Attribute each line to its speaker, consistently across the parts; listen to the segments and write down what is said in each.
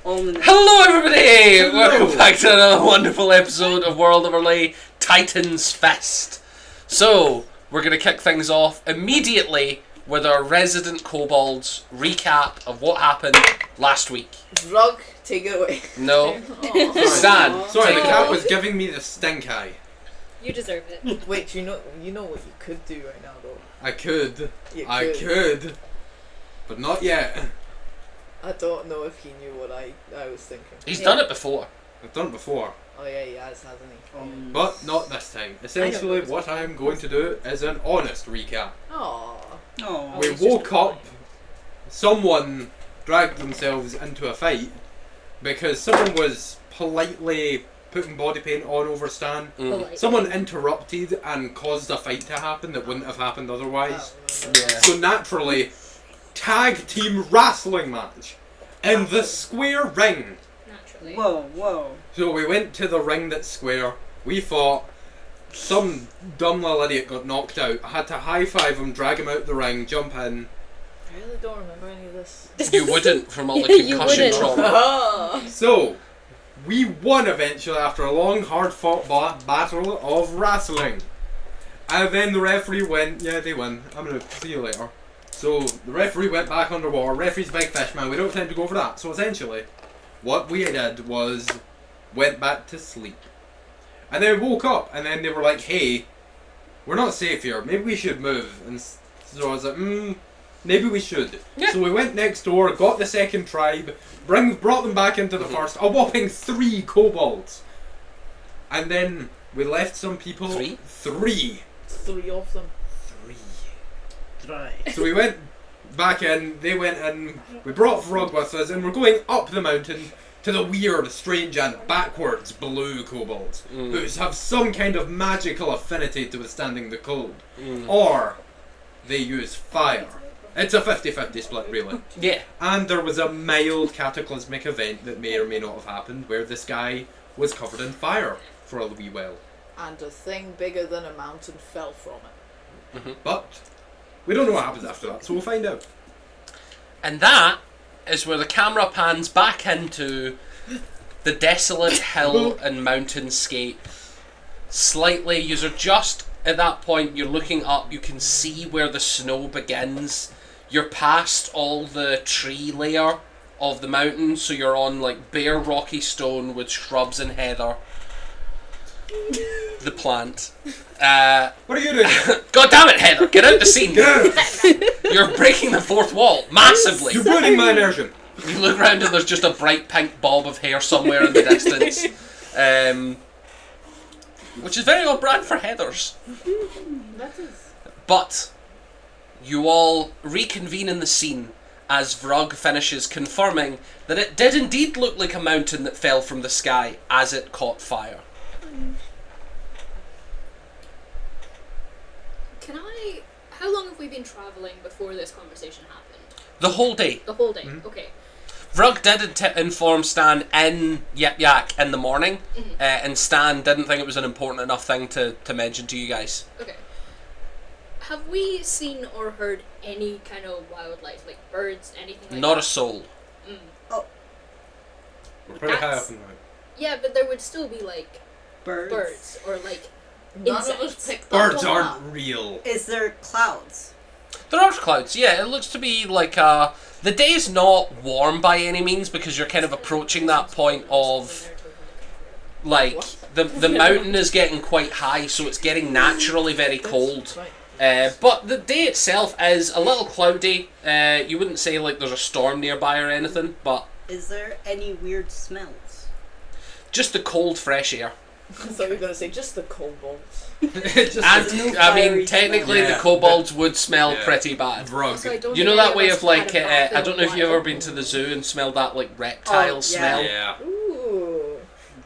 Speaker 1: Hello everybody! Hello. Welcome back to another wonderful episode of World of Orlea Titan's Fist. So, we're going to kick things off immediately with our resident kobolds recap of what happened last week.
Speaker 2: Rug, take it away.
Speaker 1: No. Stan.
Speaker 3: Sorry, the cat was giving me the stink eye.
Speaker 4: You deserve it.
Speaker 2: Wait, you know what you could do right now, though.
Speaker 3: I could.
Speaker 2: I could.
Speaker 3: But not yet.
Speaker 2: I don't know if he knew what I was thinking.
Speaker 1: He's done it before.
Speaker 3: I've done it before.
Speaker 2: Oh yeah, he has, hasn't he?
Speaker 3: But not this time. Essentially, what I am going to do is an honest recap.
Speaker 2: Aww.
Speaker 3: We woke up, someone dragged themselves into a fight because someone was politely putting body paint on over Stan. Someone interrupted and caused a fight to happen that wouldn't have happened otherwise.
Speaker 1: Yeah.
Speaker 3: So naturally, tag team wrestling match in the square ring.
Speaker 4: Naturally.
Speaker 5: Whoa.
Speaker 3: So we went to the ring that's square. We fought. Some dumb little idiot got knocked out. I had to high five him, drag him out the ring, jump in.
Speaker 2: I really don't remember any of this.
Speaker 1: You wouldn't from all the concussion trauma.
Speaker 3: So, we won eventually after a long, hard-fought battle of wrestling. And then the referee went, yeah, they win. I'm going to see you later. So, the referee went back underwater. Referee's a big fish, man. We don't have time to go for that. So, essentially, what we did was went back to sleep. And then we woke up, and then they were like, hey, we're not safe here. Maybe we should move. And so I was like, maybe we should. Yeah. So we went next door, got the second tribe, brought them back into the first. A whopping 3 kobolds. And then we left some people.
Speaker 1: 3?
Speaker 3: 3.
Speaker 2: 3 of them.
Speaker 3: 3. So we went back in, they went in, we brought Frog with us, and we're going up the mountain to the weird, strange, and backwards blue kobolds, who have some kind of magical affinity to withstanding the cold. Or they use fire. It's a 50-50 split, really.
Speaker 1: Yeah.
Speaker 3: And there was a mild cataclysmic event that may or may not have happened, where the sky was covered in fire for a wee while.
Speaker 2: And a thing bigger than a mountain fell from it.
Speaker 3: But we don't know what happens after that, so we'll find out.
Speaker 1: And that is where the camera pans back into the desolate hill and mountainscape. Slightly, you're just at that point, you're looking up, you can see where the snow begins. You're past all the tree layer of the mountain, so you're on like bare rocky stone with shrubs and heather. The plant.
Speaker 3: What are you doing?
Speaker 1: God damn it, Heather! Get out the scene!
Speaker 3: Get out!
Speaker 1: You're breaking the fourth wall massively.
Speaker 3: You're ruining my immersion.
Speaker 1: You look around and there's just a bright pink bob of hair somewhere in the distance, which is very on brand for Heathers.
Speaker 2: That is.
Speaker 1: But you all reconvene in the scene as Vrug finishes confirming that it did indeed look like a mountain that fell from the sky as it caught fire.
Speaker 4: How long have we been travelling before this conversation happened?
Speaker 1: The whole day.
Speaker 4: The whole day, okay.
Speaker 1: Vrug did inform Stan in Yip Yak in the morning, and Stan didn't think it was an important enough thing to mention to you guys.
Speaker 4: Okay. Have we seen or heard any kind of wildlife, like birds, anything like
Speaker 1: Not
Speaker 4: that?
Speaker 1: a soul.
Speaker 4: Oh.
Speaker 3: We're pretty high up in the mountain.
Speaker 4: Yeah, but there would still be, like, birds or, like,
Speaker 2: None of us
Speaker 4: insects.
Speaker 2: picked
Speaker 3: Birds
Speaker 2: that one
Speaker 3: aren't real.
Speaker 5: Is there clouds?
Speaker 1: There are clouds, yeah. It looks to be like the day's not warm by any means because you're kind of approaching that point of like the mountain is getting quite high, so it's getting naturally very cold. But the day itself is a little cloudy. You wouldn't say like there's a storm nearby or anything, but
Speaker 5: Is there any weird smells?
Speaker 1: just the cold fresh air.
Speaker 2: I thought you were going to say just the kobolds.
Speaker 1: And I mean, technically
Speaker 3: smell.
Speaker 1: the
Speaker 3: Yeah.
Speaker 1: kobolds would smell
Speaker 3: Yeah.
Speaker 1: pretty bad.
Speaker 3: Vrug.
Speaker 4: So I don't
Speaker 1: You
Speaker 4: think
Speaker 1: know
Speaker 4: any
Speaker 1: that
Speaker 4: of
Speaker 1: way
Speaker 4: us
Speaker 1: of like,
Speaker 4: had a bath
Speaker 1: I
Speaker 4: in
Speaker 1: don't know
Speaker 4: a
Speaker 1: if you've ever
Speaker 4: while.
Speaker 1: been to the zoo and smelled that like reptile
Speaker 5: yeah.
Speaker 1: smell.
Speaker 3: Yeah.
Speaker 2: Ooh.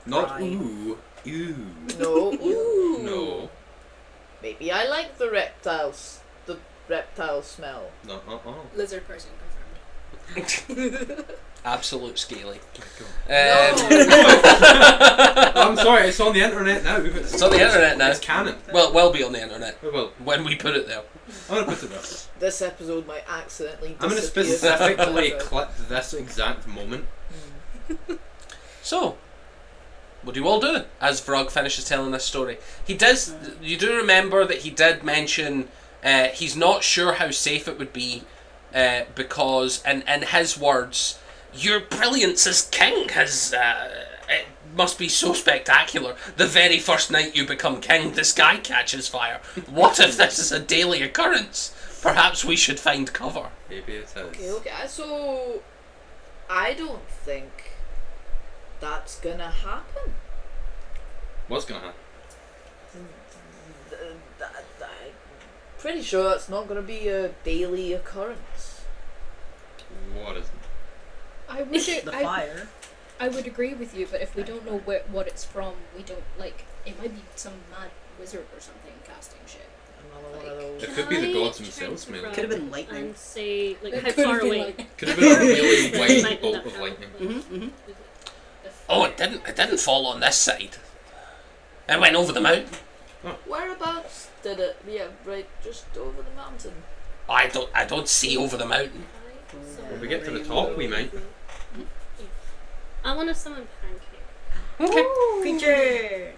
Speaker 3: Not
Speaker 5: Right.
Speaker 3: ooh. Ew.
Speaker 2: No. Ooh.
Speaker 3: No.
Speaker 2: Maybe I like the reptiles. The reptile smell.
Speaker 3: No.
Speaker 4: Lizard person confirmed.
Speaker 1: Absolute scaly.
Speaker 2: No.
Speaker 3: I'm sorry, it's on the internet now.
Speaker 1: It's on the internet now.
Speaker 3: It's canon.
Speaker 1: Well, it will be on the internet
Speaker 3: We will.
Speaker 1: when we put it there.
Speaker 3: I'm going to put it there.
Speaker 2: This episode might accidentally
Speaker 3: I'm going to
Speaker 2: disappear.
Speaker 3: specifically clip this exact moment
Speaker 1: So, what do you all do as Vrug finishes telling this story? He does. You do remember that he did mention he's not sure how safe it would be because, in his words, your brilliance as king has. It must be so spectacular. The very first night you become king, the sky catches fire. What if this is a daily occurrence? Perhaps we should find cover.
Speaker 3: Maybe it is.
Speaker 2: Okay, so I don't think that's gonna happen.
Speaker 3: What's gonna happen?
Speaker 2: I'm pretty sure that's not gonna be a daily occurrence.
Speaker 3: What is it?
Speaker 4: I would,
Speaker 5: The fire.
Speaker 4: I would agree with you, but if we don't know what it's from, we don't, like, it might be some mad wizard or something casting shit.
Speaker 2: Another one of those.
Speaker 3: It could be the gods themselves, man.
Speaker 5: Could have been lightning.
Speaker 6: And say, like,
Speaker 4: It
Speaker 6: how
Speaker 4: could
Speaker 6: far
Speaker 4: have been
Speaker 6: away?
Speaker 4: like-
Speaker 3: Could have been a really
Speaker 6: Might
Speaker 3: wide
Speaker 6: be
Speaker 3: bolt
Speaker 6: that
Speaker 3: of
Speaker 6: far.
Speaker 3: lightning.
Speaker 5: Mm-hmm.
Speaker 1: Oh, it didn't fall on this side. It went over the mountain.
Speaker 2: Whereabouts did it? Yeah, right, just over the mountain.
Speaker 1: I don't see over the mountain.
Speaker 3: When we get to the top, we might.
Speaker 6: I want to summon Pancake.
Speaker 1: Okay.
Speaker 5: Creature.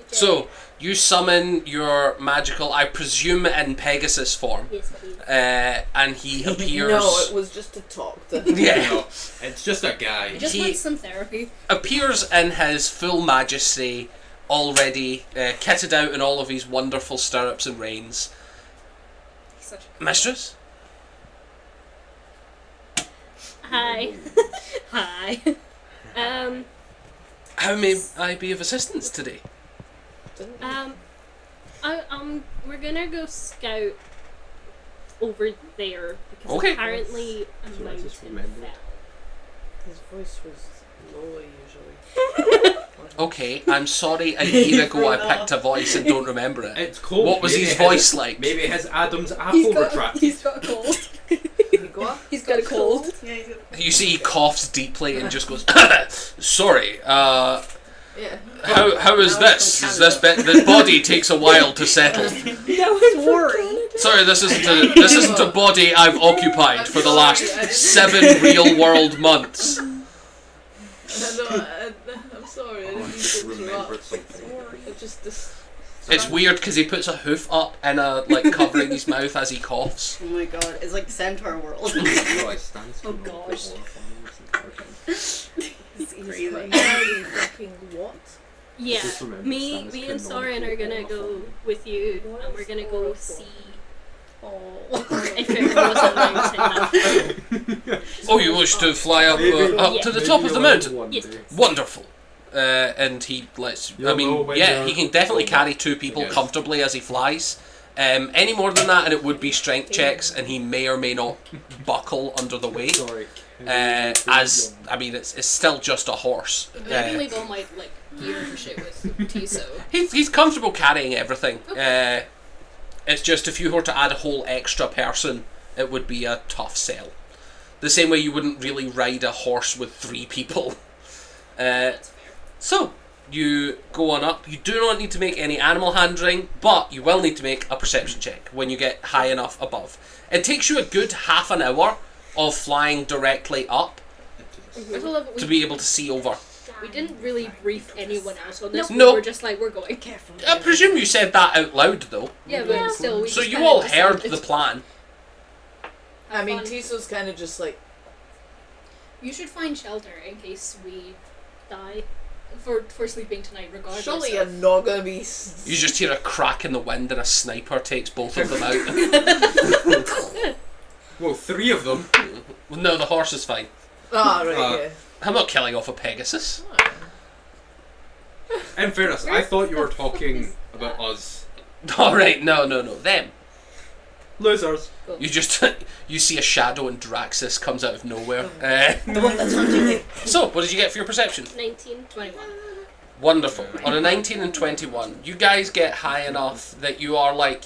Speaker 1: So you summon your magical, I presume, in Pegasus form,
Speaker 6: Yes, please.
Speaker 1: and he appears.
Speaker 2: No, it was just to talk to.
Speaker 1: Yeah.
Speaker 3: No, it's just a guy.
Speaker 4: Just
Speaker 1: He-
Speaker 4: want some therapy.
Speaker 1: Appears in his full majesty, already kitted out in all of his wonderful stirrups and reins.
Speaker 4: He's such a
Speaker 1: Mistress?
Speaker 6: Hi. Hi.
Speaker 1: How may I be of assistance today?
Speaker 6: We're gonna go scout over there because
Speaker 1: Okay.
Speaker 6: apparently a
Speaker 3: So I just
Speaker 6: mountain
Speaker 3: remembered.
Speaker 6: fell.
Speaker 2: His voice was lower usually.
Speaker 1: Okay, I'm sorry, a year ago I picked a voice and don't remember it.
Speaker 3: It's cold.
Speaker 1: What was
Speaker 3: Maybe
Speaker 1: his
Speaker 3: it has-
Speaker 1: voice like?
Speaker 3: Maybe it has Adam's apple retracted.
Speaker 4: he's got a cold.
Speaker 2: You go up?
Speaker 4: He's got a cold.
Speaker 5: Yeah, he's got
Speaker 1: You see he coughs deeply and just goes, sorry,
Speaker 2: Yeah.
Speaker 1: how is this? Is this the body takes a while to settle.
Speaker 5: Sorry.
Speaker 1: Sorry, this isn't a body I've occupied for the last 7 real world months.
Speaker 2: I'm sorry, I didn't mean to interrupt. It just this.
Speaker 1: It's weird because he puts a hoof up and covering his mouth as he coughs.
Speaker 5: Oh my god, it's like Centaur World.
Speaker 3: Oh
Speaker 5: gosh. It's crazy.
Speaker 2: Primarily fucking what?
Speaker 6: Yeah,
Speaker 3: Just remember,
Speaker 6: me
Speaker 3: Stannis
Speaker 6: and
Speaker 3: couldn't
Speaker 6: Soren are gonna go with you, and we're gonna go see
Speaker 2: Oh.
Speaker 6: if it was a mountain.
Speaker 1: Oh, you wish to fly up to the top of the mountain?
Speaker 6: Yes, please.
Speaker 1: Wonderful. And he lets.
Speaker 3: You'll know when
Speaker 1: Yeah,
Speaker 3: you're
Speaker 1: he can definitely
Speaker 3: going
Speaker 1: carry 2 people
Speaker 3: Yes.
Speaker 1: comfortably as he flies. Any more than that, and it would be strength checks, and he may or may not buckle under the weight.
Speaker 3: Sorry.
Speaker 1: It's still just a horse.
Speaker 4: Maybe leave all my gear and shit with Tiso.
Speaker 1: He's comfortable carrying everything. It's just if you were to add a whole extra person, it would be a tough sell. The same way you wouldn't really ride a horse with 3 people.
Speaker 4: That's fair.
Speaker 1: So, you go on up. You do not need to make any animal handling, but you will need to make a perception check when you get high enough above. It takes you a good half an hour of flying directly up
Speaker 4: I still love it.
Speaker 1: to be able to see over.
Speaker 4: We didn't really brief anyone else on this.
Speaker 1: No.
Speaker 4: We were just like, we're going.
Speaker 5: Careful.
Speaker 1: I presume you said that out loud, though.
Speaker 4: Yeah, but still. We
Speaker 1: So
Speaker 4: just
Speaker 1: you
Speaker 4: kinda
Speaker 1: all heard
Speaker 4: decided-
Speaker 1: the plan.
Speaker 2: I mean,
Speaker 4: Fun.
Speaker 2: Tiso's kind of just like.
Speaker 4: You should find shelter in case we die for sleeping tonight, regardless.
Speaker 2: Surely you're
Speaker 4: of...
Speaker 2: not gonna be.
Speaker 1: You just hear a crack in the wind and a sniper takes both of them out.
Speaker 3: Well, 3 of them.
Speaker 1: No, the horse is fine.
Speaker 2: Ah, right,
Speaker 3: Uh,
Speaker 2: yeah.
Speaker 1: I'm not killing off a Pegasus.
Speaker 3: In fairness, I thought you were talking about us.
Speaker 1: Alright, no, them.
Speaker 3: Losers.
Speaker 1: You just, you see a shadow and Draxus comes out of nowhere.
Speaker 5: The one that's hunting you.
Speaker 1: So, what did you get for your perception?
Speaker 6: 19.
Speaker 4: 21.
Speaker 1: Wonderful. On a 19 and 21, you guys get high enough that you are like...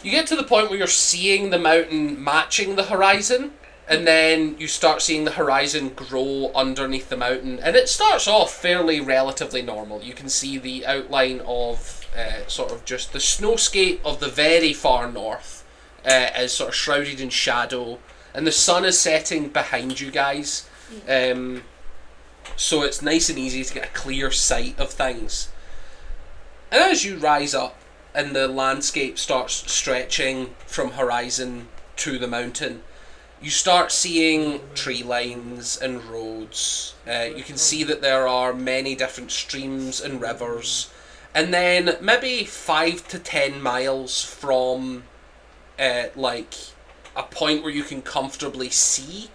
Speaker 1: You get to the point where you're seeing the mountain matching the horizon, and then you start seeing the horizon grow underneath the mountain, and it starts off fairly relatively normal. You can see the outline of sort of just the snowscape of the very far north is sort of shrouded in shadow, and the sun is setting behind you guys. so it's nice and easy to get a clear sight of things. And as you rise up and the landscape starts stretching from horizon to the mountain, you start seeing tree lines and roads. You can see that there are many different streams and rivers. And then maybe 5 to 10 miles from like a point where you can comfortably see,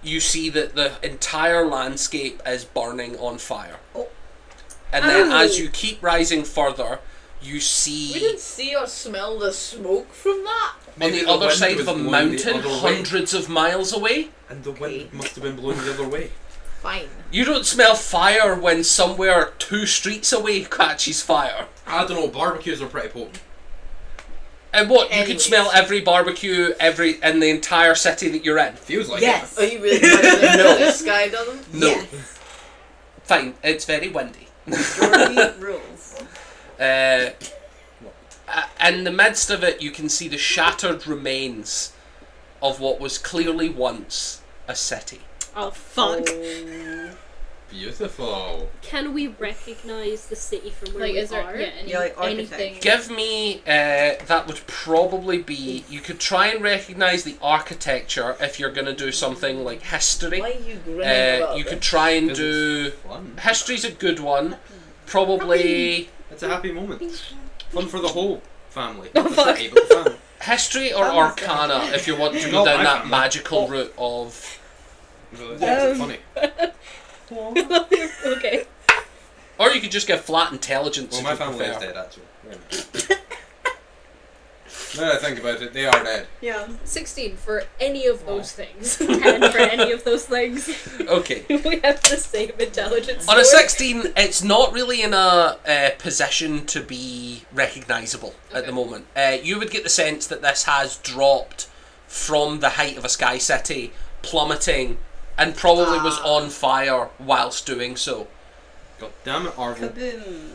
Speaker 1: you see that the entire landscape is burning on fire.
Speaker 5: Oh.
Speaker 1: And then as you keep rising further, you see
Speaker 2: We didn't see or smell the smoke from that.
Speaker 1: on
Speaker 3: Maybe
Speaker 1: the other
Speaker 3: wind
Speaker 1: side
Speaker 3: was
Speaker 1: of a
Speaker 3: blowing the
Speaker 1: mountain,
Speaker 3: other way.
Speaker 1: hundreds of miles away.
Speaker 3: And the wind must have been blowing the other way.
Speaker 2: Fine.
Speaker 1: You don't smell fire when somewhere 2 streets away catches fire.
Speaker 3: I don't know, barbecues are pretty potent.
Speaker 1: And what, you can
Speaker 2: Anyways.
Speaker 1: smell every barbecue in the entire city that you're in?
Speaker 3: Feels like
Speaker 5: Yes.
Speaker 2: Are you really saying
Speaker 1: No.
Speaker 2: this guy doesn't?
Speaker 1: No.
Speaker 5: Yes.
Speaker 1: Fine, it's very windy.
Speaker 5: Majority rules.
Speaker 1: In the midst of it, you can see the shattered remains of what was clearly once a city.
Speaker 6: Oh fuck!
Speaker 3: it. Beautiful.
Speaker 6: Can we recognize the city from where
Speaker 4: Like,
Speaker 6: we
Speaker 4: is there
Speaker 6: are?
Speaker 4: any,
Speaker 5: Yeah, like
Speaker 4: anything?
Speaker 1: Give me, that would probably be, you could try and recognise the architecture if you're going to do something like history.
Speaker 2: Why are you grinning about
Speaker 1: You could
Speaker 2: this?
Speaker 1: try and
Speaker 3: This
Speaker 1: do,
Speaker 3: is fun.
Speaker 1: history's a good one. Probably
Speaker 3: It's a happy moment. Fun for the whole family.
Speaker 4: Oh,
Speaker 3: Not the
Speaker 4: fuck.
Speaker 3: city, but the family.
Speaker 1: history or
Speaker 5: Sounds
Speaker 1: arcana if you want to go
Speaker 3: Not
Speaker 1: down
Speaker 3: my
Speaker 1: that
Speaker 3: family.
Speaker 1: magical route of...
Speaker 3: It's funny.
Speaker 6: Okay.
Speaker 1: Or you could just get flat intelligence
Speaker 3: Well,
Speaker 1: if
Speaker 3: my
Speaker 1: you
Speaker 3: family is
Speaker 1: prefer.
Speaker 3: dead, actually. Now that I think about it, they are dead.
Speaker 5: Yeah.
Speaker 4: 16 for any of those things.
Speaker 6: 10 for any of those things.
Speaker 1: Okay.
Speaker 4: We have the same intelligence.
Speaker 1: On a
Speaker 4: score.
Speaker 1: 16, it's not really in a position to be recognisable at the
Speaker 4: Okay.
Speaker 1: moment. You would get the sense that this has dropped from the height of a sky city, plummeting, and probably was on fire whilst doing so.
Speaker 3: God damn it, Arvel.
Speaker 5: Kaboom.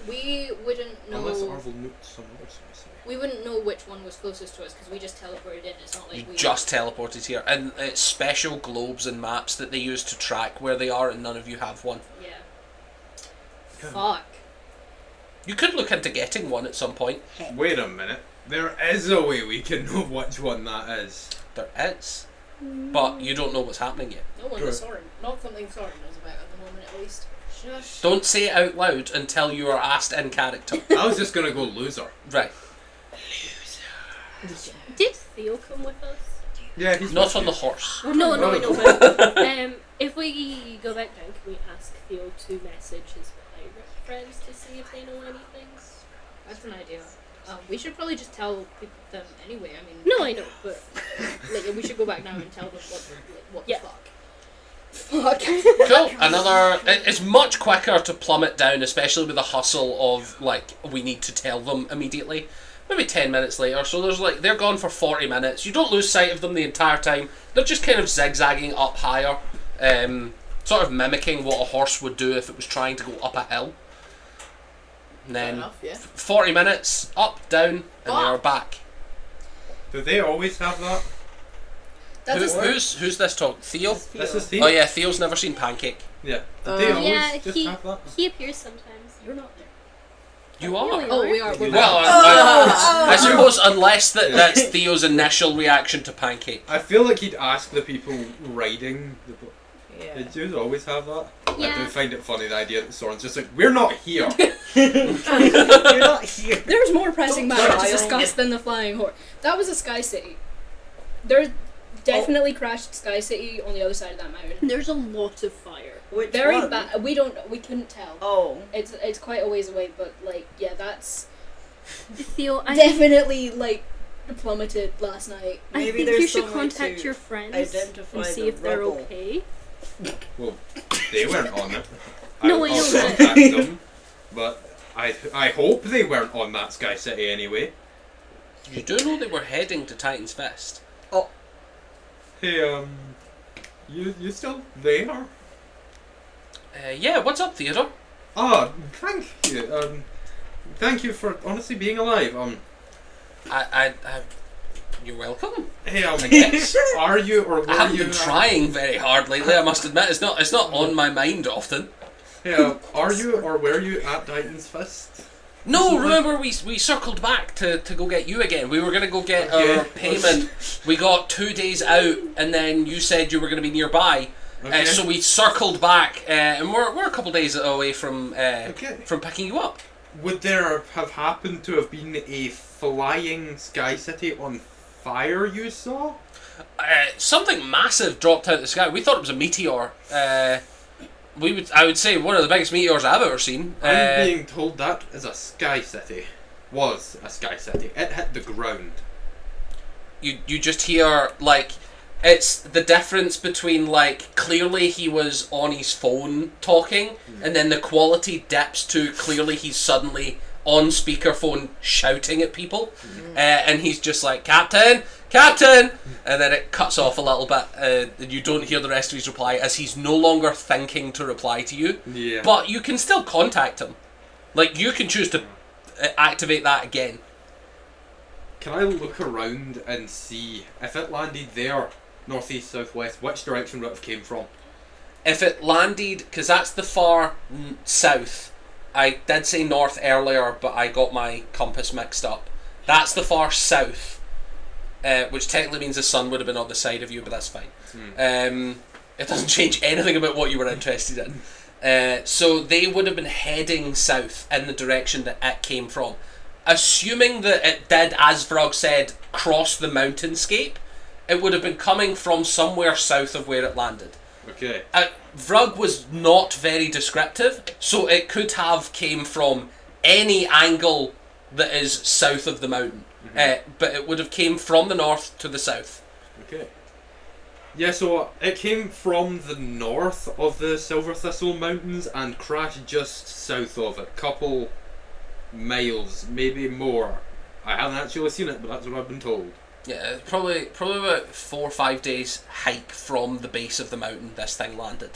Speaker 4: We wouldn't
Speaker 3: Unless
Speaker 4: know.
Speaker 3: Arvel nuked some other city.
Speaker 4: We wouldn't know which one was closest to us because we just teleported in. It's not like
Speaker 1: You
Speaker 4: we
Speaker 1: just teleported here, and it's special globes and maps that they use to track where they are, and none of you have one.
Speaker 4: Yeah.
Speaker 3: Okay.
Speaker 4: Fuck.
Speaker 1: You could look into getting one at some point.
Speaker 3: Wait a minute. There is a way we can know which one that is.
Speaker 1: There is, but you don't know what's happening yet.
Speaker 4: No one
Speaker 3: True.
Speaker 4: Soren. Not something Soren knows about at the moment, at least. Shush.
Speaker 1: Don't say it out loud until you are asked in character.
Speaker 3: I was just gonna go loser.
Speaker 1: Right.
Speaker 6: Did Theo come with us?
Speaker 3: Yeah, he's
Speaker 1: Not on the horse.
Speaker 6: Oh, no, I know, but if we go back down, can we ask Theo to message his pirate friends to see if they know anything?
Speaker 4: That's an idea. We should probably just tell them anyway. I mean,
Speaker 6: No, I know, but
Speaker 4: like, we should go back now and tell them what
Speaker 6: Yeah.
Speaker 4: the fuck. Fuck.
Speaker 1: Cool. Another. It's much quicker to plummet down, especially with the hustle of like we need to tell them immediately. Maybe 10 minutes later. So there's like they're gone for 40 minutes. You don't lose sight of them the entire time. They're just kind of zigzagging up higher, sort of mimicking what a horse would do if it was trying to go up a hill. And
Speaker 2: Fair
Speaker 1: then
Speaker 2: enough, yeah.
Speaker 1: 40 minutes up, down, and they are
Speaker 2: Fuck.
Speaker 1: back.
Speaker 3: Do they always have that?
Speaker 1: Who's this talk? Theo?
Speaker 3: This is Theo.
Speaker 1: Oh yeah, Theo's never seen Pancake.
Speaker 3: Yeah. Did they always
Speaker 6: yeah,
Speaker 3: just
Speaker 6: he
Speaker 3: have that?
Speaker 6: he appears sometimes. You're not there.
Speaker 1: You are.
Speaker 6: Yeah,
Speaker 4: Oh, we are. We're
Speaker 1: Well,
Speaker 4: back.
Speaker 1: I suppose unless that's Theo's initial reaction to Pancake.
Speaker 3: I feel like he'd ask the people riding the boat.
Speaker 2: Yeah.
Speaker 3: Did you always have that? I do
Speaker 6: Yeah.
Speaker 3: find it funny the idea that Soren's just like, we're not here.
Speaker 5: You're not here.
Speaker 4: There's more pressing
Speaker 2: Don't
Speaker 4: matters
Speaker 2: try
Speaker 4: to
Speaker 2: on
Speaker 4: discuss
Speaker 2: it.
Speaker 4: than the flying horse. That was a sky city. There's definitely crashed Sky City on the other side of that mountain.
Speaker 6: There's a lot of fire.
Speaker 5: Which
Speaker 4: Very
Speaker 5: one?
Speaker 4: bad. We couldn't tell.
Speaker 5: Oh.
Speaker 4: It's quite a ways away, but like yeah, that's
Speaker 6: Theo, I
Speaker 4: definitely like plummeted last night.
Speaker 6: I
Speaker 5: Maybe
Speaker 6: think
Speaker 5: there's
Speaker 6: you should
Speaker 5: some way
Speaker 6: contact
Speaker 5: to
Speaker 6: your friends
Speaker 5: identify
Speaker 6: and see
Speaker 5: the
Speaker 6: if they're
Speaker 5: rubble.
Speaker 6: okay.
Speaker 3: Well, they weren't on it.
Speaker 6: No, I
Speaker 3: I'll
Speaker 6: know that.
Speaker 3: contact them, but I hope they weren't on that Sky City anyway.
Speaker 1: You do know they were heading to Titan's Fist.
Speaker 3: Hey, you still there?
Speaker 1: Yeah, what's up, Theodore?
Speaker 3: Ah, thank you. Thank you for honestly being alive.
Speaker 1: You're welcome.
Speaker 3: Hey,
Speaker 1: I guess.
Speaker 3: are you or were
Speaker 1: I haven't
Speaker 3: you?
Speaker 1: been trying very hard lately, I must admit. It's not on my mind often.
Speaker 3: Hey, are you or were you at Titan's Fist?
Speaker 1: No, remember we circled back to go get you again. We were going to go get our payment. We got 2 days out, and then you said you were going to be nearby.
Speaker 3: Okay.
Speaker 1: So we circled back, and we're a couple days away from picking you up.
Speaker 3: Would there have happened to have been a flying sky city on fire you saw?
Speaker 1: Something massive dropped out of the sky. We thought it was a meteor. I would say one of the biggest meteors I've ever seen.
Speaker 3: I'm being told that is a sky city. Was a sky city. It hit the ground.
Speaker 1: You just hear, like, it's the difference between, like, clearly he was on his phone talking, and then the quality dips to clearly he's suddenly on speakerphone shouting at people, and he's just like, Captain! Captain! And then it cuts off a little bit, and you don't hear the rest of his reply, as he's no longer thinking to reply to you.
Speaker 3: Yeah.
Speaker 1: But you can still contact him. Like, you can choose to activate that again.
Speaker 3: Can I look around and see if it landed there, northeast, southwest, which direction would it have came from?
Speaker 1: If it landed, because that's the far south. I did say north earlier, but I got my compass mixed up. That's the far south, which technically means the sun would have been on the side of you, but that's fine. It doesn't change anything about what you were interested in. So they would have been heading south in the direction that it came from. Assuming that it did, as Vrog said, cross the mountainscape, it would have been coming from somewhere south of where it landed.
Speaker 3: Okay.
Speaker 1: Vrug was not very descriptive, so it could have came from any angle that is south of the mountain. But it would have came from the north to the south.
Speaker 3: Okay. Yeah, so it came from the north of the Silver Thistle Mountains and crashed just south of it. Couple miles, maybe more. I haven't actually seen it, but that's what I've been told.
Speaker 1: Yeah, probably about 4 or 5 days hike from the base of the mountain this thing landed.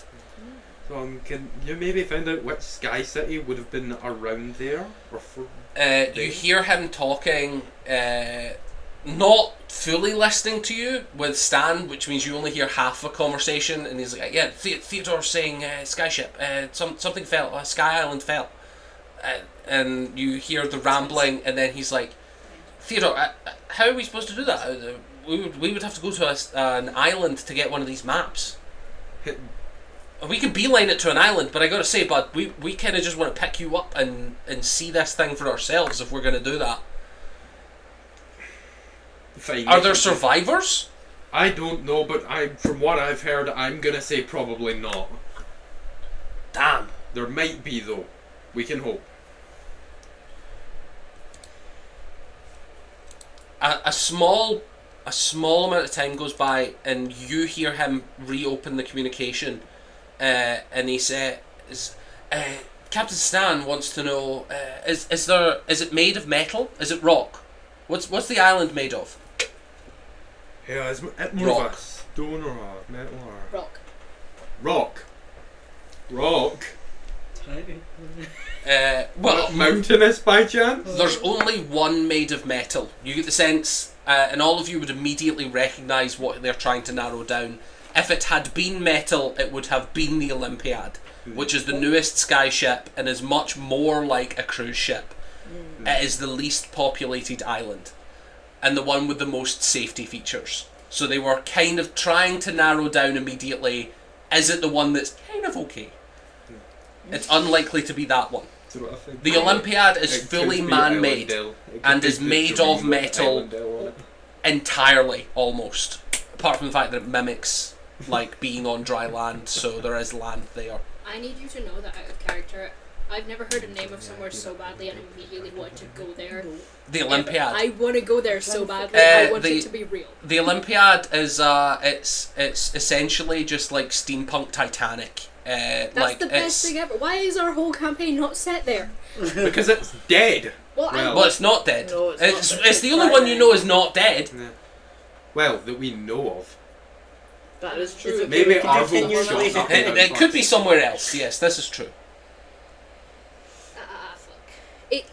Speaker 3: So can you maybe find out which sky city would have been around there? Or for
Speaker 1: you hear him talking, not fully listening to you with Stan, which means you only hear half a conversation, and he's like, yeah, Theodore's saying skyship, something fell, a sky island fell. And you hear the rambling, and then he's like, Theodore, how are we supposed to do that? We would have to go to an island to get one of these maps. We can beeline it to an island, but I gotta say, bud, we kind of just want to pick you up and see this thing for ourselves if we're gonna do that.
Speaker 3: Fine.
Speaker 1: Are there survivors?
Speaker 3: I don't know, but from what I've heard, I'm gonna say probably not.
Speaker 1: Damn.
Speaker 3: There might be though. We can hope.
Speaker 1: A small amount of time goes by, and you hear him reopen the communication, and he says, "Captain Stan wants to know: is it made of metal? Is it rock? What's the island made of?"
Speaker 3: Yeah, is it more
Speaker 1: Rock.
Speaker 3: of a stone or a metal or
Speaker 4: Rock.
Speaker 3: rock? Rock.
Speaker 1: Well,
Speaker 3: Mountainous by chance?
Speaker 1: there's only one made of metal. You get the sense, and all of you would immediately recognise what they're trying to narrow down. If it had been metal, it would have been the Olympiad, which is the newest skyship and is much more like a cruise ship. It is the least populated island, and the one with the most safety features. So they were kind of trying to narrow down immediately, is it the one that's kind of okay? It's unlikely to be that one.
Speaker 3: That's what I think.
Speaker 1: The Olympiad is
Speaker 3: It could
Speaker 1: fully
Speaker 3: be
Speaker 1: man-made
Speaker 3: Islandale. It could
Speaker 1: and
Speaker 3: be
Speaker 1: is
Speaker 3: the
Speaker 1: made
Speaker 3: dream
Speaker 1: of metal
Speaker 3: Islandale on it.
Speaker 1: entirely, almost. Apart from the fact that it mimics, like, being on dry land, so there is land there.
Speaker 4: I need you to know that out of character, I've never heard a name of somewhere so badly and immediately want to go there.
Speaker 1: The Olympiad.
Speaker 4: I want to go there so badly. I want it to be real.
Speaker 1: The Olympiad is it's essentially just like steampunk Titanic.
Speaker 4: That's
Speaker 1: like
Speaker 4: the best thing ever. Why is our whole campaign not set there?
Speaker 3: Because it's dead.
Speaker 4: Well,
Speaker 1: Well, it's not dead.
Speaker 2: No, it's
Speaker 1: it's
Speaker 2: not dead.
Speaker 1: it's the only one you know is not dead.
Speaker 3: Well, that we know of.
Speaker 2: That is true.
Speaker 5: Is it-
Speaker 3: Maybe
Speaker 5: we could
Speaker 3: our
Speaker 5: continue
Speaker 3: whole
Speaker 5: to
Speaker 3: shot up
Speaker 5: leave
Speaker 3: and
Speaker 1: It
Speaker 3: down
Speaker 1: could be
Speaker 3: fast.
Speaker 1: somewhere else. Yes, this is true.
Speaker 4: Fuck. It.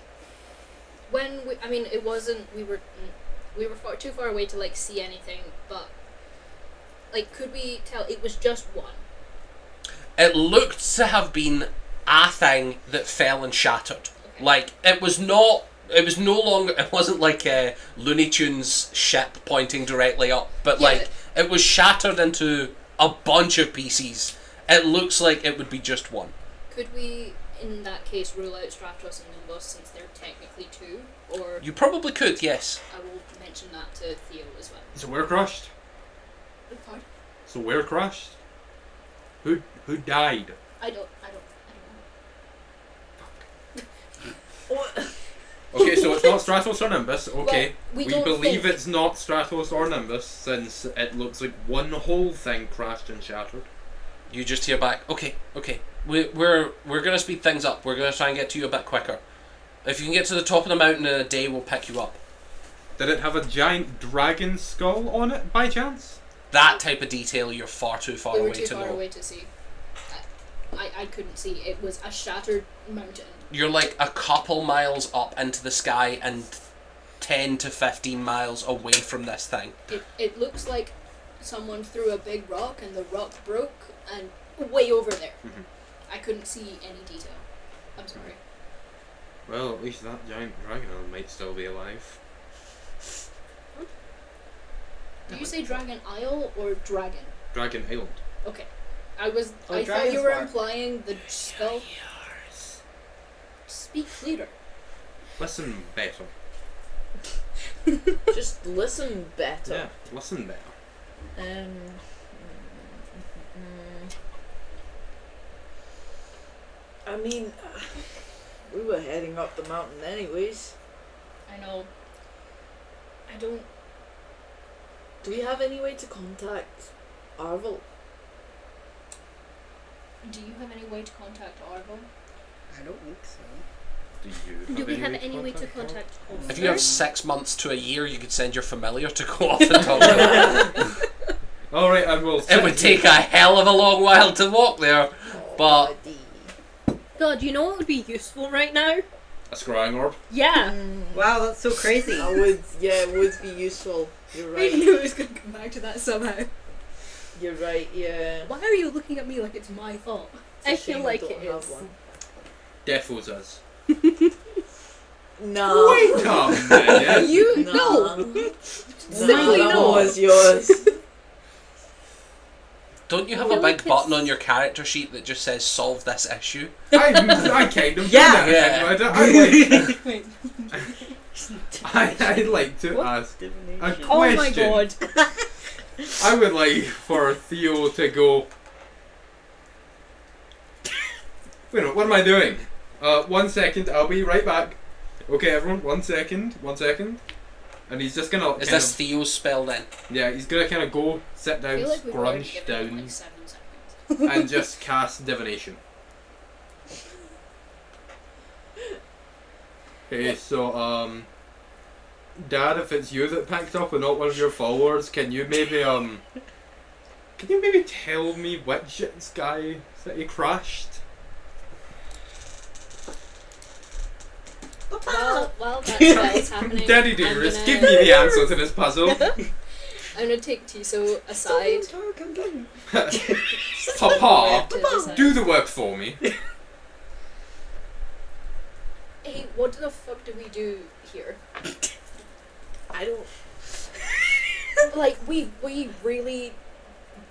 Speaker 4: When we, I mean, it wasn't. We were. we were too far away to like see anything, but like, could we tell it was just one?
Speaker 1: It looked to have been a thing that fell and shattered.
Speaker 4: Okay.
Speaker 1: Like, it was not. It was no longer. It wasn't like a Looney Tunes ship pointing directly up, but
Speaker 4: Yeah.
Speaker 1: like it was shattered into a bunch of pieces. It looks like it would be just one.
Speaker 4: Could we, in that case, rule out Stratos and Nimbus since they're technically two? Or
Speaker 1: You probably could, yes.
Speaker 4: I will mention that to Theo as well.
Speaker 3: So we're crushed.
Speaker 4: Pardon?
Speaker 3: So we're crushed. Who died?
Speaker 4: I don't
Speaker 3: Okay, so it's not Stratos or Nimbus. Okay,
Speaker 4: Well, we
Speaker 3: we
Speaker 4: don't
Speaker 3: believe
Speaker 4: think-
Speaker 3: it's not Stratos or Nimbus since it looks like one whole thing crashed and shattered.
Speaker 1: You just hear back. Okay. We're gonna speed things up. We're gonna try and get to you a bit quicker. If you can get to the top of the mountain in a day, we'll pick you up.
Speaker 3: Did it have a giant dragon skull on it by chance?
Speaker 1: That type of detail, you're far too far
Speaker 4: we were
Speaker 1: away
Speaker 4: too
Speaker 1: to
Speaker 4: far
Speaker 1: know.
Speaker 4: away to see. I couldn't see. It was a shattered mountain.
Speaker 1: You're like a couple miles up into the sky and 10 to 15 miles away from this thing.
Speaker 4: It looks like someone threw a big rock and the rock broke and way over there.
Speaker 3: Mhm.
Speaker 4: I couldn't see any detail. I'm sorry.
Speaker 3: Well, at least that giant dragon might still be alive.
Speaker 4: Do you say Dragon Isle or Dragon?
Speaker 3: Dragon Island.
Speaker 4: Okay.
Speaker 5: Oh,
Speaker 4: I thought
Speaker 5: Dragon's
Speaker 4: you were
Speaker 5: Bark.
Speaker 4: implying the skull. Speak clearer.
Speaker 3: Listen better.
Speaker 2: Just listen better.
Speaker 3: Yeah, listen better.
Speaker 2: I mean, we were heading up the mountain anyways.
Speaker 4: I know. I don't.
Speaker 2: Do we have any way to contact Arvel?
Speaker 4: Do you have any way to contact Arvel?
Speaker 5: I don't think so.
Speaker 6: Do we have any way to contact Holster?
Speaker 1: If you have 6 months to a year, you could send your familiar to go off and talk to them.
Speaker 3: Alright, I will.
Speaker 1: It would take a hell of a long while to walk there. But-
Speaker 2: buddy.
Speaker 6: God, you know what would be useful right now?
Speaker 3: A scrying orb.
Speaker 6: Yeah.
Speaker 5: Wow, that's so crazy.
Speaker 2: It would be useful. You're
Speaker 4: I
Speaker 2: right.
Speaker 4: knew I was going to come back to that somehow.
Speaker 2: You're right, yeah.
Speaker 4: Why are you looking at me like it's my fault?
Speaker 2: It's a
Speaker 6: I feel
Speaker 2: shame
Speaker 6: like
Speaker 2: don't
Speaker 6: it
Speaker 2: have
Speaker 6: is.
Speaker 2: one.
Speaker 3: Defos us.
Speaker 2: No.
Speaker 3: Wait a minute.
Speaker 4: You
Speaker 2: No.
Speaker 4: no.
Speaker 2: Simply
Speaker 4: no.
Speaker 2: no is yours.
Speaker 1: Don't you have
Speaker 6: I
Speaker 1: a
Speaker 6: feel
Speaker 1: big
Speaker 6: like
Speaker 1: button
Speaker 6: it's-
Speaker 1: on your character sheet that just says solve this issue?
Speaker 3: I kind of
Speaker 5: Yeah.
Speaker 3: did
Speaker 1: Yeah.
Speaker 3: I'd like to ask a question.
Speaker 6: Oh my god.
Speaker 3: I would like for Theo to go. Wait a minute, what am I doing? 1 second, I'll be right back. Okay, everyone, 1 second, 1 second. And he's just gonna.
Speaker 1: Is
Speaker 3: kind
Speaker 1: this Theo's spell then?
Speaker 3: Yeah, he's gonna kind of go, sit
Speaker 4: I
Speaker 3: down,
Speaker 4: feel like we've already
Speaker 3: scrunch
Speaker 4: given him
Speaker 3: down,
Speaker 4: like 7 seconds.
Speaker 3: and just cast divination. Okay, so Dad, if it's you that picked up and not one of your followers, can you maybe tell me which sky city crashed?
Speaker 4: While that spell's happening,
Speaker 3: Daddy
Speaker 4: I'm
Speaker 3: Dearest,
Speaker 4: gonna-
Speaker 3: give me the answer to this puzzle.
Speaker 4: I'm gonna take Tiso aside.
Speaker 3: Papa,
Speaker 4: to the side.
Speaker 3: do the work for me.
Speaker 4: Hey, what the fuck do we do here?
Speaker 2: I don't.
Speaker 4: Like, we really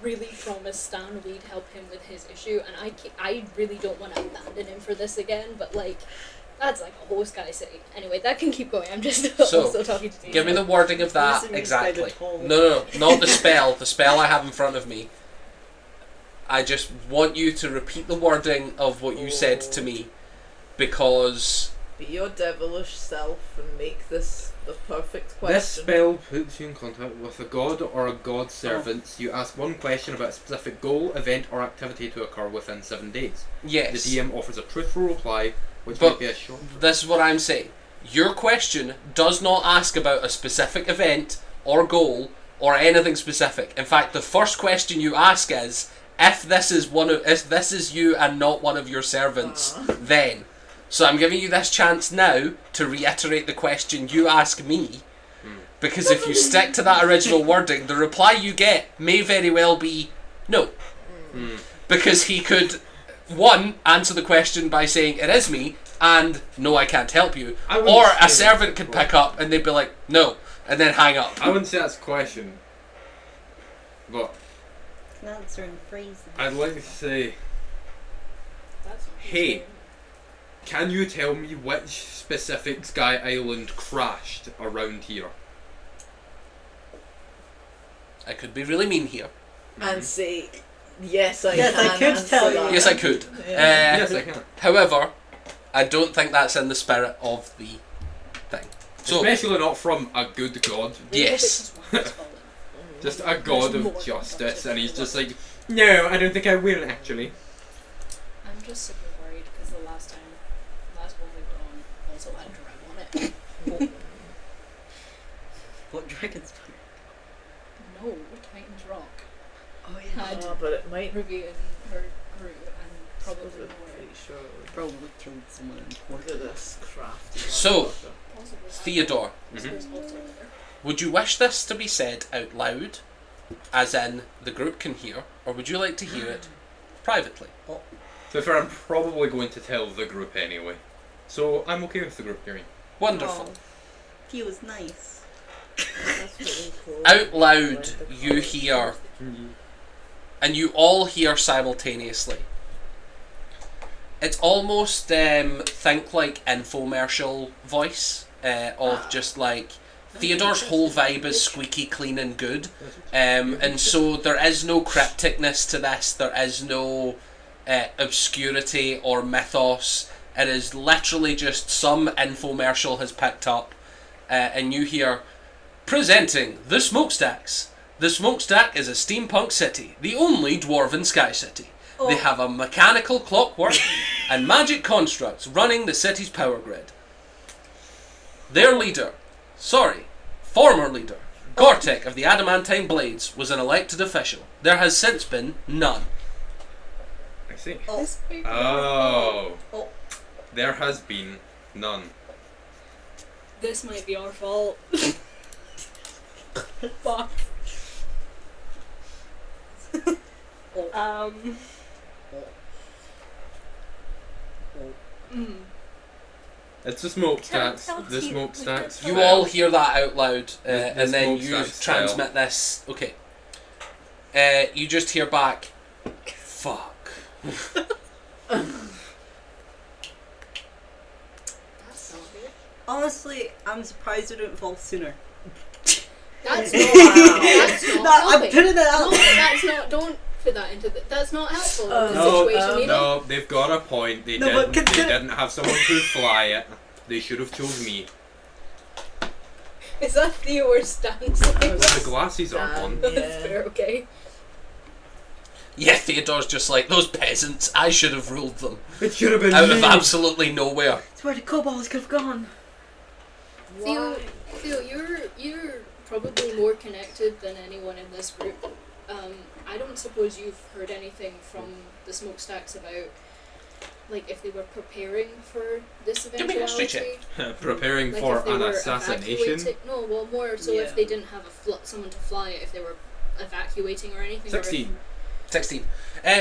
Speaker 4: promised Stan we'd help him with his issue, and I really don't want to abandon him for this again, but like, that's like a whole Sky City. Anyway, that can keep going. I'm just
Speaker 1: So,
Speaker 4: also talking to you.
Speaker 1: Give me the wording of that
Speaker 5: Listen, he's by the
Speaker 1: exactly.
Speaker 5: toll.
Speaker 1: No, not the spell. The spell I have in front of me. I just want you to repeat the wording of what you said to me, because
Speaker 2: Be your devilish self and make this the perfect
Speaker 3: This
Speaker 2: question.
Speaker 3: spell puts you in contact with a god or a god servant. You ask one question about a specific goal, event, or activity to occur within 7 days.
Speaker 1: yes.
Speaker 3: The DM offers a truthful reply, which
Speaker 1: But
Speaker 3: might be a short.
Speaker 1: This is what I'm saying. Your question does not ask about a specific event or goal or anything specific. In fact, the first question you ask is if this is you and not one of your servants, then. So I'm giving you this chance now to reiterate the question you ask me, Because if you stick to that original wording, the reply you get may very well be no. Because he could, one, answer the question by saying it is me, and no, I can't help you. Or a servant could pick up and they'd be like, no, and then hang up.
Speaker 3: I wouldn't say that's a question. But
Speaker 5: An answer in phrase.
Speaker 3: I'd like to say,
Speaker 4: That's
Speaker 3: hey, can you tell me which specific Sky Island crashed around here?
Speaker 1: I could be really mean here.
Speaker 2: And say, yes, I
Speaker 5: Yes,
Speaker 2: can
Speaker 5: I could
Speaker 2: answer
Speaker 5: tell you.
Speaker 2: that.
Speaker 1: Yes, I could.
Speaker 2: Yeah.
Speaker 3: Yes, I can.
Speaker 1: However, I don't think that's in the spirit of the thing. So,
Speaker 3: Especially not from a good god.
Speaker 1: yes.
Speaker 3: Just a god of justice, and he's just like, no, I don't think I will actually.
Speaker 4: I'm just super worried because the last one we were on also had a drag on it.
Speaker 5: What dragon's
Speaker 4: No, Titan's Rock
Speaker 5: Oh yeah.
Speaker 4: had
Speaker 2: Oh, but it might
Speaker 4: Ruby and her crew and probably
Speaker 2: I'm
Speaker 4: more.
Speaker 2: pretty sure it would
Speaker 5: Probably killed someone
Speaker 2: look at
Speaker 5: important.
Speaker 2: this crafty.
Speaker 1: So,
Speaker 4: Possibly
Speaker 1: Theodore,
Speaker 4: Alpha. There's also there.
Speaker 1: would you wish this to be said out loud, as in the group can hear, or would you like to hear it privately?
Speaker 3: To be fair, I'm probably going to tell the group anyway. So I'm okay with the group hearing.
Speaker 1: Wonderful.
Speaker 5: He was nice.
Speaker 2: That's pretty cool.
Speaker 1: Out loud, you hear, and you all hear simultaneously. It's almost think like infomercial voice of just like Theodore's whole vibe is squeaky clean and good, and so there is no crypticness to this. There is no obscurity or mythos. It is literally just some infomercial has picked up, and you hear, presenting the Smokestacks. The Smokestack is a steampunk city, the only dwarven sky city. They have a mechanical clockwork and magic constructs running the city's power grid. Their leader, former leader, Gortek of the Adamantine Blades, was an elected official. There has since been none.
Speaker 3: I see.
Speaker 5: Oh.
Speaker 3: Oh. There has been none.
Speaker 4: This might be our fault. Fuck.
Speaker 3: It's the smokestacks.
Speaker 6: Tell
Speaker 3: The
Speaker 6: T-
Speaker 3: smokestacks.
Speaker 1: You
Speaker 3: fell.
Speaker 1: all hear that out loud,
Speaker 3: The
Speaker 1: and then you
Speaker 3: smokestacks
Speaker 1: transmit
Speaker 3: fell.
Speaker 1: this. Okay. You just hear back, fuck.
Speaker 4: That's not good.
Speaker 5: Honestly, I'm surprised it didn't fall sooner.
Speaker 4: That's not
Speaker 5: I'm
Speaker 4: helping.
Speaker 5: putting it
Speaker 4: No,
Speaker 5: out.
Speaker 4: that's not. Don't put that into the. That's not helpful in the
Speaker 3: No,
Speaker 4: situation. You know.
Speaker 3: No, they've got a point. They
Speaker 5: No, but
Speaker 3: didn't. They
Speaker 5: consider-
Speaker 3: didn't have someone to fly it. They should have chose me.
Speaker 4: Is that Theo or Stan's?
Speaker 3: The glasses are on.
Speaker 4: That's
Speaker 2: Yeah.
Speaker 4: fair. Okay.
Speaker 1: Yeah, Theodore's just like, those peasants, I should have ruled them.
Speaker 3: It should have been
Speaker 1: Out of
Speaker 3: me.
Speaker 1: absolutely nowhere.
Speaker 5: It's where the kobolds could have gone.
Speaker 4: Theo, you're probably more connected than anyone in this group. I don't suppose you've heard anything from the Smokestacks about, like, if they were preparing for this
Speaker 1: Give me a history
Speaker 4: eventuality.
Speaker 3: Preparing
Speaker 4: Like
Speaker 3: for
Speaker 4: if they
Speaker 3: an
Speaker 4: were
Speaker 3: assassination.
Speaker 4: No, well, more so
Speaker 2: Yeah.
Speaker 4: if they didn't have someone to fly it, if they were evacuating or anything.
Speaker 3: 16.
Speaker 1: 16.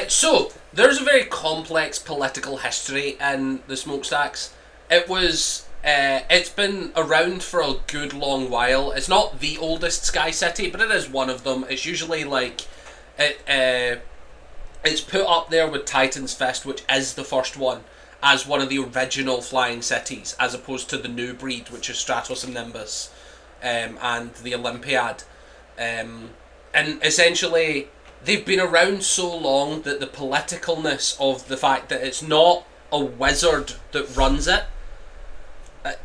Speaker 1: So, there's a very complex political history in the Smokestacks. It's been around for a good long while. It's not the oldest sky city, but it is one of them. It's usually like, it's put up there with Titan's Fist, which is the first one, as one of the original flying cities, as opposed to the new breed, which is Stratos and Nimbus, and the Olympiad. And essentially, they've been around so long that the politicalness of the fact that it's not a wizard that runs it,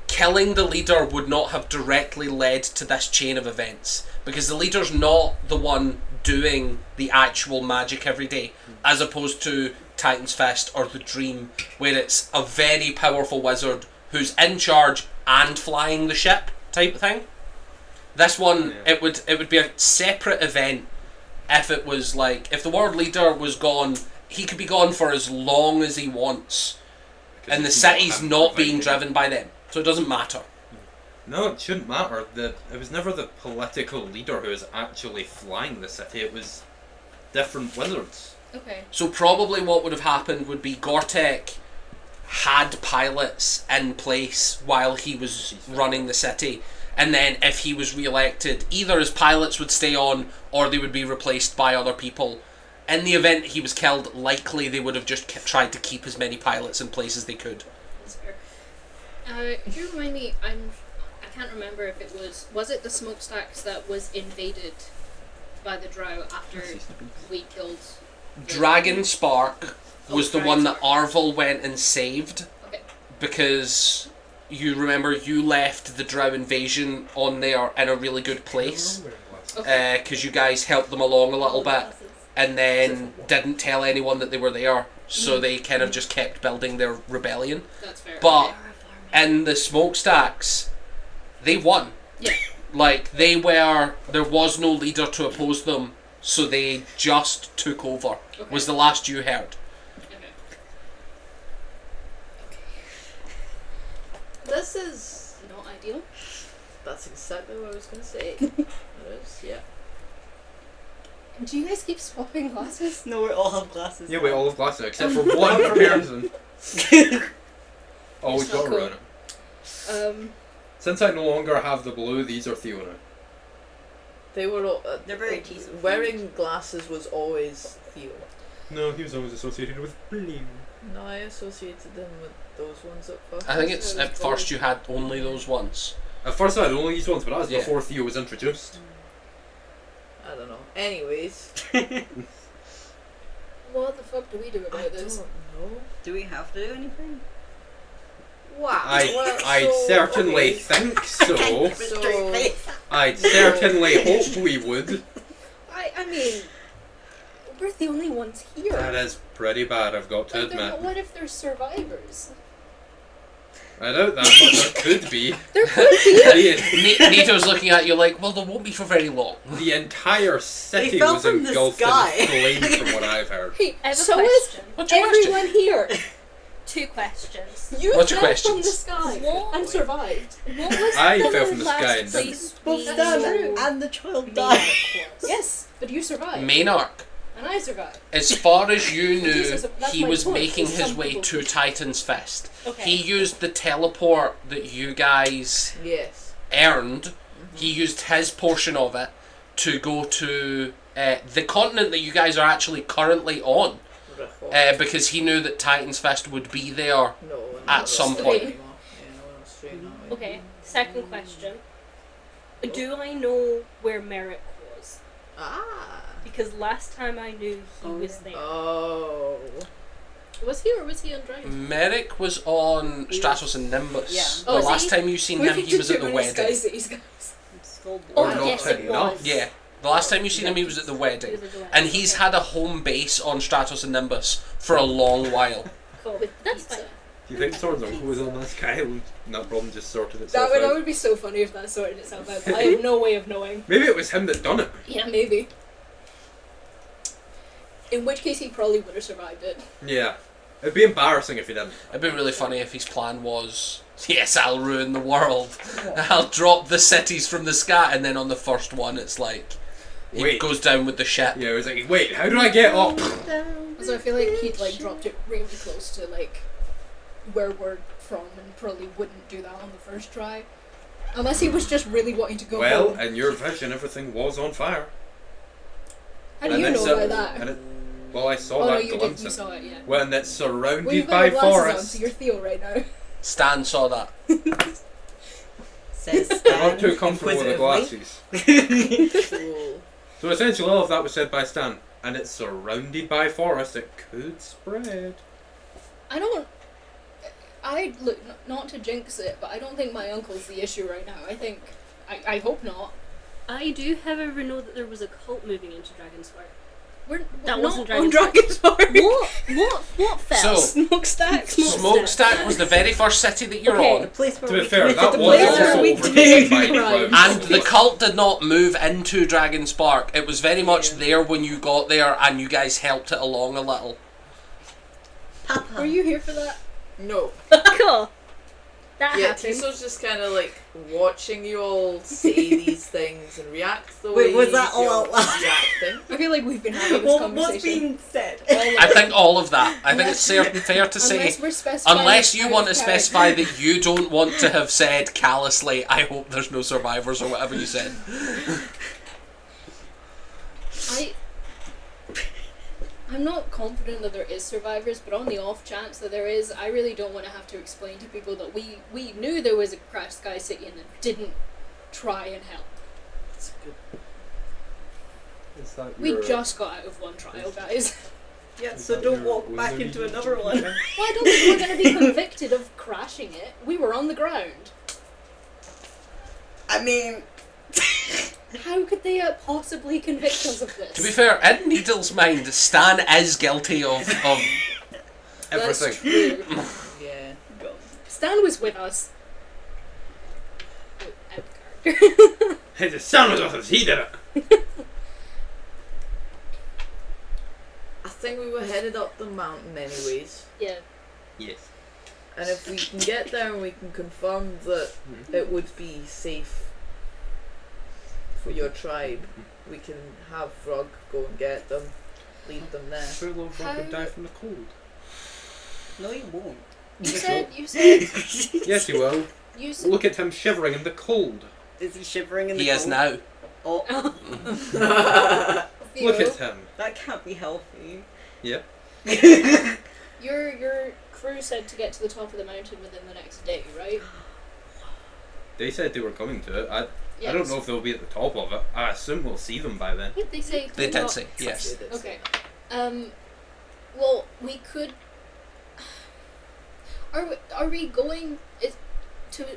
Speaker 1: killing the leader would not have directly led to this chain of events, because the leader's not the one doing the actual magic every day, as opposed to Titan's Fist or the Dream, where it's a very powerful wizard who's in charge and flying the ship type of thing. This one,
Speaker 3: Yeah.
Speaker 1: it would be a separate event. If it was like, if the world leader was gone, he could be gone for as long as he wants, and the city's not being driven by them, so it doesn't matter.
Speaker 3: No, it shouldn't matter. It was never the political leader who was actually flying the city. It was different wizards.
Speaker 4: Okay.
Speaker 1: So probably what would have happened would be Gortek had pilots in place while he was running the city, and then if he was re-elected, either his pilots would stay on or they would be replaced by other people. In the event he was killed, likely they would have just tried to keep as many pilots in place as they could.
Speaker 4: That's fair. Do you remind me? I can't remember if it was it the smokestacks that was invaded by the Drow after we killed
Speaker 1: Dragon Spark was the
Speaker 4: Dragon
Speaker 1: one that
Speaker 4: Spark.
Speaker 1: Arvel went and saved,
Speaker 4: Okay.
Speaker 1: because you remember you left the Drow invasion on there in a really good place,
Speaker 4: Okay.
Speaker 1: because you guys helped them along a little bit and then didn't tell anyone that they were there, so they kind of just kept building their rebellion.
Speaker 4: That's fair.
Speaker 1: But
Speaker 4: okay.
Speaker 1: in the smokestacks, they won.
Speaker 4: Yeah.
Speaker 1: Like, there was no leader to oppose them, so they just took over,
Speaker 4: Okay.
Speaker 1: was the last you heard.
Speaker 4: Okay.
Speaker 2: This is.
Speaker 4: Not ideal.
Speaker 2: That's exactly what I was going to say. It is, yeah.
Speaker 4: Do you guys keep swapping glasses?
Speaker 5: No, we all have glasses.
Speaker 3: Yeah, we all have glasses except for one person. Always
Speaker 4: It's not
Speaker 3: got
Speaker 4: cool.
Speaker 3: around it.
Speaker 4: Um,
Speaker 3: Since I no longer have the blue, these are Theo now.
Speaker 2: They were all.
Speaker 5: They're very decent.
Speaker 2: Wearing glasses was always Theo.
Speaker 3: No, he was always associated with blue.
Speaker 2: No, I associated them with those ones at first.
Speaker 1: I think it's
Speaker 2: So it
Speaker 1: at
Speaker 2: was
Speaker 1: first you had only those ones.
Speaker 3: At first I had only these ones, but that was
Speaker 1: Yeah.
Speaker 3: before Theo was introduced.
Speaker 2: I don't know. Anyways.
Speaker 4: what the fuck do we do
Speaker 2: I
Speaker 4: about
Speaker 2: don't
Speaker 4: this?
Speaker 2: know.
Speaker 5: Do we have to do anything?
Speaker 2: Wow. Well,
Speaker 3: I'd
Speaker 2: so,
Speaker 3: certainly
Speaker 2: okay.
Speaker 3: think so.
Speaker 2: So-
Speaker 3: I'd certainly hope we would.
Speaker 4: I mean, we're the only ones here.
Speaker 3: That is pretty bad, I've got to
Speaker 4: Like,
Speaker 3: admit.
Speaker 4: what if there's survivors?
Speaker 3: I doubt that, but there could be.
Speaker 4: There could be.
Speaker 1: Nito's looking at you like, well, there won't be for very long.
Speaker 3: The entire city
Speaker 5: fell
Speaker 3: was
Speaker 5: from the
Speaker 3: engulfed
Speaker 5: sky.
Speaker 3: in flames from what I've heard.
Speaker 4: Hey,
Speaker 6: I have a
Speaker 4: so is
Speaker 6: question.
Speaker 1: What's your question?
Speaker 4: everyone here.
Speaker 6: 2 questions.
Speaker 4: You
Speaker 1: What's your
Speaker 4: fell from the
Speaker 1: questions?
Speaker 4: sky
Speaker 6: What?
Speaker 4: and survived.
Speaker 6: What was
Speaker 3: I
Speaker 6: the
Speaker 3: fell from the
Speaker 6: last
Speaker 3: sky and
Speaker 6: place
Speaker 5: Both
Speaker 6: we
Speaker 5: Stan
Speaker 6: knew
Speaker 5: and the child
Speaker 6: Maynard
Speaker 5: died.
Speaker 6: was?
Speaker 4: Yes, but you survived.
Speaker 1: Maynard,
Speaker 4: And I survived.
Speaker 1: as far as you knew,
Speaker 4: Jesus, that's
Speaker 1: he
Speaker 4: my
Speaker 1: was
Speaker 4: point,
Speaker 1: making
Speaker 4: is
Speaker 1: his
Speaker 4: some
Speaker 1: way
Speaker 4: people
Speaker 1: to
Speaker 4: could-
Speaker 1: Titan's Fist.
Speaker 6: Okay.
Speaker 1: He used the teleport that you guys
Speaker 2: Yes.
Speaker 1: earned. He used his portion of it to go to the continent that you guys are actually currently on, because he knew that Titan's Fist would be there.
Speaker 2: No, we're not
Speaker 1: at some
Speaker 2: straight
Speaker 1: point.
Speaker 2: anymore. Yeah, we're not straight now.
Speaker 6: Okay, second question. Do I know where Merrick was?
Speaker 2: Ah.
Speaker 6: Because last time I knew he was there.
Speaker 2: Oh.
Speaker 4: Was he or was he on Dragon?
Speaker 1: Merrick was on Stratos and Nimbus.
Speaker 5: Yeah.
Speaker 1: The
Speaker 4: Oh,
Speaker 1: last
Speaker 4: see?
Speaker 1: time you seen him, he was at the wedding.
Speaker 6: Oh,
Speaker 3: Or not
Speaker 6: yes, it
Speaker 3: enough.
Speaker 6: was.
Speaker 1: Yeah, the last time you seen him, he was at the
Speaker 6: He
Speaker 1: wedding.
Speaker 6: was at the wedding,
Speaker 1: And he's
Speaker 6: okay.
Speaker 1: had a home base on Stratos and Nimbus for a long while.
Speaker 6: Cool. That's fine.
Speaker 3: Do you think Sword's uncle was on this island? And that problem just sorted
Speaker 4: That
Speaker 3: itself
Speaker 4: would, that
Speaker 3: out?
Speaker 4: would be so funny if that sorted itself out. I have no way of knowing.
Speaker 3: Maybe it was him that done it.
Speaker 4: Yeah, maybe. In which case he probably would have survived it.
Speaker 3: Yeah. It'd be embarrassing if he didn't.
Speaker 1: It'd be really funny if his plan was, yes, I'll ruin the world. I'll drop the cities from the sky, and then on the first one, it's like, he
Speaker 3: Wait.
Speaker 1: goes down with the ship.
Speaker 3: Yeah, it was like, wait, how do I get up?
Speaker 4: So I feel like he'd like dropped it really close to like where we're from and probably wouldn't do that on the first try. Unless he was just really wanting to go
Speaker 3: Well,
Speaker 4: home.
Speaker 3: in your vision, everything was on fire.
Speaker 4: How do
Speaker 3: and
Speaker 4: you
Speaker 3: it's
Speaker 4: know
Speaker 3: a-
Speaker 4: about that?
Speaker 3: and it- well, I saw
Speaker 4: Oh no,
Speaker 3: that
Speaker 4: you did.
Speaker 3: glimpse.
Speaker 4: You saw it, yeah.
Speaker 3: When it's
Speaker 4: Well,
Speaker 3: surrounded
Speaker 4: you've got
Speaker 3: by
Speaker 4: your glasses on,
Speaker 3: forest.
Speaker 4: so you're Theo right now.
Speaker 1: Stan saw that.
Speaker 5: Says
Speaker 3: I'm
Speaker 5: Stan.
Speaker 3: not too comfortable with the
Speaker 5: inquisitively.
Speaker 3: glasses.
Speaker 2: Cool.
Speaker 3: So essentially all of that was said by Stan. And it's surrounded by forest, it could spread.
Speaker 4: I don't. I look not to jinx it, but I don't think my uncle's the issue right now. I think. I hope not.
Speaker 6: I do, however, know that there was a cult moving into Dragonspark.
Speaker 4: We're
Speaker 6: That
Speaker 4: not
Speaker 6: wasn't
Speaker 4: on
Speaker 6: Dragon's
Speaker 4: Dragon's
Speaker 6: What fell?
Speaker 1: So,
Speaker 4: Smokestack.
Speaker 1: Smokestack was the very first city that you're
Speaker 6: Okay.
Speaker 1: on.
Speaker 5: The place where
Speaker 3: To be
Speaker 5: we
Speaker 3: fair,
Speaker 5: committed
Speaker 3: that
Speaker 5: the
Speaker 3: was
Speaker 4: place
Speaker 5: murder.
Speaker 4: where
Speaker 3: also
Speaker 4: we
Speaker 3: overtaken by
Speaker 4: did
Speaker 3: clouds.
Speaker 1: And the cult did not move into Dragonspark. It was very much there when you got there, and you guys helped it along a little.
Speaker 4: Were you here for that?
Speaker 2: No.
Speaker 6: Cool. That
Speaker 2: Yeah,
Speaker 6: happened.
Speaker 2: Tiso's just kind of like watching you all say these things and react the
Speaker 5: Wait,
Speaker 2: way
Speaker 5: was that all
Speaker 2: you're
Speaker 5: out loud?
Speaker 2: reacting.
Speaker 4: I feel like we've been having this
Speaker 5: What's
Speaker 4: conversation.
Speaker 5: being said?
Speaker 1: I think all of that. I think it's fair to say,
Speaker 4: Unless we're specifying
Speaker 1: unless
Speaker 4: it
Speaker 1: you
Speaker 4: out
Speaker 1: want to
Speaker 4: of
Speaker 1: specify that you don't want to have said callously, I hope there's no survivors or whatever you said.
Speaker 4: I'm not confident that there is survivors, but on the off chance that there is, I really don't want to have to explain to people that we knew there was a crashed Sky City and then didn't try and help.
Speaker 2: That's good.
Speaker 3: Is that
Speaker 4: We
Speaker 3: your-
Speaker 4: just got out of one trial, guys.
Speaker 5: Yeah,
Speaker 3: is
Speaker 5: so
Speaker 3: that
Speaker 5: don't
Speaker 3: your
Speaker 5: walk back
Speaker 3: wizard
Speaker 5: into
Speaker 3: you
Speaker 5: another
Speaker 3: do?
Speaker 5: one.
Speaker 4: Well, I don't think we're going to be convicted of crashing it. We were on the ground.
Speaker 5: I mean,
Speaker 4: How could they possibly convict us of this?
Speaker 1: To be fair, in Needle's mind, Stan is guilty of
Speaker 4: That's
Speaker 3: everything.
Speaker 4: true.
Speaker 2: Yeah.
Speaker 4: Stan was with us. Oh, out of character.
Speaker 3: Hey, the sound was us. He did it.
Speaker 2: I think we were headed up the mountain anyways.
Speaker 4: Yeah.
Speaker 3: Yes.
Speaker 2: And if we can get there and we can confirm that it would be safe for your tribe, we can have Frog go and get them, lead them there.
Speaker 3: Poor little Frog would die from the cold.
Speaker 5: no, you won't.
Speaker 4: You said
Speaker 3: Yes, he will.
Speaker 4: you said
Speaker 3: Look at him shivering in the cold.
Speaker 5: Is he shivering in the
Speaker 1: He is
Speaker 5: cold?
Speaker 1: now.
Speaker 5: Oh,
Speaker 3: Look at him.
Speaker 5: that can't be healthy.
Speaker 3: Yep.
Speaker 4: your crew said to get to the top of the mountain within the next day, right?
Speaker 3: They said they were coming to it. I don't know if they'll be at the top of it. I assume we'll see them by then.
Speaker 4: Did they say?
Speaker 1: They did
Speaker 4: not-
Speaker 1: say, yes.
Speaker 4: Okay. Well, we could. Are we going?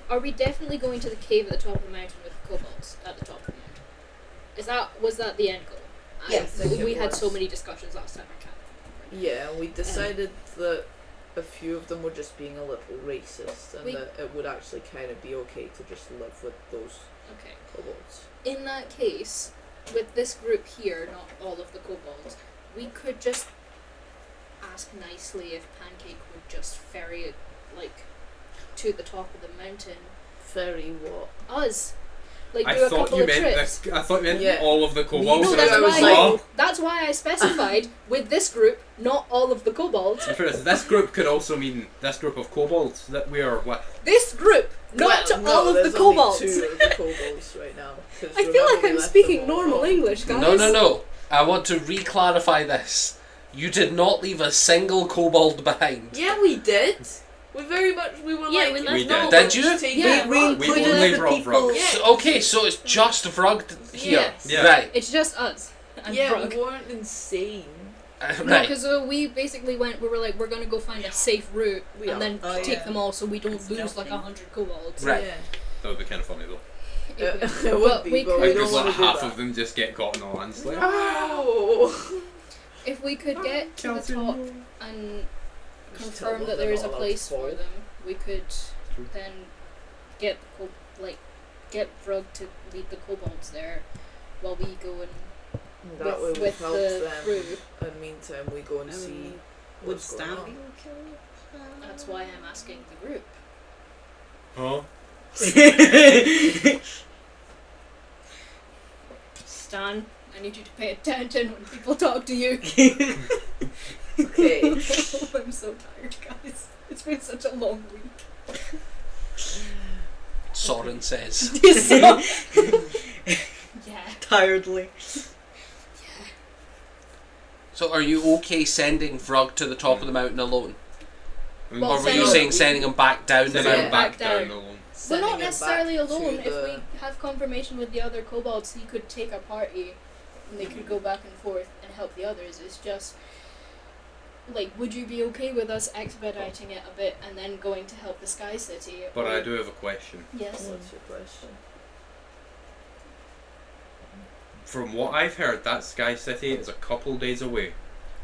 Speaker 4: Are we definitely going to the cave at the top of the mountain with the kobolds at the top of the mountain? Was that the end goal?
Speaker 5: Yes.
Speaker 2: I think
Speaker 4: We
Speaker 2: it
Speaker 4: had
Speaker 2: was.
Speaker 4: so many discussions last time. I can't remember.
Speaker 2: Yeah, and we decided that a few of them were just being a little racist and
Speaker 4: We-
Speaker 2: that it would actually kind of be okay to just live with those
Speaker 4: Okay.
Speaker 2: kobolds.
Speaker 4: In that case, with this group here, not all of the kobolds, we could just ask nicely if Pancake would just ferry it, like, to the top of the mountain.
Speaker 2: Ferry what?
Speaker 4: Us. Like,
Speaker 3: I
Speaker 4: do a
Speaker 3: thought
Speaker 4: couple
Speaker 3: you
Speaker 4: of
Speaker 3: meant
Speaker 4: trips.
Speaker 3: this. I thought you meant
Speaker 2: Yeah.
Speaker 3: all of the kobolds.
Speaker 4: No,
Speaker 2: So
Speaker 4: that's
Speaker 2: I was
Speaker 4: why,
Speaker 2: like-
Speaker 4: that's why I specified with this group, not all of the kobolds.
Speaker 3: In fairness, this group could also mean this group of kobolds that we are with.
Speaker 4: This group, not
Speaker 2: Well, no,
Speaker 4: all of
Speaker 2: there's
Speaker 4: the
Speaker 2: only
Speaker 4: kobolds.
Speaker 2: 2 of the kobolds right now. 'cause
Speaker 4: I feel
Speaker 2: remember
Speaker 4: like
Speaker 2: we
Speaker 4: I'm
Speaker 2: left
Speaker 4: speaking
Speaker 2: them all
Speaker 4: normal
Speaker 2: alone.
Speaker 4: English, guys.
Speaker 1: No. I want to re-clarify this. You did not leave a single kobold behind.
Speaker 2: Yeah, we did. We were
Speaker 6: Yeah,
Speaker 2: like,
Speaker 6: we left
Speaker 3: We
Speaker 6: no,
Speaker 3: did.
Speaker 1: Did you?
Speaker 2: take
Speaker 4: Yeah.
Speaker 2: it
Speaker 5: We
Speaker 2: wrong.
Speaker 3: We
Speaker 5: included
Speaker 3: only
Speaker 5: the
Speaker 3: brought
Speaker 5: people.
Speaker 3: Frog.
Speaker 2: Yeah.
Speaker 1: Okay, so it's just Vrug here.
Speaker 2: Yes.
Speaker 3: Yeah.
Speaker 1: Right.
Speaker 4: It's just us and
Speaker 2: Yeah,
Speaker 4: Brooke.
Speaker 2: we weren't insane.
Speaker 4: No,
Speaker 1: Right.
Speaker 4: because we basically we were like, we're gonna go find a safe route
Speaker 2: We
Speaker 4: and
Speaker 2: are.
Speaker 4: then
Speaker 5: Oh,
Speaker 4: take
Speaker 5: yeah.
Speaker 4: them all so we don't
Speaker 5: It's
Speaker 4: lose like
Speaker 5: stealthy.
Speaker 4: 100 kobolds.
Speaker 1: Right.
Speaker 2: Yeah.
Speaker 3: That would be kind of funny though.
Speaker 4: It would.
Speaker 2: It would
Speaker 4: But
Speaker 2: be,
Speaker 4: we
Speaker 2: but
Speaker 4: could-
Speaker 2: we
Speaker 3: Like,
Speaker 2: don't
Speaker 3: just
Speaker 2: want
Speaker 3: like
Speaker 2: to do
Speaker 3: half
Speaker 2: that.
Speaker 3: of them just get caught in a landslide.
Speaker 2: No.
Speaker 4: If we could get to the top and confirm
Speaker 2: them
Speaker 4: that there
Speaker 2: they're
Speaker 4: is a
Speaker 2: not allowed
Speaker 4: place
Speaker 2: to fall.
Speaker 4: for them, we could then get get Vrug to lead the kobolds there while we go and
Speaker 2: That way we
Speaker 4: with
Speaker 2: help
Speaker 4: the
Speaker 2: them.
Speaker 4: crew.
Speaker 2: And meantime, we go and
Speaker 5: I
Speaker 2: see
Speaker 5: mean, would
Speaker 2: what's going
Speaker 5: Stan
Speaker 2: on.
Speaker 5: be okay?
Speaker 4: That's why I'm asking the group.
Speaker 3: Huh?
Speaker 4: Stan, I need you to pay attention when people talk to you.
Speaker 2: Okay.
Speaker 4: I'm so tired, guys. It's been such a long week.
Speaker 1: Soren says.
Speaker 4: Yeah.
Speaker 5: Tiredly.
Speaker 1: So are you okay sending Vrug to the top of the mountain alone?
Speaker 3: I mean,
Speaker 4: Well,
Speaker 1: Or were you
Speaker 4: send-
Speaker 1: saying sending him back down the
Speaker 3: sending
Speaker 1: mountain?
Speaker 3: him
Speaker 4: mountain?
Speaker 3: back
Speaker 4: Back
Speaker 3: down
Speaker 4: down.
Speaker 3: alone.
Speaker 4: We're
Speaker 2: Sending
Speaker 4: not
Speaker 2: him
Speaker 4: necessarily
Speaker 2: back
Speaker 4: alone.
Speaker 2: to
Speaker 4: If
Speaker 2: the-
Speaker 4: we have confirmation with the other kobolds, he could take our party and they could go back and forth and help the others. It's just, like, would you be okay with us expediting it a bit and then going to help the Sky City?
Speaker 3: But
Speaker 4: or-
Speaker 3: I do have a question.
Speaker 4: Yes.
Speaker 2: What's your question?
Speaker 3: From what I've heard, that Sky City is a couple days away.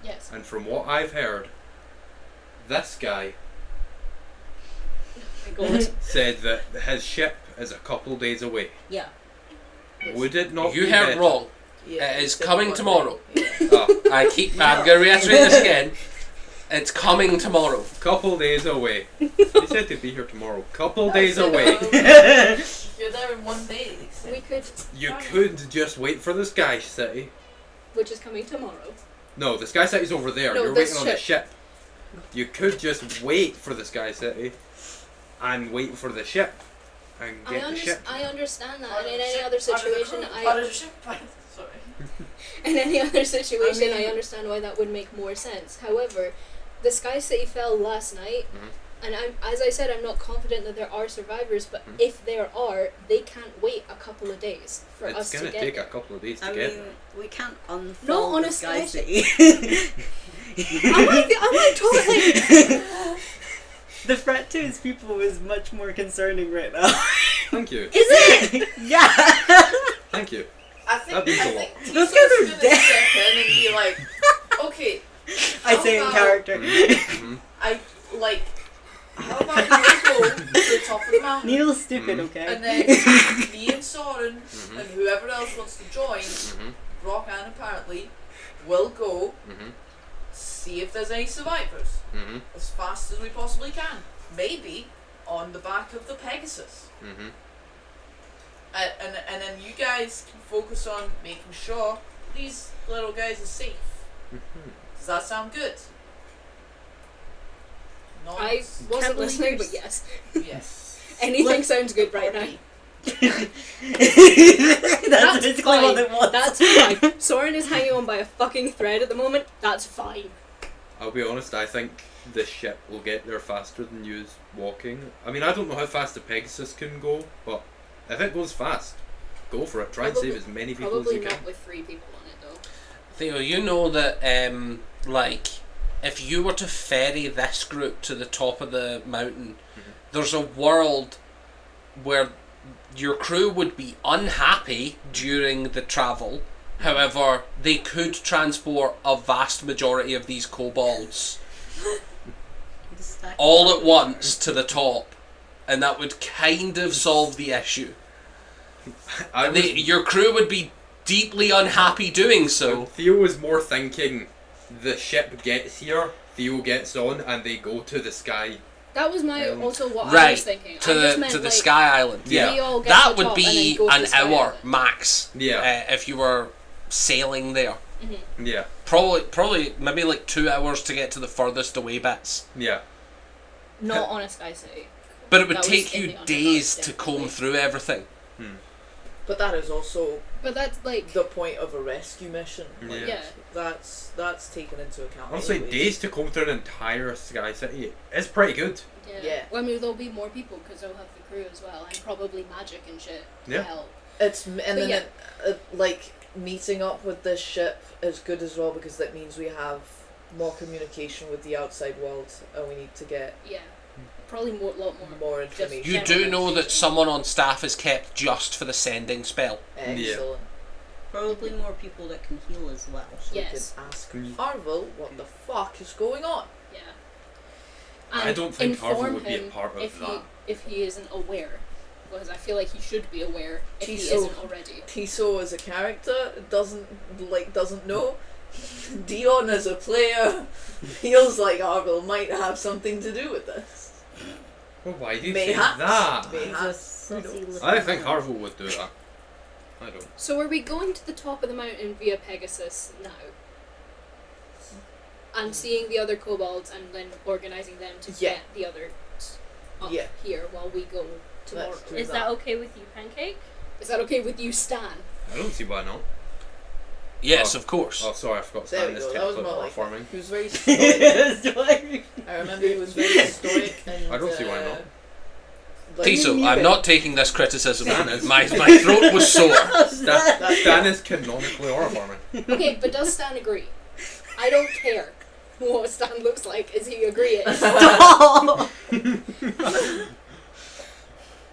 Speaker 4: Yes.
Speaker 3: And from what I've heard, this guy
Speaker 4: My God.
Speaker 3: said that his ship is a couple days away.
Speaker 5: Yeah.
Speaker 3: Would it not
Speaker 1: You
Speaker 3: be
Speaker 1: heard
Speaker 3: better-
Speaker 1: wrong.
Speaker 2: Yeah,
Speaker 1: It is
Speaker 2: it's
Speaker 1: coming
Speaker 2: one
Speaker 1: tomorrow.
Speaker 2: day. Yeah.
Speaker 3: Oh,
Speaker 1: I'm going to reiterate this again. It's coming tomorrow.
Speaker 3: Couple days away. They said they'd be here tomorrow. Couple days away.
Speaker 2: You're there in 1 day. they said.
Speaker 4: We could,
Speaker 3: You could just wait for the Sky City.
Speaker 4: which is coming tomorrow.
Speaker 3: No, the Sky City's over there.
Speaker 4: No,
Speaker 3: You're
Speaker 4: this
Speaker 3: waiting on the ship. You could just wait for the Sky City and wait for the ship and get the ship.
Speaker 4: I understand that, and in any other situation,
Speaker 2: Sorry.
Speaker 4: in any other situation, I
Speaker 5: mean-
Speaker 4: understand why that would make more sense. However, the Sky City fell last night, and as I said, I'm not confident that there are survivors. But if there are, they can't wait a couple of days for us
Speaker 3: It's
Speaker 4: to
Speaker 3: gonna
Speaker 4: get
Speaker 3: take
Speaker 4: there.
Speaker 3: a couple of days to
Speaker 5: I
Speaker 3: get
Speaker 5: mean,
Speaker 3: there.
Speaker 5: we can't unfold
Speaker 4: Not on
Speaker 5: the
Speaker 4: a
Speaker 5: Sky
Speaker 4: Sky
Speaker 5: City.
Speaker 4: Am I totally?
Speaker 5: The threat to his people is much more concerning right now.
Speaker 3: Thank you.
Speaker 4: Is it?
Speaker 5: Yeah.
Speaker 3: Thank you.
Speaker 2: I think
Speaker 3: That means a lot.
Speaker 2: Tiso's
Speaker 5: Those guys are
Speaker 2: gonna
Speaker 5: dead.
Speaker 2: step in and be like, okay,
Speaker 5: I say in
Speaker 2: How about-
Speaker 5: character.
Speaker 2: how about you go to the top of the mountain,
Speaker 5: Neil's stupid, okay?
Speaker 2: and then me and Soren and whoever else wants to join, Rock Ann apparently, will go see if there's any survivors as fast as we possibly can. Maybe on the back of the Pegasus. And then you guys can focus on making sure these little guys are safe. Does that sound good?
Speaker 4: I
Speaker 2: Nods.
Speaker 4: wasn't
Speaker 5: believe
Speaker 4: listening,
Speaker 5: yours.
Speaker 4: but yes,
Speaker 2: Yes.
Speaker 4: anything sounds good right now.
Speaker 5: That's basically what it was.
Speaker 4: That's fine. Soren is hanging on by a fucking thread at the moment. That's fine.
Speaker 3: I'll be honest, I think the ship will get there faster than you walking. I mean, I don't know how fast the Pegasus can go, but if it goes fast, go for it. Try and save as many people as
Speaker 4: Probably
Speaker 3: you can.
Speaker 4: not with 3 people on it though.
Speaker 1: Theo, you know that, if you were to ferry this group to the top of the mountain, there's a world where your crew would be unhappy during the travel. However, they could transport a vast majority of these kobolds all at once to the top, and that would kind of solve the issue. Your crew would be deeply unhappy doing so.
Speaker 3: Theo was more thinking the ship gets here, Theo gets on, and they go to the sky.
Speaker 4: That was my also what I
Speaker 1: Right,
Speaker 4: was thinking.
Speaker 1: to
Speaker 4: I just
Speaker 1: the
Speaker 4: meant,
Speaker 1: to the
Speaker 4: like,
Speaker 1: Sky Island.
Speaker 4: we
Speaker 1: Yeah,
Speaker 4: all get
Speaker 1: that
Speaker 4: to the
Speaker 1: would
Speaker 4: top and
Speaker 1: be
Speaker 4: then go to
Speaker 1: an
Speaker 4: the Sky
Speaker 1: hour
Speaker 4: Island.
Speaker 1: max.
Speaker 3: Yeah.
Speaker 1: If you were sailing there,
Speaker 3: Yeah.
Speaker 1: probably maybe like 2 hours to get to the furthest away bits.
Speaker 3: Yeah.
Speaker 4: Not on a Sky City.
Speaker 1: But it would
Speaker 4: That was
Speaker 1: take
Speaker 4: in
Speaker 1: you
Speaker 4: the Underdark,
Speaker 1: days to
Speaker 4: definitely.
Speaker 1: comb through everything.
Speaker 2: But that is also
Speaker 4: But that's like
Speaker 2: the point of a rescue mission. Like,
Speaker 3: Yeah.
Speaker 4: yeah.
Speaker 2: That's taken into account.
Speaker 3: Honestly,
Speaker 2: anyways.
Speaker 3: days to comb through an entire Sky City is pretty good.
Speaker 2: Yeah.
Speaker 4: Well, I mean, there'll be more people because they'll have the crew as well, and probably magic and shit to
Speaker 3: Yeah.
Speaker 4: help.
Speaker 2: Then like meeting up with this ship is good as well because that means we have more communication with the outside world, and we need to get
Speaker 4: Yeah. Probably a lot more.
Speaker 2: more information.
Speaker 1: You do know that someone on staff is kept just for the sending spell.
Speaker 2: Excellent.
Speaker 5: Probably more people that can heal as well.
Speaker 2: So
Speaker 4: Yes.
Speaker 2: we can ask
Speaker 3: Mm.
Speaker 2: Harville what the fuck is going on.
Speaker 4: Yeah.
Speaker 3: I
Speaker 4: And
Speaker 3: don't think Harville
Speaker 4: inform
Speaker 3: would be a
Speaker 4: him
Speaker 3: part of
Speaker 4: if
Speaker 3: that.
Speaker 4: if he isn't aware, because I feel like he should be aware if he
Speaker 2: Tiso.
Speaker 4: isn't already.
Speaker 2: Tiso as a character doesn't know. Dion as a player feels like Harville might have something to do with this.
Speaker 3: Well, why do you
Speaker 2: Mayhaps.
Speaker 3: think that?
Speaker 2: Mayhaps.
Speaker 5: He's a sussy little
Speaker 3: I think
Speaker 5: man.
Speaker 3: Harville would do that. I don't.
Speaker 4: So are we going to the top of the mountain via Pegasus now? And seeing the other kobolds and then organising them to
Speaker 2: Yeah.
Speaker 4: get the others up
Speaker 2: Yeah.
Speaker 4: here while we go tomorrow.
Speaker 2: Let's do
Speaker 6: Is that okay with you, Pancake?
Speaker 4: Is that okay with you, Stan?
Speaker 3: I don't see why not.
Speaker 1: Yes,
Speaker 3: Oh.
Speaker 1: of course.
Speaker 3: Oh, sorry, I forgot to
Speaker 2: There
Speaker 3: stand
Speaker 2: we
Speaker 3: this
Speaker 2: go. That was
Speaker 3: technical
Speaker 2: more like
Speaker 3: farming.
Speaker 2: he was very stoic. I remember he was very stoic and
Speaker 3: I don't see why not.
Speaker 2: like,
Speaker 1: Tiso, I'm not taking this criticism.
Speaker 3: Stan is-
Speaker 1: my throat was sore.
Speaker 3: Stan is canonically horror farming.
Speaker 4: Okay, but does Stan agree? I don't care what Stan looks like. Is he agreeing?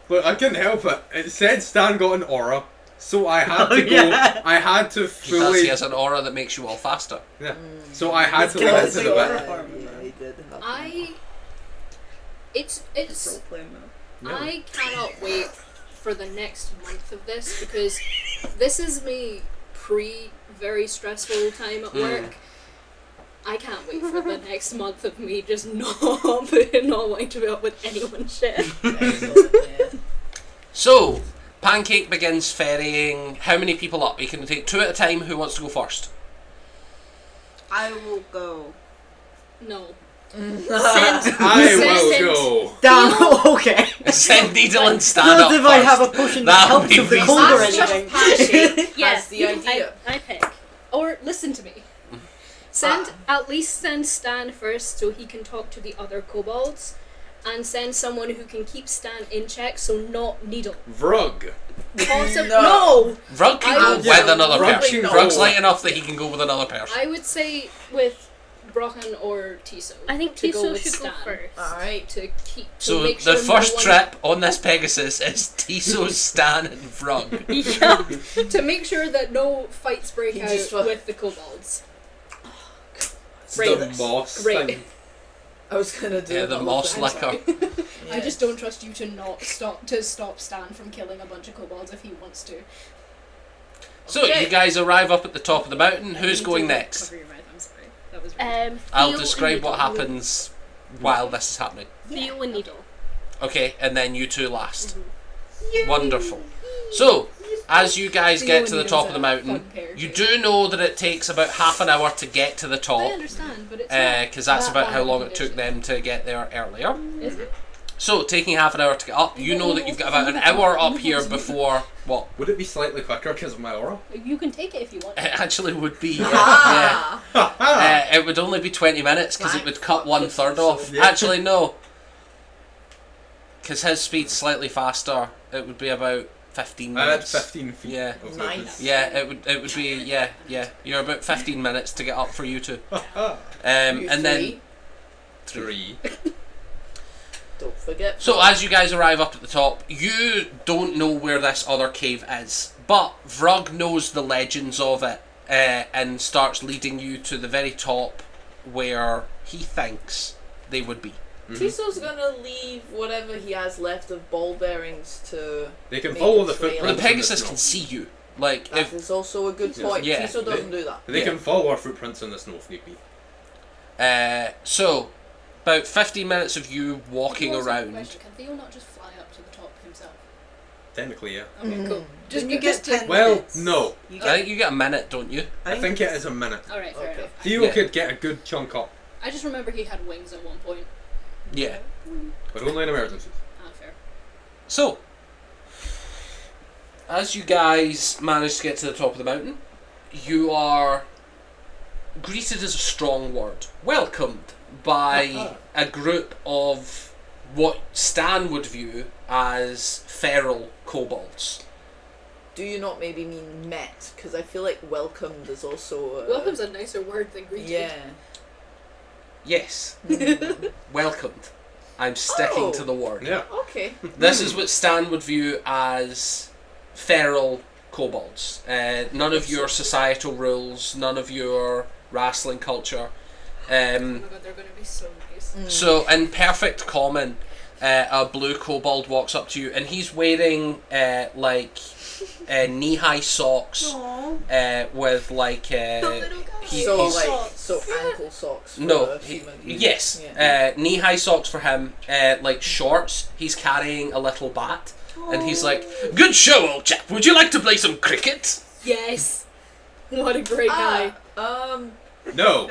Speaker 3: But I couldn't help it. It said Stan got an aura, so I had
Speaker 5: Oh,
Speaker 3: to go.
Speaker 5: yeah.
Speaker 3: I had to
Speaker 1: Because
Speaker 3: fully.
Speaker 1: he has an aura that makes you all faster.
Speaker 3: Yeah. So I had
Speaker 5: It's
Speaker 3: to
Speaker 5: kind of
Speaker 3: listen
Speaker 5: like
Speaker 3: to
Speaker 5: horror
Speaker 3: it.
Speaker 5: farming,
Speaker 2: Yeah, he did have
Speaker 4: It's
Speaker 5: Roleplay mode.
Speaker 3: Yeah.
Speaker 4: I cannot wait for the next month of this because this is me very stressful time at work. I can't wait for the next month of me just not wanting to be up with anyone's shit.
Speaker 2: Excellent, yeah.
Speaker 1: So, Pancake begins ferrying how many people up? You can take 2 at a time. Who wants to go first?
Speaker 5: I will go.
Speaker 4: No.
Speaker 3: I will
Speaker 4: Send-
Speaker 3: go.
Speaker 5: Damn. Okay.
Speaker 1: Send Needle and Stand up
Speaker 5: Not if I have a
Speaker 1: first.
Speaker 5: potion that
Speaker 1: That'll
Speaker 5: helps
Speaker 1: be
Speaker 5: with the
Speaker 1: reasonable.
Speaker 5: cold or
Speaker 2: That's just
Speaker 5: anything.
Speaker 2: Pancake has the
Speaker 4: you-
Speaker 2: idea.
Speaker 6: I pick.
Speaker 4: Or listen to me. At least send Stan first so he can talk to the other kobolds, and send someone who can keep Stan in check, so not Needle.
Speaker 3: Vrug.
Speaker 4: Possibly
Speaker 2: No.
Speaker 1: Vrug can
Speaker 4: I
Speaker 1: go
Speaker 4: would
Speaker 1: with
Speaker 4: say
Speaker 1: another
Speaker 3: Vrug
Speaker 1: person.
Speaker 3: can
Speaker 1: Vrug's
Speaker 3: go.
Speaker 1: light enough that he can go with another person.
Speaker 4: I would say with Brocken or Tiso.
Speaker 6: I think
Speaker 4: to go
Speaker 6: Tiso
Speaker 4: with
Speaker 6: should
Speaker 4: Stan.
Speaker 6: go first.
Speaker 2: Alright.
Speaker 4: To keep. To
Speaker 1: So
Speaker 4: make
Speaker 1: the
Speaker 4: sure
Speaker 1: first
Speaker 4: no one,
Speaker 1: trip on this Pegasus is Tiso, Stan, and Vrug.
Speaker 6: Yeah.
Speaker 4: to make sure that no fights break
Speaker 2: He
Speaker 4: out
Speaker 2: just
Speaker 4: with the kobolds.
Speaker 3: It's
Speaker 4: Great.
Speaker 3: the moss
Speaker 4: Great.
Speaker 3: thing.
Speaker 2: I was gonna do
Speaker 1: Yeah, the
Speaker 2: another
Speaker 1: moss
Speaker 2: thing.
Speaker 1: liquor.
Speaker 4: I just don't trust you to stop Stan from killing a bunch of kobolds if he wants to.
Speaker 1: So
Speaker 2: Okay.
Speaker 1: you guys arrive up at the top of the mountain. Who's
Speaker 4: You
Speaker 1: going
Speaker 4: do
Speaker 1: next?
Speaker 4: Cover your mouth, I'm sorry. That was rude.
Speaker 1: I'll
Speaker 6: Theo
Speaker 1: describe
Speaker 6: and
Speaker 1: what
Speaker 6: Needle.
Speaker 1: happens while this is happening.
Speaker 6: Theo and Needle.
Speaker 1: Okay, and then you two last.
Speaker 4: Mm-hmm.
Speaker 1: Wonderful. So, as you guys
Speaker 4: Theo
Speaker 1: get
Speaker 4: and
Speaker 1: to the
Speaker 4: Needle's
Speaker 1: top of the
Speaker 4: a
Speaker 1: mountain,
Speaker 4: fun pair,
Speaker 1: you
Speaker 4: too.
Speaker 1: do know that it takes about half an hour to get to the
Speaker 4: I
Speaker 1: top,
Speaker 4: understand, but it's not
Speaker 1: because that's
Speaker 4: that
Speaker 1: about how
Speaker 4: of a
Speaker 1: long it took
Speaker 4: condition.
Speaker 1: them to get there earlier.
Speaker 4: Is it?
Speaker 1: So, taking half an hour to get up, you know that you've got about an hour up here before what?
Speaker 3: Would it be slightly quicker because of my aura?
Speaker 4: You can take it if you want.
Speaker 1: It actually would be. Yeah.
Speaker 2: Ah.
Speaker 1: It would only be 20 minutes because it would cut 1/3 off.
Speaker 3: Yeah.
Speaker 1: Actually, no. Because his speed's slightly faster. It would be about 15
Speaker 3: I had
Speaker 1: minutes.
Speaker 3: 15 feet.
Speaker 1: Yeah.
Speaker 3: of
Speaker 2: Nice.
Speaker 3: movement.
Speaker 1: Yeah, it would be yeah. You're about 15 minutes to get up for you two.
Speaker 2: You
Speaker 1: And then
Speaker 2: three.
Speaker 3: 3.
Speaker 2: Don't forget.
Speaker 1: so as you guys arrive up at the top, you don't know where this other cave is, but Vrug knows the legends of it and starts leading you to the very top where he thinks they would be.
Speaker 2: Tiso's gonna leave whatever he has left of ball bearings to.
Speaker 3: They can
Speaker 2: Make
Speaker 3: follow
Speaker 2: a
Speaker 3: the
Speaker 2: trail.
Speaker 3: footprints.
Speaker 1: Well, the
Speaker 3: in the
Speaker 1: Pegasus
Speaker 3: snow.
Speaker 1: can see you. Like
Speaker 2: That
Speaker 1: if
Speaker 2: is also a good point.
Speaker 1: Yeah.
Speaker 2: Tiso doesn't do that.
Speaker 3: They
Speaker 1: Yeah.
Speaker 3: can follow our footprints in the snow if need be.
Speaker 1: so about 15 minutes of you walking
Speaker 4: Also,
Speaker 1: around.
Speaker 4: question, can Theo not just fly up to the top himself?
Speaker 3: Technically, yeah.
Speaker 4: Okay, cool. Just
Speaker 5: Then you
Speaker 4: just
Speaker 5: get
Speaker 4: to-
Speaker 3: Well,
Speaker 5: minutes.
Speaker 3: no.
Speaker 5: You
Speaker 1: I think you get a minute, don't you?
Speaker 3: I think it is a minute.
Speaker 4: Alright, fair
Speaker 2: Okay.
Speaker 4: enough.
Speaker 3: Theo
Speaker 1: Yeah.
Speaker 3: could get a good chunk up,
Speaker 4: I just remember he had wings at one point.
Speaker 1: Yeah.
Speaker 3: but only in emergencies.
Speaker 4: Ah, fair.
Speaker 1: So, as you guys manage to get to the top of the mountain, you are greeted is a strong word, welcomed by a group of what Stan would view as feral kobolds.
Speaker 2: Do you not maybe mean met? Because I feel like welcomed is also.
Speaker 4: Welcome's a nicer word than greeted.
Speaker 2: Yeah.
Speaker 1: Yes, welcomed. I'm sticking
Speaker 2: Oh.
Speaker 1: to the word.
Speaker 3: Yeah.
Speaker 2: Okay.
Speaker 1: This is what Stan would view as feral kobolds. None of your societal rules, none of your wrestling culture.
Speaker 4: Oh my god, they're gonna be so nice.
Speaker 1: So, in perfect common, a blue kobold walks up to you, and he's wearing knee-high socks with like he,
Speaker 2: So
Speaker 1: he's,
Speaker 2: like ankle socks. For
Speaker 1: no,
Speaker 2: a human.
Speaker 1: yes,
Speaker 2: Yeah.
Speaker 1: knee-high socks for him, like shorts. He's carrying a little bat, and he's like, "Good show, old chap. Would you like to play some cricket?"
Speaker 4: Yes! What a great guy.
Speaker 3: No.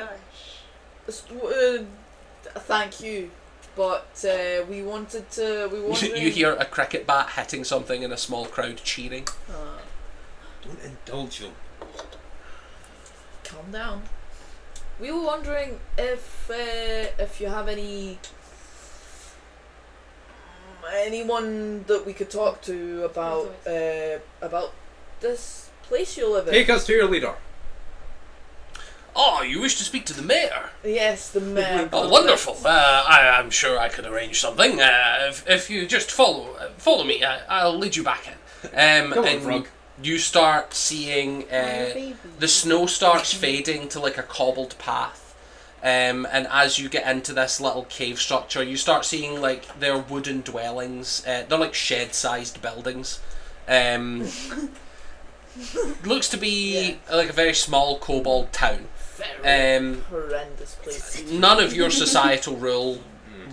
Speaker 2: Thank you, but we wanted to. We wanted.
Speaker 1: You hear a cricket bat hitting something and a small crowd cheering.
Speaker 3: Don't indulge them.
Speaker 2: Calm down. We were wondering if you have anyone that we could talk to about this place you live in.
Speaker 3: Take us to your leader.
Speaker 1: Oh, you wish to speak to the mayor?
Speaker 2: Yes, the mayor.
Speaker 1: Oh, wonderful. I'm sure I could arrange something. If you just follow me, I'll lead you back in.
Speaker 3: Come on,
Speaker 1: and
Speaker 3: Frog.
Speaker 1: you start seeing the snow starts fading to like a cobbled path. And as you get into this little cave structure, you start seeing like their wooden dwellings. They're like shed-sized buildings. Looks to be like a very small kobold town.
Speaker 2: Very horrendous place.
Speaker 1: None of your societal rule,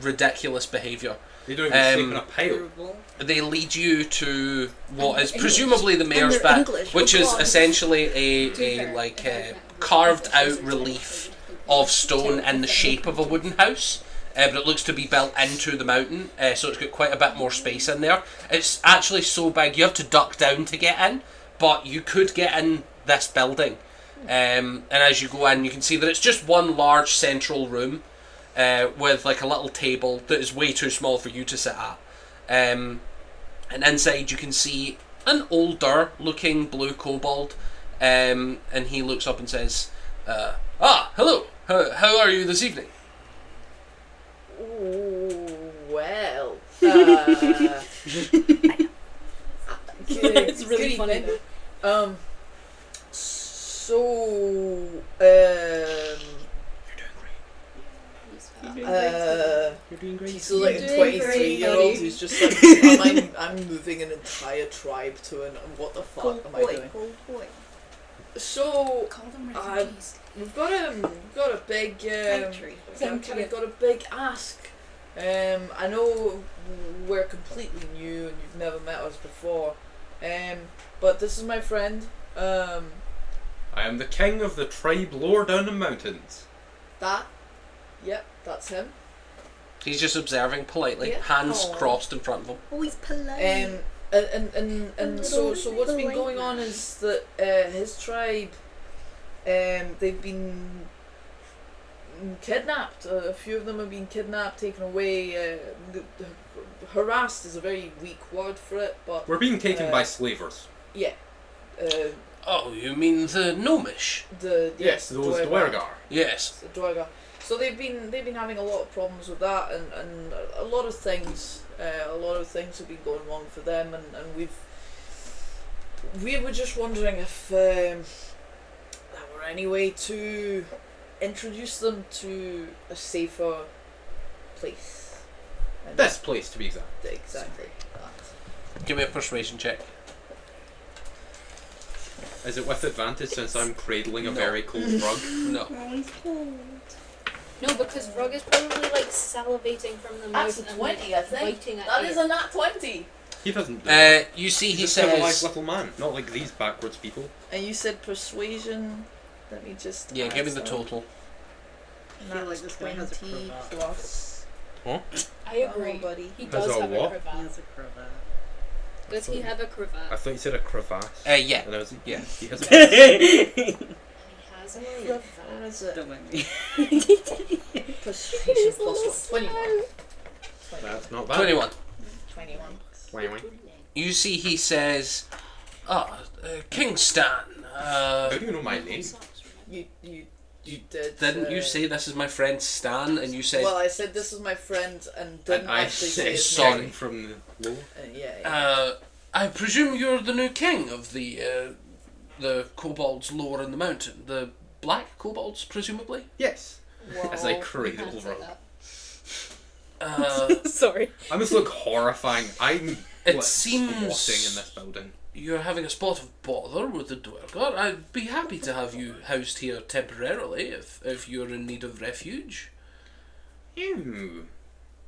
Speaker 1: ridiculous behaviour.
Speaker 3: They don't even sleep in a pile.
Speaker 5: Terrible.
Speaker 1: They lead you to what is
Speaker 4: English.
Speaker 1: presumably the mayor's
Speaker 4: they're
Speaker 1: back,
Speaker 4: English,
Speaker 1: which
Speaker 4: oh
Speaker 1: is
Speaker 4: God.
Speaker 1: essentially
Speaker 4: To be fair,
Speaker 1: a carved out relief of stone in the shape of a wooden house. But it looks to be built into the mountain, so it's got quite a bit more space in there. It's actually so big you have to duck down to get in, but you could get in this building. And as you go in, you can see that it's just one large central room with like a little table that is way too small for you to sit at. And inside you can see an older looking blue kobold, and he looks up and says, hello, how are you this evening?
Speaker 2: Ooh, well.
Speaker 4: It's really funny
Speaker 2: evening.
Speaker 4: though.
Speaker 3: You're doing great.
Speaker 2: He's like a
Speaker 4: You're doing
Speaker 2: 23-year-old
Speaker 4: great,
Speaker 2: who's just like, I'm moving an entire tribe to an, what the fuck am I doing? So,
Speaker 4: Call them
Speaker 2: Uh,
Speaker 4: refugees.
Speaker 2: we've got a big, kind of got a big ask. I know we're completely new and you've never met us before, but this is my friend.
Speaker 3: I am the king of the tribe lower down the mountains.
Speaker 2: Yep, that's him.
Speaker 1: He's just observing politely,
Speaker 2: Yeah.
Speaker 1: hands
Speaker 2: Aw.
Speaker 1: crossed in front of him.
Speaker 4: Oh, he's polite.
Speaker 2: And so what's been going on is that his tribe, they've been kidnapped. A few of them have been kidnapped, taken away. Harassed is a very weak word for it, but
Speaker 3: We're being taken by slavers.
Speaker 2: yeah.
Speaker 1: Oh, you mean the gnomish?
Speaker 3: Yes,
Speaker 2: the
Speaker 3: those
Speaker 2: Dwargar.
Speaker 3: Dwargar.
Speaker 1: Yes.
Speaker 2: The Dwargar. So they've been having a lot of problems with that, and a lot of things. A lot of things have been going wrong for them, and we were just wondering if there were any way to introduce them to a safer place. And
Speaker 3: This place, to be exact.
Speaker 2: exactly that.
Speaker 1: Give me a persuasion check.
Speaker 3: Is it with advantage since I'm cradling a
Speaker 1: No.
Speaker 3: very cold rug?
Speaker 1: No.
Speaker 4: No, because Rug is probably like salivating from the
Speaker 2: That's
Speaker 4: mouth
Speaker 2: a
Speaker 4: and
Speaker 2: 20,
Speaker 4: like,
Speaker 2: I think.
Speaker 4: biting at
Speaker 2: That
Speaker 4: you.
Speaker 2: is a nat 20.
Speaker 3: He doesn't do that.
Speaker 1: You see, he
Speaker 3: He's a civilized
Speaker 1: says.
Speaker 3: little man, not like these backwards people.
Speaker 2: And you said persuasion. Let me just.
Speaker 1: Yeah,
Speaker 2: add
Speaker 1: give me the
Speaker 2: some.
Speaker 1: total.
Speaker 5: I feel like this guy has a
Speaker 2: 20
Speaker 5: cravat.
Speaker 2: plus.
Speaker 4: I agree.
Speaker 2: Oh, buddy.
Speaker 4: He
Speaker 3: Has
Speaker 4: does
Speaker 3: a
Speaker 4: have
Speaker 3: what?
Speaker 4: a
Speaker 5: He
Speaker 4: cravat.
Speaker 5: has a cravat.
Speaker 4: Does he have a
Speaker 3: I
Speaker 4: cravat?
Speaker 3: thought you said a crevasse.
Speaker 1: Yeah.
Speaker 3: And I was,
Speaker 1: Yeah.
Speaker 3: He has a
Speaker 4: He has a
Speaker 2: Where
Speaker 4: cravat.
Speaker 2: is it?
Speaker 5: Don't mind me.
Speaker 2: Persuasion plus 21.
Speaker 3: That's not bad.
Speaker 1: 21.
Speaker 2: 21.
Speaker 3: Wait.
Speaker 1: You see, he says, King Stan,
Speaker 3: How do you know my name?
Speaker 2: You did.
Speaker 1: didn't you say this is my friend Stan? And you said,
Speaker 2: Well, I said this is my friend and didn't
Speaker 3: And I
Speaker 2: actually say
Speaker 3: said
Speaker 2: his
Speaker 1: sorry.
Speaker 2: name.
Speaker 3: from the low.
Speaker 2: Yeah.
Speaker 1: I presume you're the new king of the kobolds lower in the mountain. The black kobolds, presumably?
Speaker 3: Yes.
Speaker 2: Wow.
Speaker 3: As I
Speaker 4: He
Speaker 3: cradle
Speaker 4: has
Speaker 3: rug.
Speaker 4: that. Sorry.
Speaker 3: I must look horrifying. I'm
Speaker 1: It
Speaker 3: like,
Speaker 1: seems-
Speaker 3: squatting in this building.
Speaker 1: You're having a spot of bother with the Dwargar. I'd be happy to have you housed here temporarily if you're in need of refuge.
Speaker 3: Ew.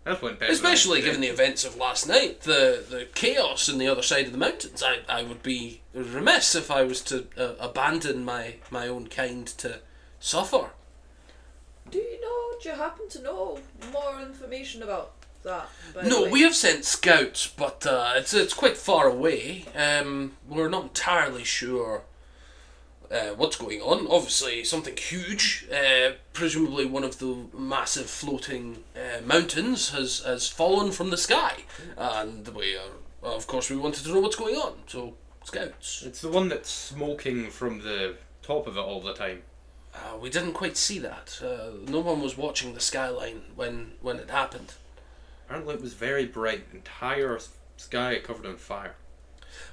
Speaker 3: That went better.
Speaker 1: Especially
Speaker 3: than I
Speaker 1: given the events of last night, the chaos on the other side of the mountains. I would be remiss if I was to abandon my own kind to suffer.
Speaker 2: Do you happen to know more information about that? by the
Speaker 1: No,
Speaker 2: way?
Speaker 1: we have sent scouts, but it's quite far away. We're not entirely sure what's going on. Obviously, something huge. Presumably, one of the massive floating mountains has fallen from the sky, and we are. Of course, we wanted to know what's going on. So, scouts.
Speaker 3: It's the one that's smoking from the top of it all the time.
Speaker 1: We didn't quite see that. No one was watching the skyline when it happened.
Speaker 3: Apparently, it was very bright. Entire sky covered in fire.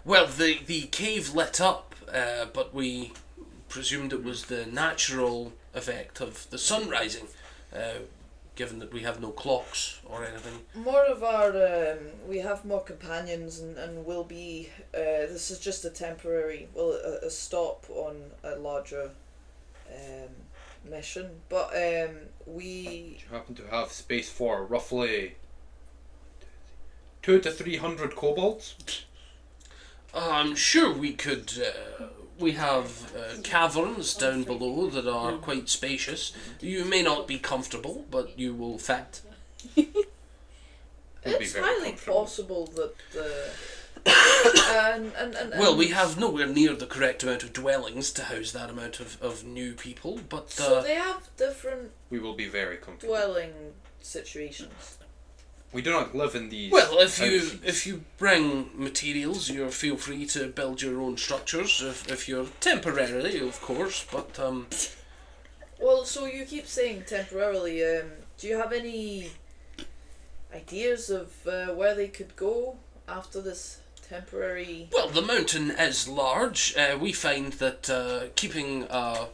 Speaker 1: Well, the cave lit up, but we presumed it was the natural effect of the sun rising, given that we have no clocks or anything.
Speaker 2: More of our, we have more companions and will be, this is just a temporary, a stop on a larger mission, but we
Speaker 3: You happen to have space for roughly 200 to 300 kobolds?
Speaker 1: I'm sure we could. We have caverns down below that are quite spacious. You may not be comfortable, but you will fit.
Speaker 3: It'll be
Speaker 2: it's
Speaker 3: very
Speaker 2: highly
Speaker 3: comfortable.
Speaker 2: possible that and
Speaker 1: Well, we have nowhere near the correct amount of dwellings to house that amount of new people, but
Speaker 2: so they have different
Speaker 3: We will be very comfortable.
Speaker 2: dwelling situations.
Speaker 3: We do not live in these.
Speaker 1: well, if
Speaker 3: houses.
Speaker 1: you bring materials, you feel free to build your own structures. If you're temporarily, of course, but
Speaker 2: Well, so you keep saying temporarily. Do you have any ideas of where they could go after this temporary?
Speaker 1: well, the mountain is large. We find that keeping a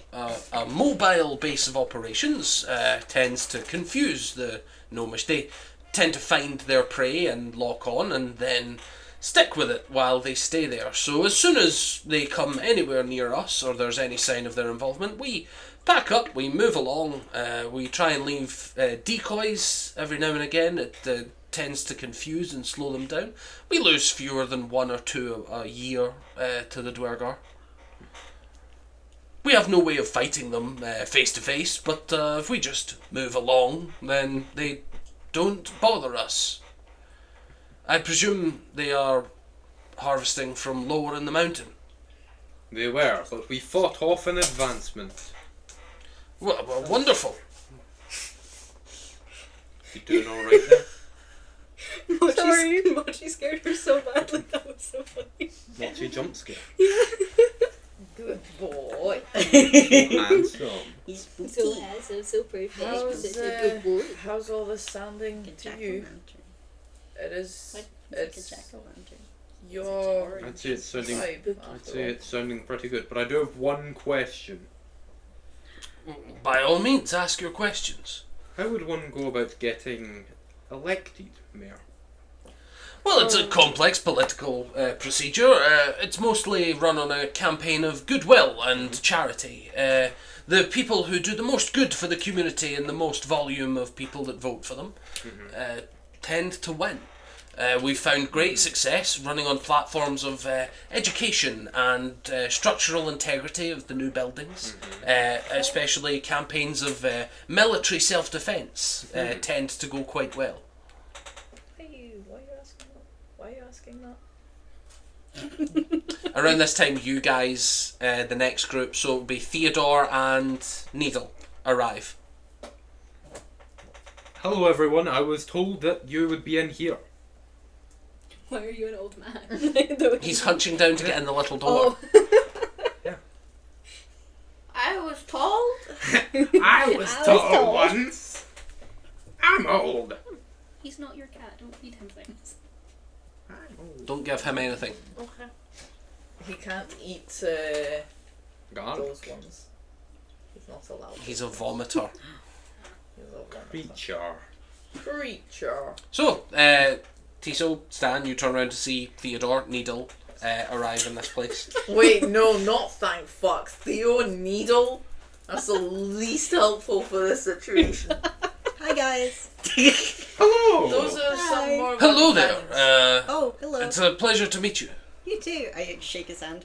Speaker 1: mobile base of operations tends to confuse the gnomish. They tend to find their prey and lock on, and then stick with it while they stay there. So as soon as they come anywhere near us, or there's any sign of their involvement, we pack up, we move along. We try and leave decoys every now and again. It tends to confuse and slow them down. We lose fewer than 1 or 2 a year to the Dwergar. We have no way of fighting them face to face, but if we just move along, then they don't bother us. I presume they are harvesting from lower in the mountain.
Speaker 3: They were, but we fought off an advancement.
Speaker 1: Well, wonderful.
Speaker 3: You doing alright there?
Speaker 4: Mochi scared her so badly. That was so funny.
Speaker 3: What's your jump scare?
Speaker 2: Good boy.
Speaker 3: Handsome.
Speaker 5: He's
Speaker 4: So
Speaker 5: spooky.
Speaker 4: handsome, so perfect.
Speaker 2: How's,
Speaker 4: Such a good boy.
Speaker 2: how's all this sounding
Speaker 5: Like a
Speaker 2: to you?
Speaker 5: jack-o'-lantern.
Speaker 2: It is.
Speaker 5: What? He's like a
Speaker 2: It's
Speaker 5: jack-o'-lantern.
Speaker 2: your
Speaker 3: I'd say it's sounding.
Speaker 2: vibe.
Speaker 3: I'd
Speaker 2: after
Speaker 3: say
Speaker 2: all.
Speaker 3: it's sounding pretty good, but I do have one question.
Speaker 1: By all means, ask your questions.
Speaker 3: How would one go about getting elected mayor?
Speaker 1: Well, it's a complex political procedure. It's mostly run on a campaign of goodwill and charity. The people who do the most good for the community and the most volume of people that vote for them tend to win. We've found great success running on platforms of education and structural integrity of the new buildings, especially campaigns of military self-defence tend to go quite well.
Speaker 2: Why are you asking that?
Speaker 1: Around this time, you guys, the next group, so it'll be Theodore and Needle, arrive.
Speaker 3: Hello everyone, I was told that you would be in here.
Speaker 4: Why are you an old man?
Speaker 1: He's hunching down to get in the little door.
Speaker 2: I was told.
Speaker 3: I was told once. I'm old.
Speaker 4: He's not your cat. Don't feed him things.
Speaker 1: Don't give him anything.
Speaker 2: Okay. He can't eat
Speaker 3: Garlic.
Speaker 2: those ones. He's not allowed.
Speaker 1: He's a vomiter.
Speaker 2: He's a
Speaker 3: Creature.
Speaker 2: creature.
Speaker 1: So, Tiso, Stan, you turn around to see Theodore, Needle, arrive in this place.
Speaker 2: Wait, no, not thank fuck. Theo and Needle. That's the least helpful for this situation.
Speaker 5: Hi guys.
Speaker 3: Hello.
Speaker 2: Those are some
Speaker 5: Hi.
Speaker 2: more.
Speaker 1: Hello
Speaker 2: good
Speaker 1: there.
Speaker 2: times.
Speaker 5: Oh, hello.
Speaker 1: It's a pleasure to meet you.
Speaker 5: You too. I shake his hand.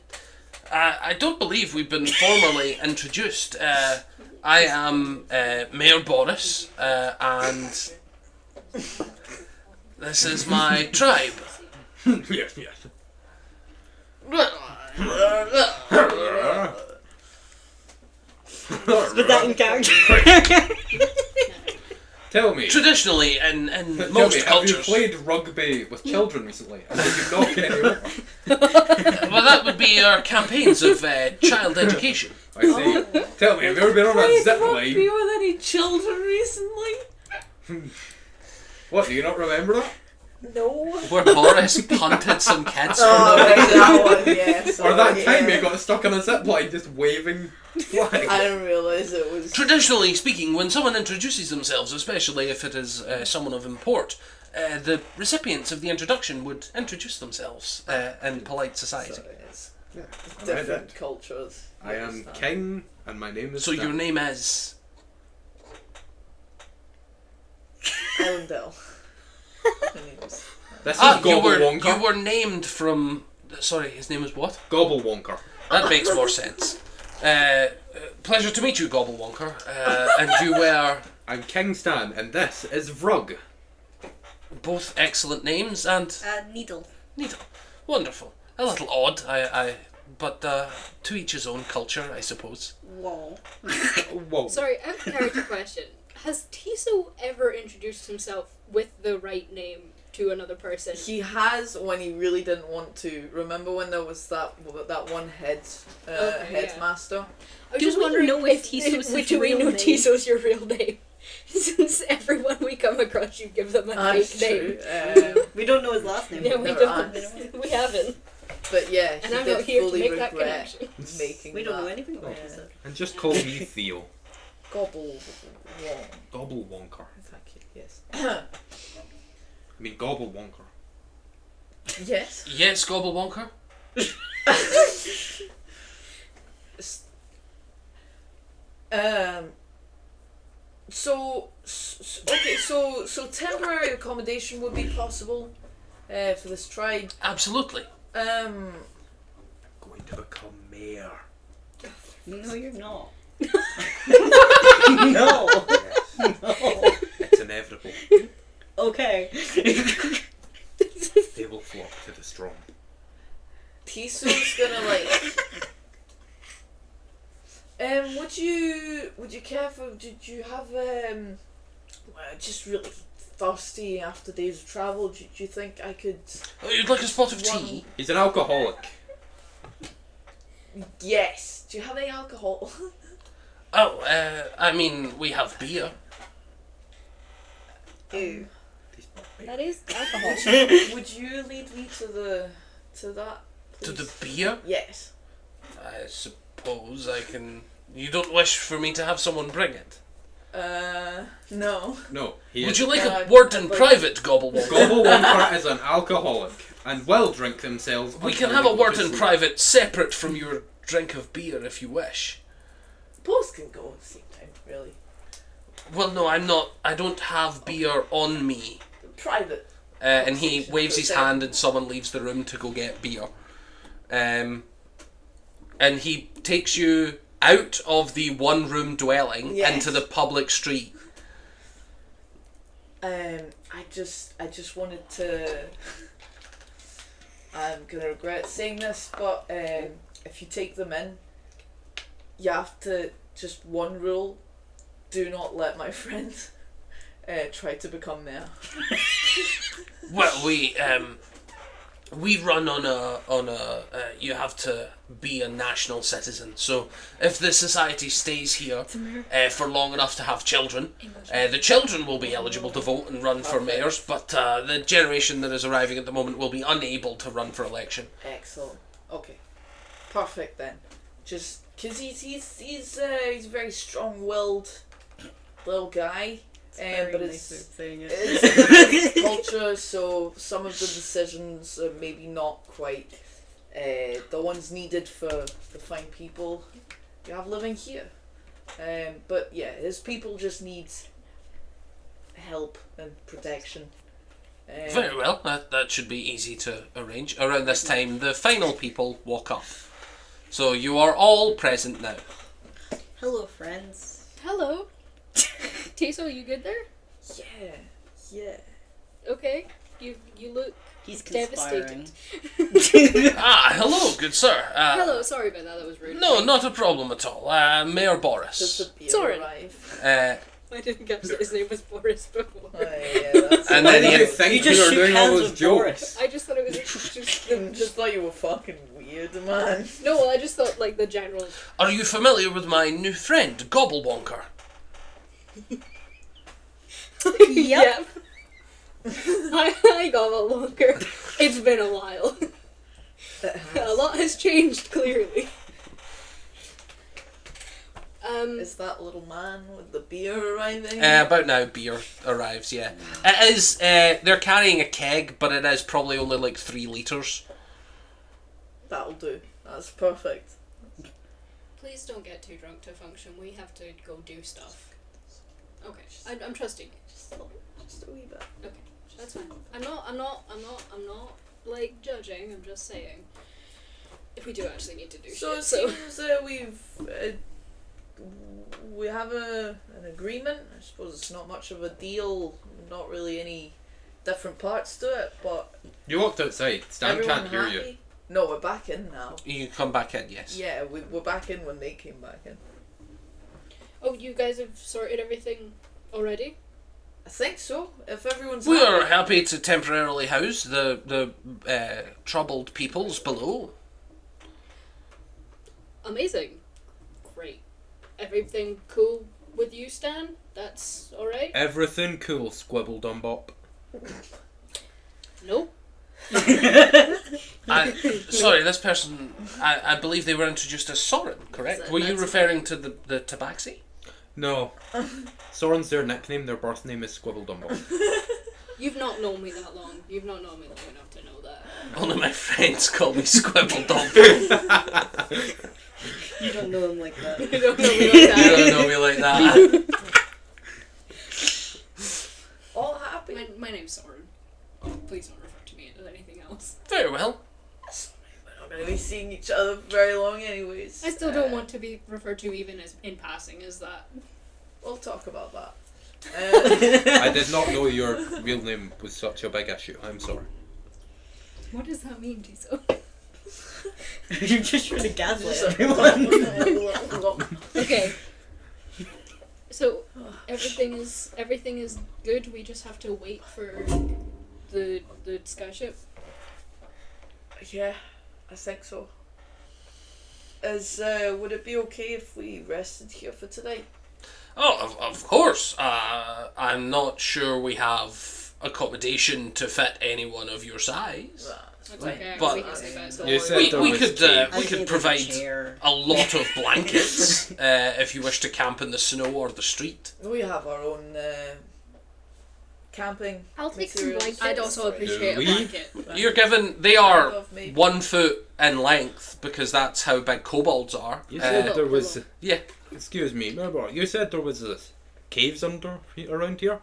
Speaker 1: I don't believe we've been formally introduced. I am Mayor Boris, and this is my tribe.
Speaker 3: Yes, yes.
Speaker 5: Was that in character?
Speaker 3: Tell me.
Speaker 1: Traditionally, in
Speaker 3: Tell
Speaker 1: most
Speaker 3: me, have you
Speaker 1: cultures,
Speaker 3: played rugby with children recently? And did you knock any over?
Speaker 1: well, that would be our campaigns of child education.
Speaker 3: I see. Tell me, have you ever been on a zip line?
Speaker 2: with any children recently?
Speaker 3: What, do you not remember that?
Speaker 2: No.
Speaker 1: Where Boris punted some kids
Speaker 2: Oh,
Speaker 1: from the
Speaker 2: that one, yes.
Speaker 3: Or that time you got stuck on a zip line just waving flags?
Speaker 2: I didn't realise it was.
Speaker 1: Traditionally speaking, when someone introduces themselves, especially if it is someone of import, the recipients of the introduction would introduce themselves in polite society.
Speaker 2: So it's
Speaker 3: Yeah.
Speaker 2: different cultures.
Speaker 3: I am king, and my name is.
Speaker 1: So your
Speaker 3: Stan.
Speaker 1: name is.
Speaker 2: Islandel. My name's
Speaker 3: This is
Speaker 1: You
Speaker 3: Gobblewonker.
Speaker 1: were named from. Sorry, his name is what?
Speaker 3: Gobblewonker.
Speaker 1: That makes more sense. Pleasure to meet you, Gobblewonker. And you were
Speaker 3: I'm King Stan, and this is Vrug.
Speaker 1: both excellent names and
Speaker 5: Needle.
Speaker 1: needle. Wonderful. A little odd, but to each his own culture, I suppose.
Speaker 5: Whoa.
Speaker 3: Whoa.
Speaker 4: Sorry, I have a character question. Has Tiso ever introduced himself with the right name to another person?
Speaker 2: He has when he really didn't want to. Remember when there was that one headmaster?
Speaker 4: I was
Speaker 6: Do
Speaker 4: just
Speaker 6: we
Speaker 4: wondering
Speaker 6: know if Tiso's his
Speaker 4: do we
Speaker 6: real
Speaker 4: know
Speaker 6: name?
Speaker 4: Tiso's your real name? Since everyone we come across, you give them a
Speaker 2: That's
Speaker 4: fake
Speaker 2: true.
Speaker 4: name.
Speaker 5: We don't know his last name.
Speaker 4: Yeah, we
Speaker 2: never
Speaker 4: don't.
Speaker 2: asked.
Speaker 4: We haven't.
Speaker 2: But yeah, he
Speaker 4: And I'm
Speaker 2: did
Speaker 4: not here to
Speaker 2: fully
Speaker 4: make that
Speaker 2: regret
Speaker 4: connection.
Speaker 2: making
Speaker 5: We don't
Speaker 2: that.
Speaker 5: know anything about
Speaker 2: Yeah.
Speaker 5: his.
Speaker 3: And just call me Theo.
Speaker 2: Gobble.
Speaker 3: Gobblewonker.
Speaker 2: Thank you. Yes.
Speaker 3: I mean Gobblewonker.
Speaker 2: Yes.
Speaker 1: Yes, Gobblewonker.
Speaker 2: So temporary accommodation would be possible for this tribe.
Speaker 1: Absolutely.
Speaker 2: Um,
Speaker 3: Going to become mayor.
Speaker 5: No, you're not.
Speaker 3: No.
Speaker 5: No.
Speaker 3: It's inevitable.
Speaker 5: Okay.
Speaker 3: They will flock to the strong.
Speaker 2: Tiso's gonna would you care for? Did you have just really thirsty after days of travel? Do you think I could?
Speaker 1: Oh, you'd like a spot of
Speaker 2: One-
Speaker 1: tea?
Speaker 3: He's an alcoholic.
Speaker 2: Yes. Do you have any alcohol?
Speaker 1: Oh, I mean, we have beer.
Speaker 2: Ew.
Speaker 4: That is alcohol.
Speaker 2: Would you lead me to that?
Speaker 1: To the
Speaker 2: Please?
Speaker 1: beer?
Speaker 2: Yes.
Speaker 1: I suppose I can. You don't wish for me to have someone bring it?
Speaker 2: No.
Speaker 3: No, he
Speaker 1: Would
Speaker 3: is.
Speaker 1: you like
Speaker 2: No,
Speaker 1: a word in
Speaker 2: I'd like-
Speaker 1: private, Gobblewonker?
Speaker 3: Gobblewonker is an alcoholic and will drink themselves.
Speaker 1: We
Speaker 3: until
Speaker 1: can have
Speaker 3: they
Speaker 1: a
Speaker 3: go
Speaker 1: word
Speaker 3: to
Speaker 1: in
Speaker 3: sleep.
Speaker 1: private, separate from your drink of beer, if you wish.
Speaker 2: Both can go at the same time, really.
Speaker 1: Well, no, I'm not. I don't have beer on me.
Speaker 2: Private.
Speaker 1: And he waves his
Speaker 2: Okay.
Speaker 1: hand, and someone leaves the room to go get beer. And he takes you out of the one-room dwelling
Speaker 2: Yes.
Speaker 1: into the public street.
Speaker 2: I just wanted to. I'm gonna regret saying this, but if you take them in, you have to just one rule: do not let my friend try to become mayor.
Speaker 1: Well, we run on a you have to be a national citizen. So if the society stays here for long enough to have children, the children will be eligible to vote and run for
Speaker 2: Perfect.
Speaker 1: mayors, but the generation that is arriving at the moment will be unable to run for election.
Speaker 2: Excellent. Okay. Perfect then. Just because he's a very strong-willed little guy.
Speaker 5: Very
Speaker 2: But
Speaker 5: nice way of saying it.
Speaker 2: it's a different culture, so some of the decisions are maybe not quite the ones needed for the fine people you have living here. But yeah, his people just need help and protection.
Speaker 1: Very well, that should be easy to arrange. Around this time, the final people walk up. So you are all present now.
Speaker 5: Hello, friends.
Speaker 4: Hello. Tiso, you good there?
Speaker 2: Yeah.
Speaker 4: Okay. You look
Speaker 5: He's
Speaker 4: devastated.
Speaker 5: conspiring.
Speaker 1: Hello, good sir.
Speaker 4: Hello, sorry about that, that was rude.
Speaker 1: No, not a problem at all. Mayor
Speaker 2: Does
Speaker 1: Boris.
Speaker 2: the beer
Speaker 4: Soren.
Speaker 2: arrive?
Speaker 4: I didn't guess that his name was Boris before.
Speaker 2: Oh, yeah, that's
Speaker 1: And
Speaker 3: Why
Speaker 1: then
Speaker 3: do
Speaker 1: he-
Speaker 3: you think
Speaker 5: You
Speaker 3: we
Speaker 5: just
Speaker 3: were
Speaker 5: shook
Speaker 3: doing all
Speaker 5: hands
Speaker 3: those
Speaker 5: with
Speaker 3: jokes?
Speaker 5: Boris.
Speaker 4: I just thought it was just
Speaker 2: I just thought you were fucking weird, man.
Speaker 4: No, well, I just thought like the general.
Speaker 1: Are you familiar with my new friend, Gobblewonker?
Speaker 4: Yep. I got a longer. It's been a while. A lot has changed, clearly.
Speaker 2: Is that little man with the beer arriving?
Speaker 1: About now, beer arrives, yeah. It is, they're carrying a keg, but it is probably only like 3 litres.
Speaker 2: That'll do. That's perfect.
Speaker 4: Please don't get too drunk to function. We have to go do stuff. Okay, I'm trusting you.
Speaker 2: Just a wee bit.
Speaker 4: Okay, that's fine. I'm not like judging. I'm just saying. If we do actually need to do
Speaker 2: So it
Speaker 4: shit,
Speaker 2: seems we have an agreement. I suppose it's not much of a deal. Not really any different parts to it, but
Speaker 3: You walked outside. Stan
Speaker 2: everyone
Speaker 3: can't hear
Speaker 2: happy.
Speaker 3: you.
Speaker 2: No, we're back in now.
Speaker 1: You come back in, yes.
Speaker 2: Yeah, we're back in when they came back in.
Speaker 4: Oh, you guys have sorted everything already?
Speaker 2: I think so. If everyone's
Speaker 1: We are
Speaker 2: happy.
Speaker 1: happy to temporarily house the troubled peoples below.
Speaker 4: Amazing. Great. Everything cool with you, Stan? That's alright?
Speaker 3: Everything cool, Squibble Dumbop.
Speaker 4: Nope.
Speaker 1: Sorry, this person, I believe they were introduced as Soren, correct? Were you
Speaker 2: That's
Speaker 1: referring to the tabaxi?
Speaker 3: No. Soren's their nickname, their birth name is Squibble Dumbop.
Speaker 4: You've not known me that long. You've not known me long enough to know that.
Speaker 1: One of my friends called me Squibble Dump.
Speaker 5: You don't know him like that.
Speaker 4: You don't know me like
Speaker 1: You
Speaker 4: that.
Speaker 1: don't know me like that.
Speaker 2: All happy.
Speaker 4: My name's Soren. Please don't refer to me as anything else.
Speaker 1: Very well.
Speaker 2: We're not going to be seeing each other for very long anyways.
Speaker 4: I still don't want to be referred to even as in passing as that.
Speaker 2: We'll talk about that.
Speaker 3: I did not know your real name was such a big issue. I'm sorry.
Speaker 4: What does that mean, Jiso?
Speaker 5: You're just trying to gaslight everyone.
Speaker 4: Okay. So everything is good. We just have to wait for the skyship.
Speaker 2: Yeah, I think so. Would it be okay if we rested here for today?
Speaker 1: Oh, of course. I'm not sure we have accommodation to fit anyone of your size.
Speaker 4: That's okay.
Speaker 1: But-
Speaker 4: We can stay back.
Speaker 3: You said
Speaker 1: We
Speaker 3: there was
Speaker 1: could
Speaker 3: caves.
Speaker 1: we could provide a lot of blankets if you wish to camp in the snow or the street.
Speaker 2: We have our own camping.
Speaker 6: I'll take some
Speaker 2: materials.
Speaker 6: blankets.
Speaker 4: I'd also appreciate a
Speaker 3: we?
Speaker 4: blanket.
Speaker 1: You're given they are
Speaker 2: Maybe.
Speaker 1: 1 foot in length because that's how big kobolds are.
Speaker 3: You said there was...
Speaker 1: yeah.
Speaker 3: Excuse me, remember, you said there was caves around here?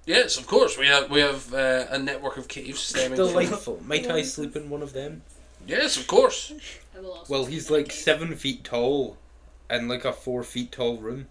Speaker 1: Yes, of course. We have a network of caves stemming from.
Speaker 3: Delightful. Might I sleep in one of them?
Speaker 1: Yes, of course.
Speaker 4: I will also
Speaker 3: Well,
Speaker 4: sleep
Speaker 3: he's
Speaker 4: in a
Speaker 3: like
Speaker 4: cave.
Speaker 3: 7 feet tall in like a 4 feet tall room.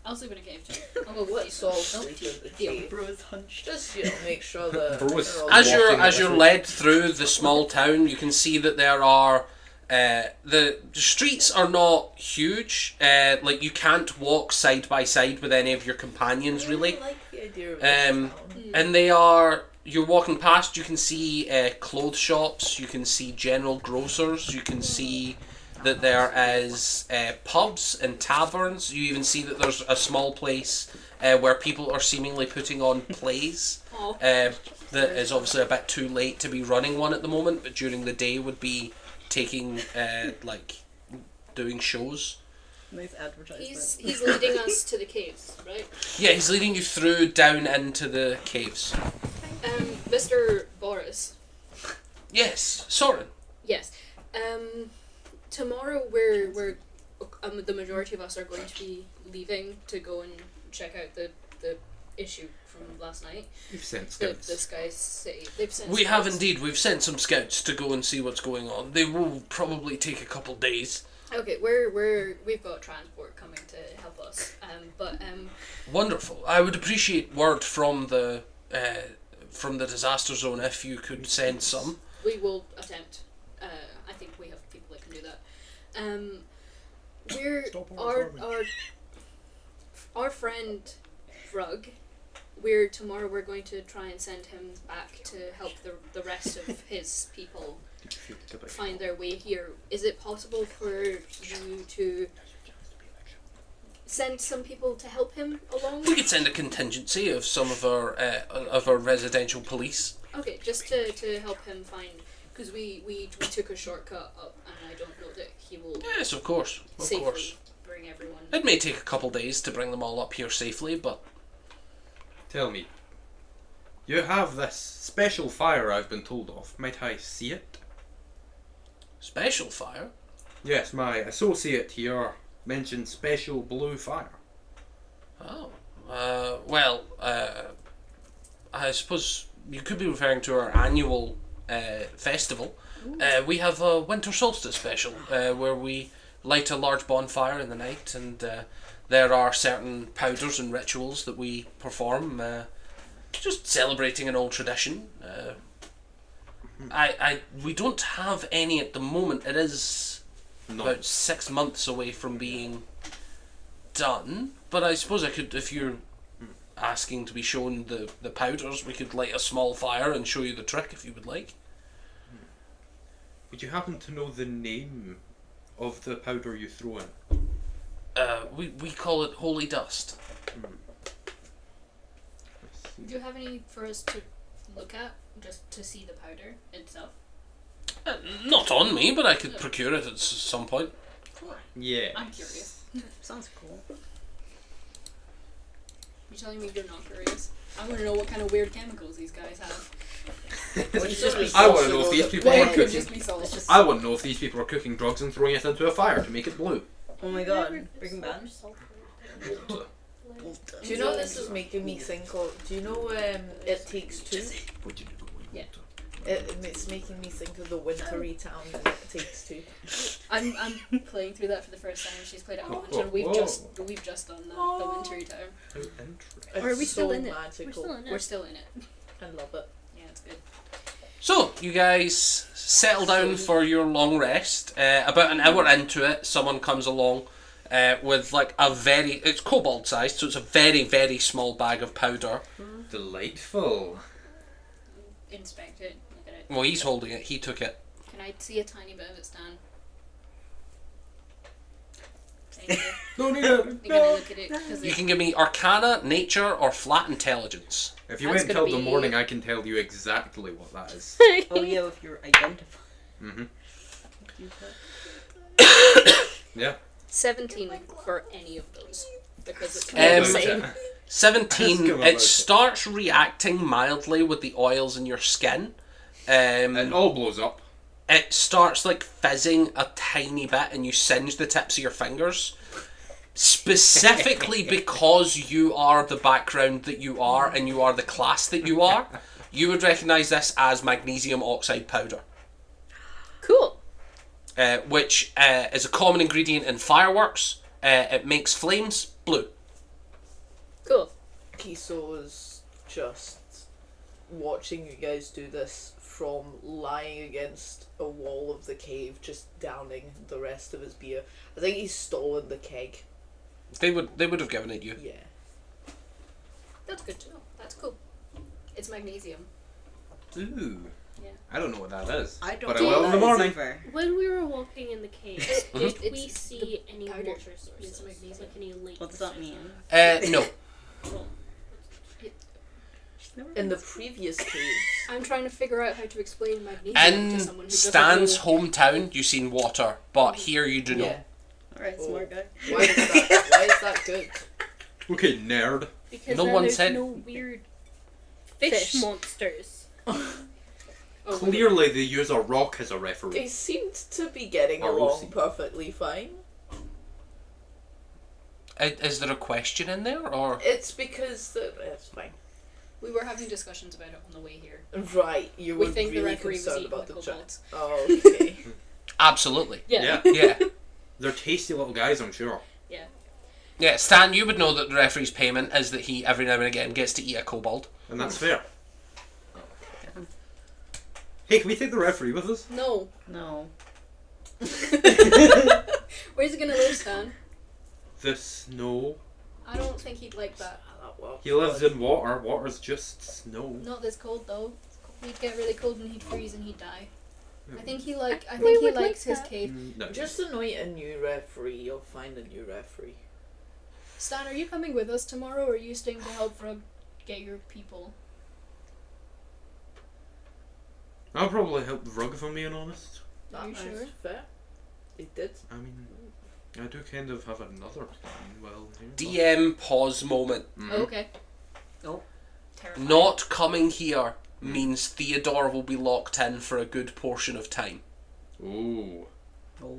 Speaker 4: I'll sleep in a cave too. I'll go with
Speaker 2: Let's
Speaker 4: you.
Speaker 2: all sleep in the
Speaker 4: Deal.
Speaker 2: cave.
Speaker 5: Bro is hunched.
Speaker 2: Just make sure that
Speaker 3: Bro is-
Speaker 2: they're all
Speaker 1: As you're
Speaker 3: Walking
Speaker 1: led through the small town, you can see that there are the streets are not huge. Like you can't walk side by side with any of your companions really.
Speaker 2: I like the idea of this
Speaker 1: Um,
Speaker 2: town.
Speaker 1: And they are. You're walking past. You can see clothes shops. You can see general grocers. You can see that there is pubs and taverns. You even see that there's a small place where people are seemingly putting on plays.
Speaker 4: Oh.
Speaker 1: That is obviously a bit too late to be running one at the moment, but during the day would be taking like doing shows.
Speaker 5: Nice advertisement.
Speaker 4: He's leading us to the caves, right?
Speaker 1: Yeah, he's leading you through down into the caves.
Speaker 4: Mr. Boris.
Speaker 1: Yes, Soren.
Speaker 4: Yes. Tomorrow we're the majority of us are going to be leaving to go and check out the issue from last night.
Speaker 3: You've sent
Speaker 4: The
Speaker 3: scouts.
Speaker 4: Sky City. They've sent.
Speaker 1: We have
Speaker 4: scouts.
Speaker 1: indeed. We've sent some scouts to go and see what's going on. They will probably take a couple days.
Speaker 4: Okay, we've got transport coming to help us. But
Speaker 1: Wonderful. I would appreciate word from the disaster zone if you could send some.
Speaker 4: we will attempt. I think we have people that can do that. We're
Speaker 3: Stop
Speaker 4: our friend Rug. Tomorrow we're going to try and send him back to help the rest of his people find their way here. Is it possible for you to send some people to help him along?
Speaker 1: We could send a contingency of some of our residential police.
Speaker 4: Okay, just to help him find, because we took a shortcut up, and I don't know that he will
Speaker 1: Yes, of course. Of
Speaker 4: safely
Speaker 1: course.
Speaker 4: bring everyone.
Speaker 1: It may take a couple days to bring them all up here safely, but
Speaker 3: Tell me, you have this special fire I've been told of. Might I see it?
Speaker 1: Special fire?
Speaker 3: Yes, my associate here mentioned special blue fire.
Speaker 1: Oh. Well, I suppose you could be referring to our annual festival. We have a winter solstice special where we light a large bonfire in the night, and there are certain powders and rituals that we perform, just celebrating an old tradition. We don't have any at the moment. It is about 6 months away from being done, but I suppose I could, if you're asking to be shown the powders, we could light a small fire and show you the trick if you would like.
Speaker 3: Would you happen to know the name of the powder you throw in?
Speaker 1: We call it holy dust.
Speaker 4: Do you have any for us to look at, just to see the powder itself?
Speaker 1: Not on me, but I could procure it at some point.
Speaker 3: Yeah.
Speaker 4: I'm curious.
Speaker 5: Sounds cool.
Speaker 4: You're telling me you're not curious? I want to know what kind of weird chemicals these guys have.
Speaker 3: I want to know if these people
Speaker 4: Well,
Speaker 3: are
Speaker 4: it could
Speaker 3: cooking.
Speaker 4: just be salt.
Speaker 3: I want to know if these people are cooking drugs and throwing it into a fire to make it blue.
Speaker 5: Oh my god, Breaking Bad.
Speaker 2: Do you know this is making me think of? Do you know It Takes Two?
Speaker 4: Yeah.
Speaker 2: It's making me think of the wintry town in It Takes Two.
Speaker 4: I'm playing through that for the first time. She's played it a bunch, and we've just done the wintry town.
Speaker 3: How interesting.
Speaker 2: It's
Speaker 6: Or are we still
Speaker 2: so
Speaker 6: in it?
Speaker 2: magical.
Speaker 6: We're still in it.
Speaker 4: We're still in it.
Speaker 2: I love it.
Speaker 4: Yeah, it's good.
Speaker 1: So, you guys settle down for your long rest. About an hour into it, someone comes along with like it's kobold sized, so it's a very, very small bag of powder.
Speaker 3: Delightful.
Speaker 4: Inspect it. Look at it.
Speaker 1: Well, he's holding it, he took it.
Speaker 4: Can I see a tiny bit of it, Stan? Thank you.
Speaker 3: No need
Speaker 4: You're
Speaker 3: it.
Speaker 4: gonna look at it because
Speaker 1: You can give me Arcana, Nature, or Flat Intelligence.
Speaker 3: If you
Speaker 4: That's
Speaker 3: wait
Speaker 4: gonna
Speaker 3: until the
Speaker 4: be-
Speaker 3: morning, I can tell you exactly what that is.
Speaker 5: Oh yeah, if you're identified.
Speaker 3: Mm-hmm. Yeah.
Speaker 4: 17 for any of those because it's
Speaker 1: Um,
Speaker 4: the same.
Speaker 1: 17,
Speaker 3: Ask him about
Speaker 1: it
Speaker 3: it.
Speaker 1: starts reacting mildly with the oils in your skin.
Speaker 3: It all blows up.
Speaker 1: It starts like fizzing a tiny bit and you singe the tips of your fingers. Specifically because you are the background that you are and you are the class that you are, you would recognise this as magnesium oxide powder.
Speaker 4: Cool.
Speaker 1: Which is a common ingredient in fireworks. It makes flames blue.
Speaker 4: Cool.
Speaker 2: Kiso's just watching you guys do this from lying against a wall of the cave, just downing the rest of his beer. I think he's stolen the keg.
Speaker 1: They would have given it you.
Speaker 2: Yeah.
Speaker 4: That's good to know. That's cool. It's magnesium.
Speaker 3: Ooh.
Speaker 4: Yeah.
Speaker 3: I don't know what that is.
Speaker 5: I don't
Speaker 3: But I
Speaker 5: know
Speaker 3: will
Speaker 5: what
Speaker 3: in the
Speaker 5: that is
Speaker 3: morning.
Speaker 5: either.
Speaker 6: When we were walking in the cave,
Speaker 4: It's-
Speaker 6: did we
Speaker 4: it's
Speaker 6: see any
Speaker 4: powder.
Speaker 6: water sources?
Speaker 4: It's magnesium.
Speaker 6: Like any lakes?
Speaker 5: What does that mean?
Speaker 1: No.
Speaker 6: Well,
Speaker 2: In the previous cave,
Speaker 4: I'm trying to figure out how to explain magnesium to
Speaker 1: In
Speaker 4: someone who doesn't
Speaker 1: Stan's
Speaker 4: know.
Speaker 1: hometown, you've seen water, but here you do not.
Speaker 2: yeah.
Speaker 5: Alright,
Speaker 2: Oh.
Speaker 5: smart guy.
Speaker 2: Why is that? Why is that good?
Speaker 3: Okay, nerd.
Speaker 6: because
Speaker 1: No
Speaker 6: then
Speaker 1: one
Speaker 6: there's
Speaker 1: said-
Speaker 6: no weird fish
Speaker 4: Fish.
Speaker 6: monsters.
Speaker 4: Oh,
Speaker 3: Clearly, they use a rock as a referee.
Speaker 2: They seemed to be getting
Speaker 3: Or
Speaker 2: along
Speaker 3: Rosie.
Speaker 2: perfectly fine.
Speaker 1: Is there a question in there, or
Speaker 2: It's because it's fine.
Speaker 4: we were having discussions about it on the way here.
Speaker 2: Right, you
Speaker 4: We
Speaker 2: were
Speaker 4: think the
Speaker 2: really
Speaker 4: referee was
Speaker 2: concerned
Speaker 4: eating
Speaker 2: about
Speaker 4: the
Speaker 2: the chat.
Speaker 4: kobolds.
Speaker 2: Oh, okay.
Speaker 1: absolutely?
Speaker 4: Yeah.
Speaker 1: Yeah.
Speaker 3: They're tasty little guys, I'm sure.
Speaker 1: Yeah, Stan, you would know that the referee's payment is that he every now and again gets to eat a kobold.
Speaker 3: And that's fair. Hey, can we take the referee with us?
Speaker 4: No.
Speaker 5: No.
Speaker 4: Where's he gonna live, Stan?
Speaker 3: The snow.
Speaker 4: I don't think he'd like that.
Speaker 3: He lives in water. Water's just snow.
Speaker 4: Not this cold though. He'd get really cold and he'd freeze and he'd die. I think he
Speaker 6: We
Speaker 4: likes
Speaker 6: would like
Speaker 4: his
Speaker 6: that.
Speaker 4: cave.
Speaker 3: No.
Speaker 2: Just anoint a new referee. You'll find a new referee.
Speaker 4: Stan, are you coming with us tomorrow, or are you staying to help Frog get your people?
Speaker 3: I'll probably help the rug if I'm being honest.
Speaker 4: Are you
Speaker 2: That
Speaker 4: sure?
Speaker 2: is fair. It did.
Speaker 3: I mean, I do kind of have another plan. Well,
Speaker 1: DM pause moment.
Speaker 4: Oh, okay.
Speaker 5: Oh.
Speaker 4: Terrifying.
Speaker 1: Not coming here means Theodore will be locked in for a good portion of time.
Speaker 3: Ooh.
Speaker 5: Oh.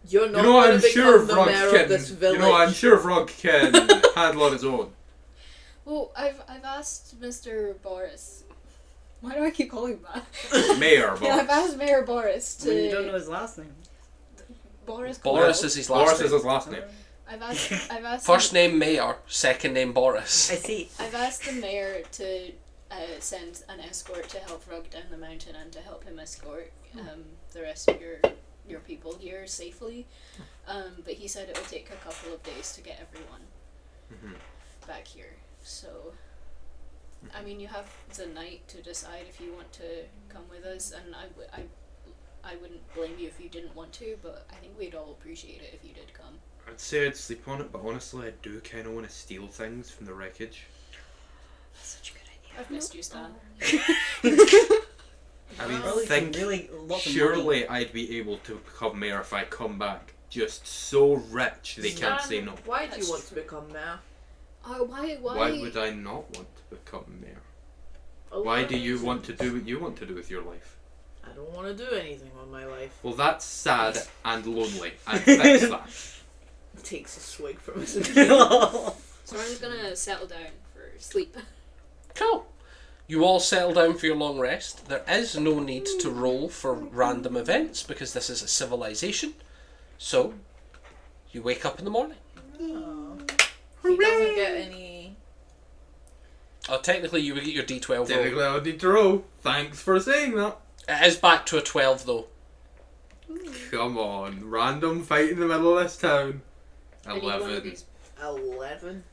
Speaker 2: You're not
Speaker 3: You know,
Speaker 2: going
Speaker 3: I'm
Speaker 2: to
Speaker 3: sure
Speaker 2: become the
Speaker 3: Vrog
Speaker 2: mayor
Speaker 3: can.
Speaker 2: of this village.
Speaker 3: You know, I'm sure Vrog can handle on his own.
Speaker 4: Well, I've asked Mr. Boris. Why do I keep calling him that?
Speaker 3: Mayor,
Speaker 4: Yeah, I've
Speaker 3: Boris.
Speaker 4: asked Mayor Boris to.
Speaker 5: When you don't know his last name.
Speaker 4: Boris.
Speaker 1: Boris is his last
Speaker 3: Boris
Speaker 1: name.
Speaker 3: is his last name.
Speaker 4: I've asked.
Speaker 1: First name Mayor, second name Boris.
Speaker 5: I see.
Speaker 4: I've asked the mayor to send an escort to help Rug down the mountain and to help him escort the rest of your people here safely. But he said it would take a couple of days to get everyone back here. So, I mean, you have the night to decide if you want to come with us, and I wouldn't blame you if you didn't want to, but I think we'd all appreciate it if you did come.
Speaker 3: I'd say I'd sleep on it, but honestly, I do kind of want to steal things from the wreckage.
Speaker 5: That's such a good idea.
Speaker 4: I've missed you, Stan.
Speaker 3: I mean,
Speaker 5: Probably
Speaker 3: think
Speaker 5: some really lots of money.
Speaker 3: surely I'd be able to become mayor if I come back just so rich they can't say no.
Speaker 2: Why do you
Speaker 4: That's
Speaker 2: want
Speaker 4: true.
Speaker 2: to become mayor?
Speaker 4: Why?
Speaker 3: Why would I not want to become mayor?
Speaker 2: A
Speaker 3: Why
Speaker 2: lot
Speaker 3: do
Speaker 2: of
Speaker 3: you
Speaker 2: reasons.
Speaker 3: want to do what you want to do with your life?
Speaker 2: I don't want to do anything with my life.
Speaker 3: Well, that's sad and lonely. I'd fix that.
Speaker 2: Takes a swig from his
Speaker 4: So I'm just gonna settle down for sleep.
Speaker 1: Cool. You all settle down for your long rest. There is no need to roll for random events because this is a civilization. So, you wake up in the morning.
Speaker 2: He doesn't get any.
Speaker 1: Technically, you would get your D12 roll.
Speaker 3: Typically, I would need to roll. Thanks for saying that.
Speaker 1: It is back to a 12 though.
Speaker 3: Come on, random fight in the middle of this town.
Speaker 4: I need one of
Speaker 3: 11.
Speaker 4: these.
Speaker 2: 11.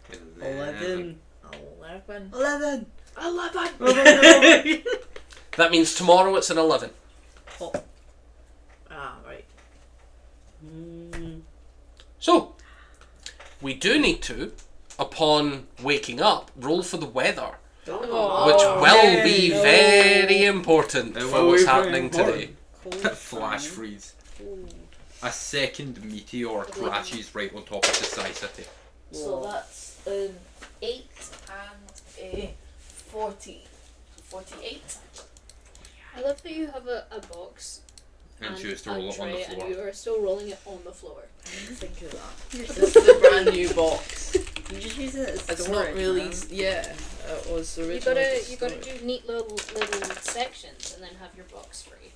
Speaker 5: 11.
Speaker 2: 11.
Speaker 5: 11.
Speaker 2: 11!
Speaker 1: That means tomorrow it's an 11.
Speaker 2: Ah, right.
Speaker 1: So, we do need to, upon waking up, roll for the weather,
Speaker 2: Oh,
Speaker 1: which will
Speaker 5: yay.
Speaker 1: be
Speaker 5: No.
Speaker 1: very important
Speaker 3: It
Speaker 1: for
Speaker 3: will
Speaker 1: what's
Speaker 3: be very
Speaker 1: happening
Speaker 3: important.
Speaker 1: today.
Speaker 3: Flash freeze. A second meteor crashes right on top of the Sky City.
Speaker 2: So that's an 8 and a 40. 48.
Speaker 4: I love that you have a box
Speaker 3: And choose to roll it on the
Speaker 4: tray
Speaker 3: floor.
Speaker 4: and you are still rolling it on the floor.
Speaker 2: I didn't think of that. This is a brand new box.
Speaker 5: You just use it as
Speaker 2: It's
Speaker 5: storage,
Speaker 2: not really.
Speaker 5: man.
Speaker 2: Yeah, it was originally.
Speaker 4: You gotta
Speaker 2: storage.
Speaker 4: do neat little sections and then have your box free.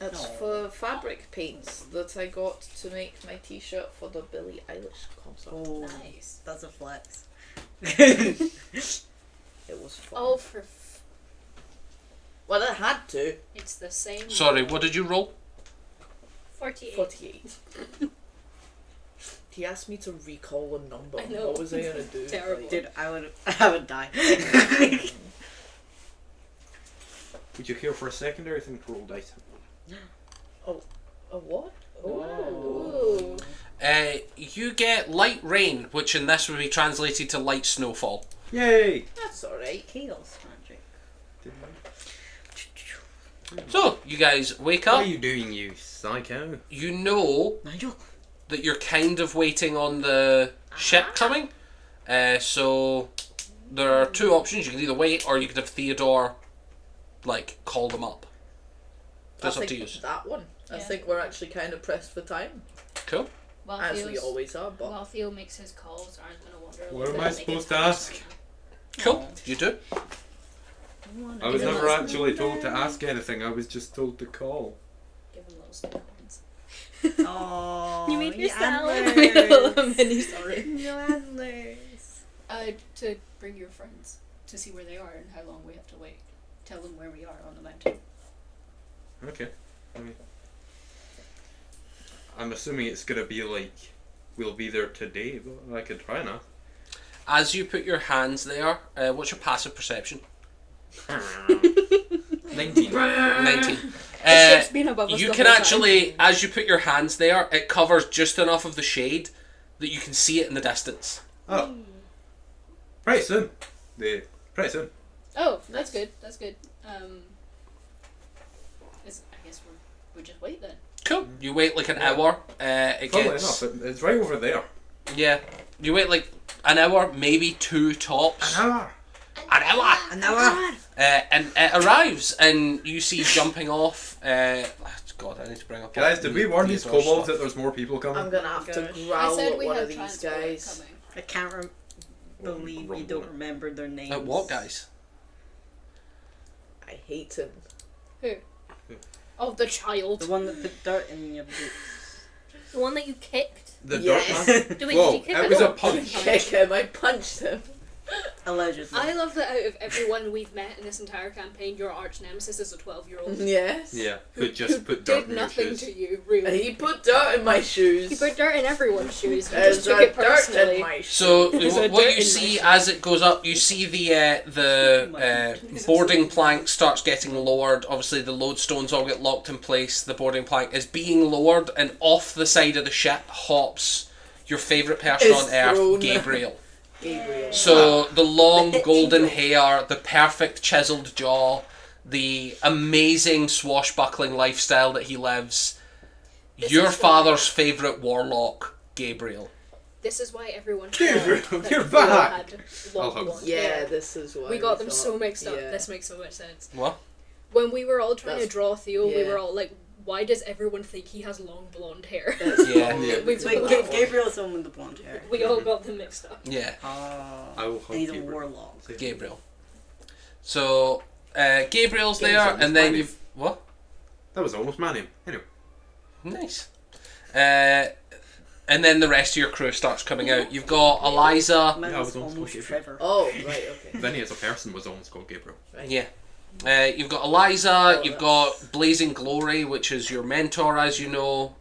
Speaker 2: It's for fabric paints that I got to make my t-shirt for the Billie Eilish concert.
Speaker 5: Oh,
Speaker 4: Nice.
Speaker 5: that's a flex.
Speaker 2: It was fun.
Speaker 4: Oh, for
Speaker 2: Well, it had to.
Speaker 4: it's the same.
Speaker 1: Sorry, what did you roll?
Speaker 4: 48.
Speaker 2: 48. He asked me to recall a number.
Speaker 4: I know.
Speaker 2: What was I gonna do?
Speaker 4: Terrible.
Speaker 5: Dude, I would die.
Speaker 3: Would you care for a secondary thing to roll dice?
Speaker 2: A what?
Speaker 4: Ooh.
Speaker 1: You get light rain, which in this would be translated to light snowfall.
Speaker 3: Yay!
Speaker 2: That's alright.
Speaker 5: Chaos magic.
Speaker 1: So, you guys wake
Speaker 3: What
Speaker 1: up.
Speaker 3: are you doing, you psycho?
Speaker 1: You know
Speaker 5: Nigel.
Speaker 1: that you're kind of waiting on the ship coming. So, there are two options. You can either wait or you could have Theodore, call them up. That's
Speaker 2: I
Speaker 1: up to
Speaker 2: think
Speaker 1: you.
Speaker 2: that one. I
Speaker 4: Yeah.
Speaker 2: think we're actually kind of pressed for time,
Speaker 1: Cool.
Speaker 4: While
Speaker 2: as we
Speaker 4: Theo's-
Speaker 2: always are. But
Speaker 4: While Theo makes his calls, I'm gonna wonder. a
Speaker 3: What
Speaker 4: little
Speaker 3: am
Speaker 4: bit
Speaker 3: I
Speaker 4: and make
Speaker 3: supposed
Speaker 4: it
Speaker 3: to
Speaker 4: time
Speaker 3: ask?
Speaker 4: for him.
Speaker 1: Cool. You do.
Speaker 3: I was
Speaker 4: Even
Speaker 3: never
Speaker 4: though-
Speaker 3: actually told to ask anything, I was just told to call.
Speaker 4: Give him little snow cones.
Speaker 5: Oh,
Speaker 6: You made me sound
Speaker 5: antlers.
Speaker 6: like a little mini sorry.
Speaker 5: No antlers.
Speaker 4: To bring your friends to see where they are and how long we have to wait. Tell them where we are on the mountain.
Speaker 3: Okay. I'm assuming it's gonna be we'll be there today, but I could try now.
Speaker 1: As you put your hands there, what's your passive perception?
Speaker 3: 19.
Speaker 1: 19.
Speaker 6: The ship's been above us
Speaker 1: You
Speaker 6: the
Speaker 1: can
Speaker 6: whole time.
Speaker 1: actually, as you put your hands there, it covers just enough of the shade that you can see it in the distance.
Speaker 3: Oh. Pretty soon. Pretty soon.
Speaker 4: Oh, that's good. That's good. I guess we just wait then.
Speaker 1: Cool. You wait like an hour. It
Speaker 3: Funnily
Speaker 1: gets
Speaker 3: enough, it's right over there.
Speaker 1: yeah. You wait like an hour, maybe two tops.
Speaker 3: An hour.
Speaker 1: An hour.
Speaker 5: An hour.
Speaker 1: And it arrives, and you see jumping off. God, I need to bring up.
Speaker 3: Guys, did we warn these
Speaker 1: Theodore
Speaker 3: kobolds
Speaker 1: stuff.
Speaker 3: that there's more people coming?
Speaker 2: I'm gonna have to
Speaker 5: Gosh.
Speaker 2: growl
Speaker 6: I said
Speaker 2: at
Speaker 6: we
Speaker 2: one
Speaker 6: had
Speaker 2: of these
Speaker 6: transport
Speaker 2: guys.
Speaker 6: coming.
Speaker 5: I can't believe you don't remember their names.
Speaker 1: At what, guys?
Speaker 2: I hate him.
Speaker 6: Who? Oh, the child.
Speaker 5: The one that put dirt in your boots.
Speaker 6: The one that you kicked.
Speaker 3: The
Speaker 2: Yes.
Speaker 3: dirt man?
Speaker 6: Do we,
Speaker 3: Whoa,
Speaker 6: did you kick
Speaker 3: it
Speaker 6: him?
Speaker 3: was a
Speaker 6: Oh,
Speaker 3: punch.
Speaker 2: Kick him. I punched him.
Speaker 5: Allegedly.
Speaker 6: I love that out of everyone we've met in this entire campaign, your arch nemesis is a 12-year-old.
Speaker 2: Yes.
Speaker 3: Yeah, who just put dirt
Speaker 6: Did
Speaker 3: in your
Speaker 6: nothing
Speaker 3: shoes.
Speaker 6: to you, really.
Speaker 2: He put dirt in my shoes.
Speaker 6: He put dirt in everyone's shoes. He
Speaker 2: There's
Speaker 6: just took
Speaker 2: a
Speaker 6: it
Speaker 2: dirt
Speaker 6: personally.
Speaker 2: in my shoes.
Speaker 1: So
Speaker 6: There's a
Speaker 1: what
Speaker 6: dirt
Speaker 1: you
Speaker 6: in
Speaker 1: see
Speaker 6: my
Speaker 1: as it goes up, you see the boarding plank starts getting lowered. Obviously, the lodestones all get locked in place. The boarding plank is being lowered, and off the side of the ship hops your favourite person
Speaker 2: Is
Speaker 1: on Earth,
Speaker 2: thrown.
Speaker 1: Gabriel.
Speaker 2: Gabriel.
Speaker 1: So the long golden hair, the perfect chiseled jaw, the amazing swashbuckling lifestyle that he lives.
Speaker 6: This
Speaker 1: Your
Speaker 6: is
Speaker 1: father's favourite warlock, Gabriel.
Speaker 6: This is why everyone
Speaker 3: Gabriel,
Speaker 6: thought that
Speaker 3: you're
Speaker 6: Theo
Speaker 3: back.
Speaker 6: had
Speaker 3: I'll
Speaker 6: long
Speaker 3: hug
Speaker 6: blonde
Speaker 2: Yeah,
Speaker 6: hair.
Speaker 2: this is why
Speaker 6: We got them
Speaker 2: thought-
Speaker 6: so mixed up.
Speaker 2: yeah.
Speaker 6: This makes so much sense.
Speaker 1: What?
Speaker 6: When we were all trying to
Speaker 2: That's-
Speaker 6: draw Theo, we
Speaker 2: yeah.
Speaker 6: were all like, why does everyone think he has long blonde hair?
Speaker 2: That's
Speaker 1: Yeah.
Speaker 2: wrong.
Speaker 3: Yeah.
Speaker 5: Wait, Gabriel's the one with the blonde hair.
Speaker 6: We all got them mixed up.
Speaker 1: Yeah,
Speaker 3: I will hug
Speaker 5: And he's a
Speaker 3: Gabriel.
Speaker 5: warlock.
Speaker 1: Gabriel. So Gabriel's there,
Speaker 3: Gabriel's
Speaker 1: and then
Speaker 3: funny.
Speaker 1: you've what?
Speaker 3: That was almost my name. Anyway.
Speaker 1: Nice. And then the rest of your crew starts coming out. You've got Eliza.
Speaker 5: Mine
Speaker 3: Yeah, I
Speaker 5: was
Speaker 3: was almost
Speaker 5: almost
Speaker 3: called
Speaker 5: Trevor.
Speaker 2: Oh, right, okay.
Speaker 3: Vinny as a person was almost called Gabriel.
Speaker 2: Right.
Speaker 1: Yeah. You've got Eliza, you've got Blazing Glory, which is your mentor, as you know.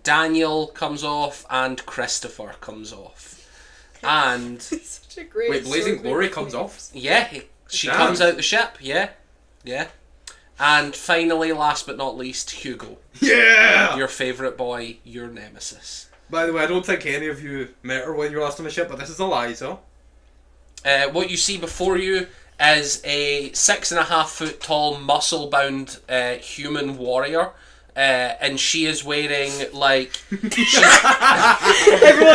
Speaker 1: Daniel comes off, and Christopher comes off. And,
Speaker 6: Such a great.
Speaker 3: Wait, Blazing
Speaker 6: assortment
Speaker 3: Glory
Speaker 6: of
Speaker 3: comes
Speaker 6: names.
Speaker 3: off?
Speaker 1: yeah, she
Speaker 3: Damn.
Speaker 1: comes out the ship, yeah. Yeah. And finally, last but not least, Hugo.
Speaker 3: Yeah!
Speaker 1: Your favourite boy, your nemesis.
Speaker 3: By the way, I don't think any of you met her when you were last on the ship, but this is Eliza.
Speaker 1: What you see before you is a 6.5 foot tall, muscle bound human warrior. And she is wearing like
Speaker 5: Everyone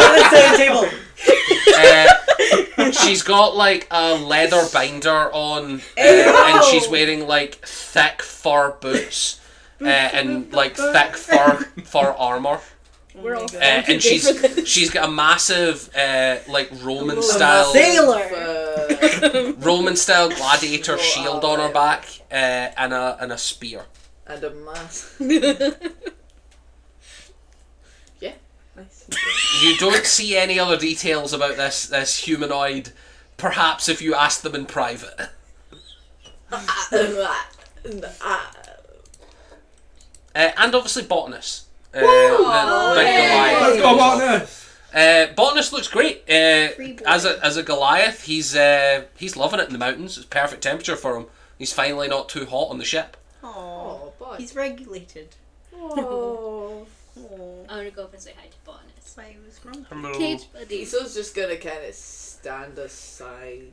Speaker 5: at the same table.
Speaker 1: she's got like a leather binder on, and she's wearing like thick fur boots and like thick fur armor.
Speaker 6: We're all
Speaker 1: And she's got a massive like Roman style
Speaker 5: Sailor.
Speaker 1: Roman style gladiator shield on her back and a spear.
Speaker 2: And a mask. Yeah. Nice.
Speaker 1: You don't see any other details about this humanoid. Perhaps if you ask them in private. And obviously Botanus. The big Goliath.
Speaker 3: Let's go on this!
Speaker 1: Botanus looks great. As a Goliath, he's loving it in the mountains. It's perfect temperature for him. He's finally not too hot on the ship.
Speaker 5: Aww.
Speaker 2: Oh, boy.
Speaker 5: He's regulated.
Speaker 2: Oh.
Speaker 6: I'm gonna go up and say hi to Bonus.
Speaker 5: Why he was grumpy.
Speaker 1: Hello.
Speaker 6: Cage buddy.
Speaker 2: Iso's just gonna kind of stand aside.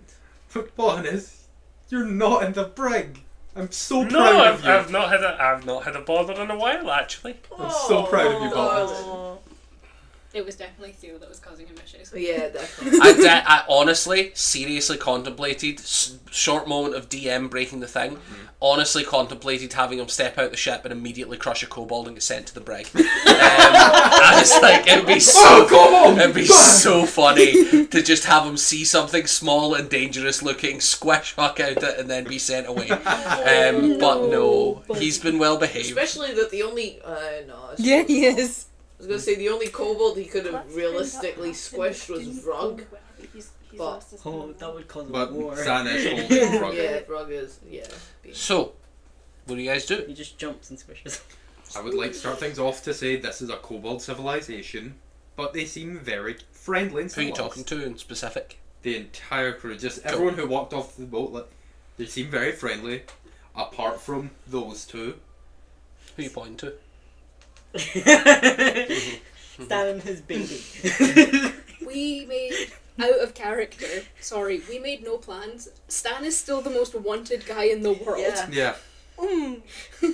Speaker 3: But Bonus, you're not in the brig. I'm so
Speaker 7: No,
Speaker 3: proud of you.
Speaker 7: I've not had a bother in a while actually.
Speaker 3: I'm so proud of you, Bonus.
Speaker 2: darling.
Speaker 6: It was definitely Theo that was causing him issues.
Speaker 2: Yeah, definitely.
Speaker 1: I honestly, seriously contemplated, short moment of DM breaking the thing, honestly contemplated having him step out the ship and immediately crush a kobold and get sent to the brig. I was like, it would be so, it'd be so funny to just have him see something small and dangerous looking, squish huck out it and then be sent away. But no, he's been well behaved.
Speaker 2: Especially that the only. No.
Speaker 5: Yeah, he is.
Speaker 2: I was gonna say the only kobold he could have realistically squished was Vrug. But
Speaker 5: Oh, that would cause a
Speaker 3: But
Speaker 5: war.
Speaker 3: San is holding Frog.
Speaker 2: yeah, Vrug is
Speaker 1: So, what do you guys do?
Speaker 5: He just jumps and squishes.
Speaker 3: I would like to start things off to say this is a kobold civilization, but they seem very friendly and
Speaker 1: Who are you
Speaker 3: civilized.
Speaker 1: talking to in specific?
Speaker 3: The entire crew, just everyone who walked off the boat, like, they seem very friendly, apart from those two.
Speaker 1: Who are you pointing to?
Speaker 5: Stan and his baby.
Speaker 6: We made, out of character, sorry, we made no plans. Stan is still the most wanted guy in the world.
Speaker 5: Yeah.
Speaker 3: Yeah,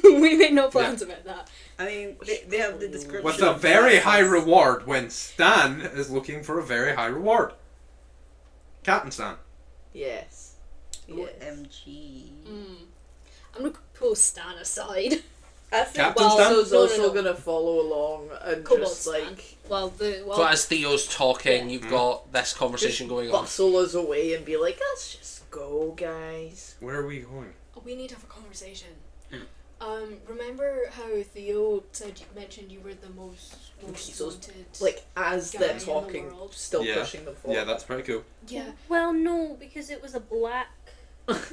Speaker 6: We made no plans about that.
Speaker 5: I mean, they have the description.
Speaker 3: with a very high reward when Stan is looking for a very high reward. Captain Stan.
Speaker 2: Yes. Yes.
Speaker 5: OMG.
Speaker 6: I'm gonna pull Stan aside.
Speaker 2: I think
Speaker 3: Captain Stan?
Speaker 2: Balso's
Speaker 4: No,
Speaker 2: also
Speaker 4: no.
Speaker 2: gonna follow along and
Speaker 4: Cobalt
Speaker 2: just
Speaker 4: Stan.
Speaker 2: like
Speaker 1: So as Theo's talking, you've got this conversation going on.
Speaker 2: bustle us away and be like, let's just go, guys.
Speaker 3: Where are we going?
Speaker 4: We need to have a conversation.
Speaker 3: Hmm.
Speaker 4: Remember how Theo mentioned you were the most
Speaker 2: So,
Speaker 4: wanted?
Speaker 2: Like as
Speaker 4: Guy
Speaker 2: they're
Speaker 4: in the
Speaker 2: talking,
Speaker 4: world.
Speaker 2: still
Speaker 3: Yeah.
Speaker 2: pushing them forward.
Speaker 3: Yeah, that's pretty cool.
Speaker 4: yeah.
Speaker 6: Well, no, because it was a black.
Speaker 2: Rogan.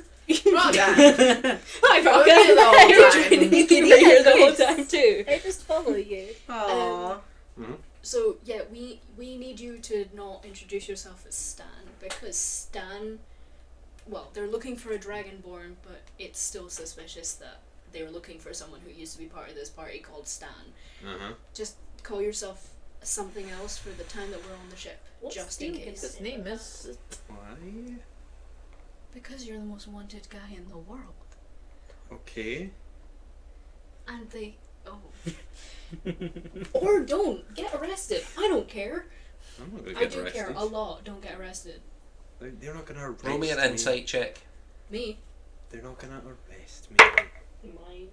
Speaker 4: Hi,
Speaker 2: Rogan. The whole
Speaker 4: You're
Speaker 2: time.
Speaker 4: trying to be here the whole time too.
Speaker 6: I just follow you.
Speaker 5: Aww.
Speaker 4: So yeah, we need you to not introduce yourself as Stan, because Stan, well, they're looking for a Dragonborn, but it's still suspicious that they were looking for someone who used to be part of this party called Stan.
Speaker 3: Uh-huh.
Speaker 4: Just call yourself something else for the time that we're on the ship,
Speaker 6: What's
Speaker 4: just in
Speaker 6: Theo
Speaker 4: case.
Speaker 2: His name is.
Speaker 3: Why?
Speaker 4: Because you're the most wanted guy in the world,
Speaker 3: Okay.
Speaker 4: and they or don't get arrested. I don't care.
Speaker 3: I'm not gonna
Speaker 4: I
Speaker 3: get
Speaker 4: do
Speaker 3: arrested.
Speaker 4: care a lot. Don't get arrested.
Speaker 3: They're not gonna arrest
Speaker 1: Roll me an insight check.
Speaker 4: Me.
Speaker 3: They're not gonna arrest me.
Speaker 6: Mine.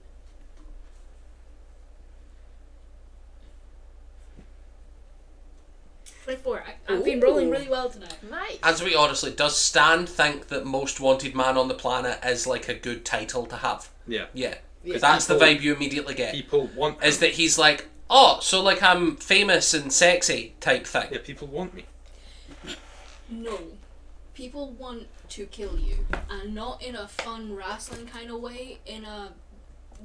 Speaker 4: I've been rolling really well tonight.
Speaker 2: Nice.
Speaker 1: As we honestly, does Stan think that most wanted man on the planet is like a good title to have?
Speaker 3: Yeah.
Speaker 1: Yeah.
Speaker 2: Yeah.
Speaker 1: That's the
Speaker 3: People-
Speaker 1: vibe you immediately get.
Speaker 3: People want
Speaker 1: Is
Speaker 3: me.
Speaker 1: that he's like, oh, so like I'm famous and sexy type thing.
Speaker 3: Yeah, people want me.
Speaker 4: No. People want to kill you, and not in a fun wrestling kind of way, in a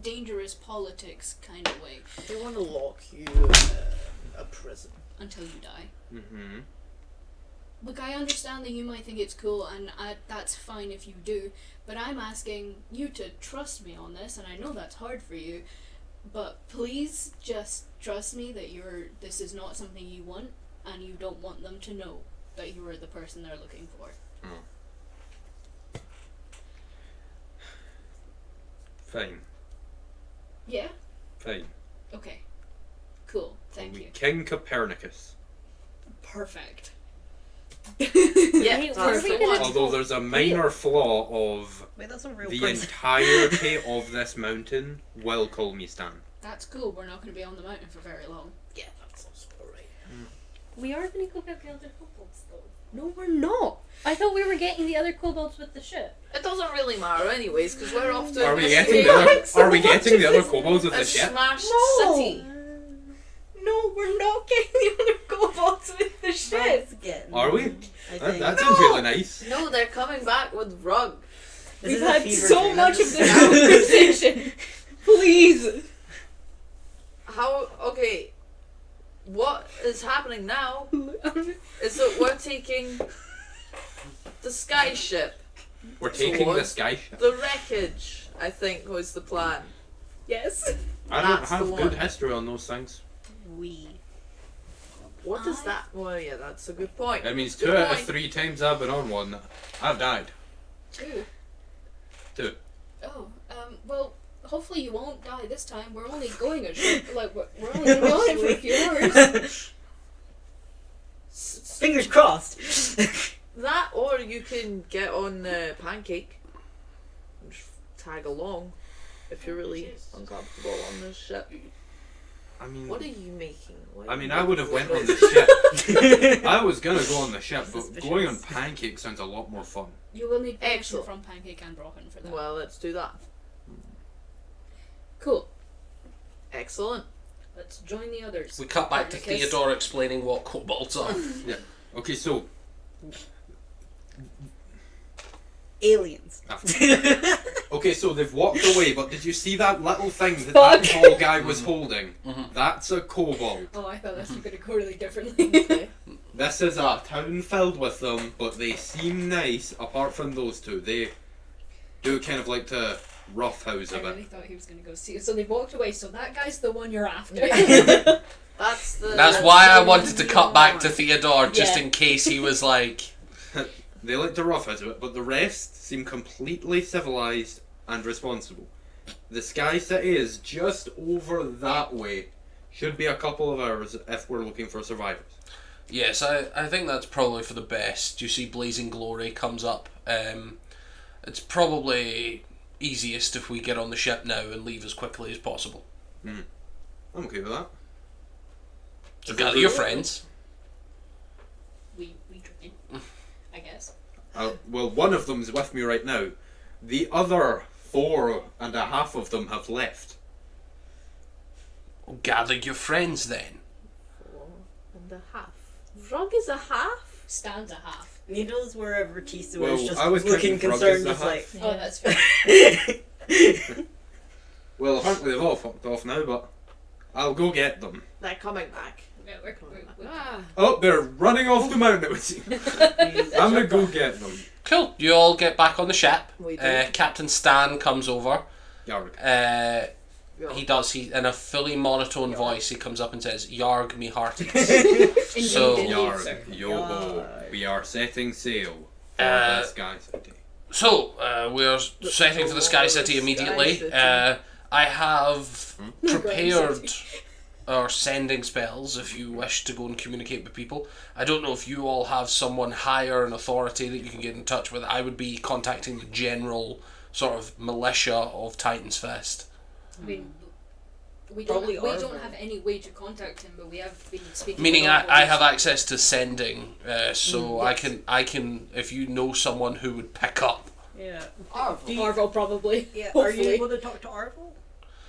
Speaker 4: dangerous politics kind of way,
Speaker 2: They want to lock you in a prison.
Speaker 4: until you die.
Speaker 3: Mm-hmm.
Speaker 4: Look, I understand that you might think it's cool, and that's fine if you do, but I'm asking you to trust me on this, and I know that's hard for you, but please just trust me that this is not something you want, and you don't want them to know that you are the person they're looking for.
Speaker 3: Fine.
Speaker 4: Yeah?
Speaker 3: Fine.
Speaker 4: Okay. Cool. Thank
Speaker 3: Are we
Speaker 4: you.
Speaker 3: King Copernicus?
Speaker 4: Perfect.
Speaker 2: Yeah,
Speaker 6: Wait,
Speaker 2: that's
Speaker 6: where are we
Speaker 2: the
Speaker 6: gonna
Speaker 2: one.
Speaker 3: Although there's a minor flaw of
Speaker 5: Wait, that's a real
Speaker 3: the
Speaker 5: person.
Speaker 3: entirety of this mountain will call me Stan.
Speaker 4: That's cool. We're not going to be on the mountain for very long.
Speaker 2: Yeah, that's also alright.
Speaker 6: We are going to go get the other kobolds, though.
Speaker 4: No, we're not.
Speaker 6: I thought we were getting the other kobolds with the ship.
Speaker 2: It doesn't really matter anyways, because we're off to
Speaker 3: Are we
Speaker 2: investigate
Speaker 3: getting the other?
Speaker 2: so
Speaker 3: Are we
Speaker 2: much
Speaker 3: getting
Speaker 2: of
Speaker 3: the other
Speaker 2: this-
Speaker 3: kobolds with
Speaker 2: a
Speaker 3: the ship?
Speaker 2: smashed
Speaker 4: No.
Speaker 2: city.
Speaker 4: No, we're not getting the other kobolds with the ship.
Speaker 3: Are we?
Speaker 5: I
Speaker 3: That,
Speaker 5: think.
Speaker 3: that sounds really nice.
Speaker 2: No, they're coming back with Rug.
Speaker 5: This
Speaker 4: We've
Speaker 5: is a
Speaker 4: had
Speaker 5: fever
Speaker 4: so
Speaker 5: dream.
Speaker 4: much of this conversation. Please.
Speaker 2: How? Okay. What is happening now is that we're taking the sky ship.
Speaker 3: We're taking the
Speaker 2: Towards
Speaker 3: sky ship.
Speaker 2: The wreckage, I think, was the plan.
Speaker 4: Yes.
Speaker 3: I don't
Speaker 2: That's the
Speaker 3: have
Speaker 2: one.
Speaker 3: good history on those things.
Speaker 5: We.
Speaker 2: What does that? Well, yeah, that's a good point.
Speaker 3: It means
Speaker 2: Good
Speaker 3: 2 out of
Speaker 2: point.
Speaker 3: 3 times I've been on one, I've died.
Speaker 4: 2.
Speaker 3: 2.
Speaker 4: Oh, well, hopefully you won't die this time. We're only going a short, like, we're only going to be on it for a few hours.
Speaker 5: Fingers crossed.
Speaker 2: That, or you can get on Pancake and just tag along if you're really uncomfortable on this ship.
Speaker 3: I mean,
Speaker 2: What are you making? What
Speaker 3: I
Speaker 2: are
Speaker 3: mean,
Speaker 2: you
Speaker 3: I would have
Speaker 2: making
Speaker 3: went on
Speaker 2: with
Speaker 3: the ship. I was gonna go on the ship, but
Speaker 5: Suspicious.
Speaker 3: going on Pancake sounds a lot more fun.
Speaker 4: You will need permission
Speaker 2: Excellent.
Speaker 4: from Pancake and Brocken for that.
Speaker 2: Well, let's do that.
Speaker 4: Cool.
Speaker 2: Excellent.
Speaker 4: Let's join the others.
Speaker 1: We cut back to
Speaker 4: Copernicus.
Speaker 1: Theodore explaining what kobolds are.
Speaker 3: Okay, so
Speaker 5: Aliens.
Speaker 3: okay, so they've walked away, but did you see that little thing that
Speaker 4: Fuck.
Speaker 3: that tall guy was holding?
Speaker 1: Mhm.
Speaker 3: That's a kobold.
Speaker 4: Oh, I thought this was going to go really differently.
Speaker 2: Okay.
Speaker 3: This is a town filled with them, but they seem nice. Apart from those two, they do kind of like to roughhouse
Speaker 4: I
Speaker 3: a
Speaker 4: really
Speaker 3: bit.
Speaker 4: thought he was going to go see it. So they walked away, so that guy's the one you're after.
Speaker 2: That's the.
Speaker 1: That's why I wanted to cut back to Theodore, just
Speaker 4: Yeah.
Speaker 1: in case he was like,
Speaker 3: They like to roughhouse a bit, but the rest seem completely civilized and responsible. The Sky City is just over that way. Should be a couple of hours if we're looking for survivors.
Speaker 1: yes, I think that's probably for the best. You see Blazing Glory comes up. It's probably easiest if we get on the ship now and leave as quickly as possible.
Speaker 3: I'm okay with that.
Speaker 1: So gather your friends.
Speaker 4: We join, I guess.
Speaker 3: Well, one of them's with me right now. The other 4.5 of them have left.
Speaker 1: Gather your friends then.
Speaker 2: 4.5. Frog is a half?
Speaker 4: Stan's a half.
Speaker 5: Needles wherever Tisa
Speaker 3: Well,
Speaker 5: was just
Speaker 3: I was
Speaker 5: looking
Speaker 3: counting Frog
Speaker 5: concerned,
Speaker 3: as
Speaker 5: just
Speaker 3: a
Speaker 5: like.
Speaker 4: Oh, that's fair.
Speaker 3: Well, apparently they've all fucked off now, but I'll go get them.
Speaker 2: They're coming back.
Speaker 4: Yeah, we're
Speaker 2: Ah.
Speaker 3: Oh, they're running off the mountain, it would seem. I'm gonna go get them.
Speaker 1: Cool. You all get back on the ship.
Speaker 2: We do.
Speaker 1: Captain Stan comes over.
Speaker 3: Yarg.
Speaker 1: He does. He in a fully monotone voice. He comes up and says, "Yarg me hearties." So-
Speaker 4: Indeed,
Speaker 3: Yarg.
Speaker 4: sir.
Speaker 3: Yo-ho. We are setting sail for
Speaker 1: Uh,
Speaker 3: the Sky City.
Speaker 1: So we're setting for the Sky City immediately.
Speaker 2: Sky City.
Speaker 1: I have prepared
Speaker 4: City.
Speaker 1: our sending spells if you wish to go and communicate with people. I don't know if you all have someone higher in authority that you can get in touch with. I would be contacting the general sort of militia of Titan's Fest.
Speaker 4: I mean, we
Speaker 5: Probably
Speaker 4: don't
Speaker 5: Arvo.
Speaker 4: have any way to contact him, but we have been speaking.
Speaker 1: Meaning
Speaker 4: with
Speaker 1: I
Speaker 4: Arvo
Speaker 1: have
Speaker 4: recently.
Speaker 1: access to sending, so
Speaker 4: Yes.
Speaker 1: I can if you know someone who would pick up.
Speaker 5: Yeah.
Speaker 2: Arvo.
Speaker 5: Do you-
Speaker 4: Arvo probably.
Speaker 5: Yeah. Are
Speaker 4: Hopefully.
Speaker 5: you able to talk to Arvo?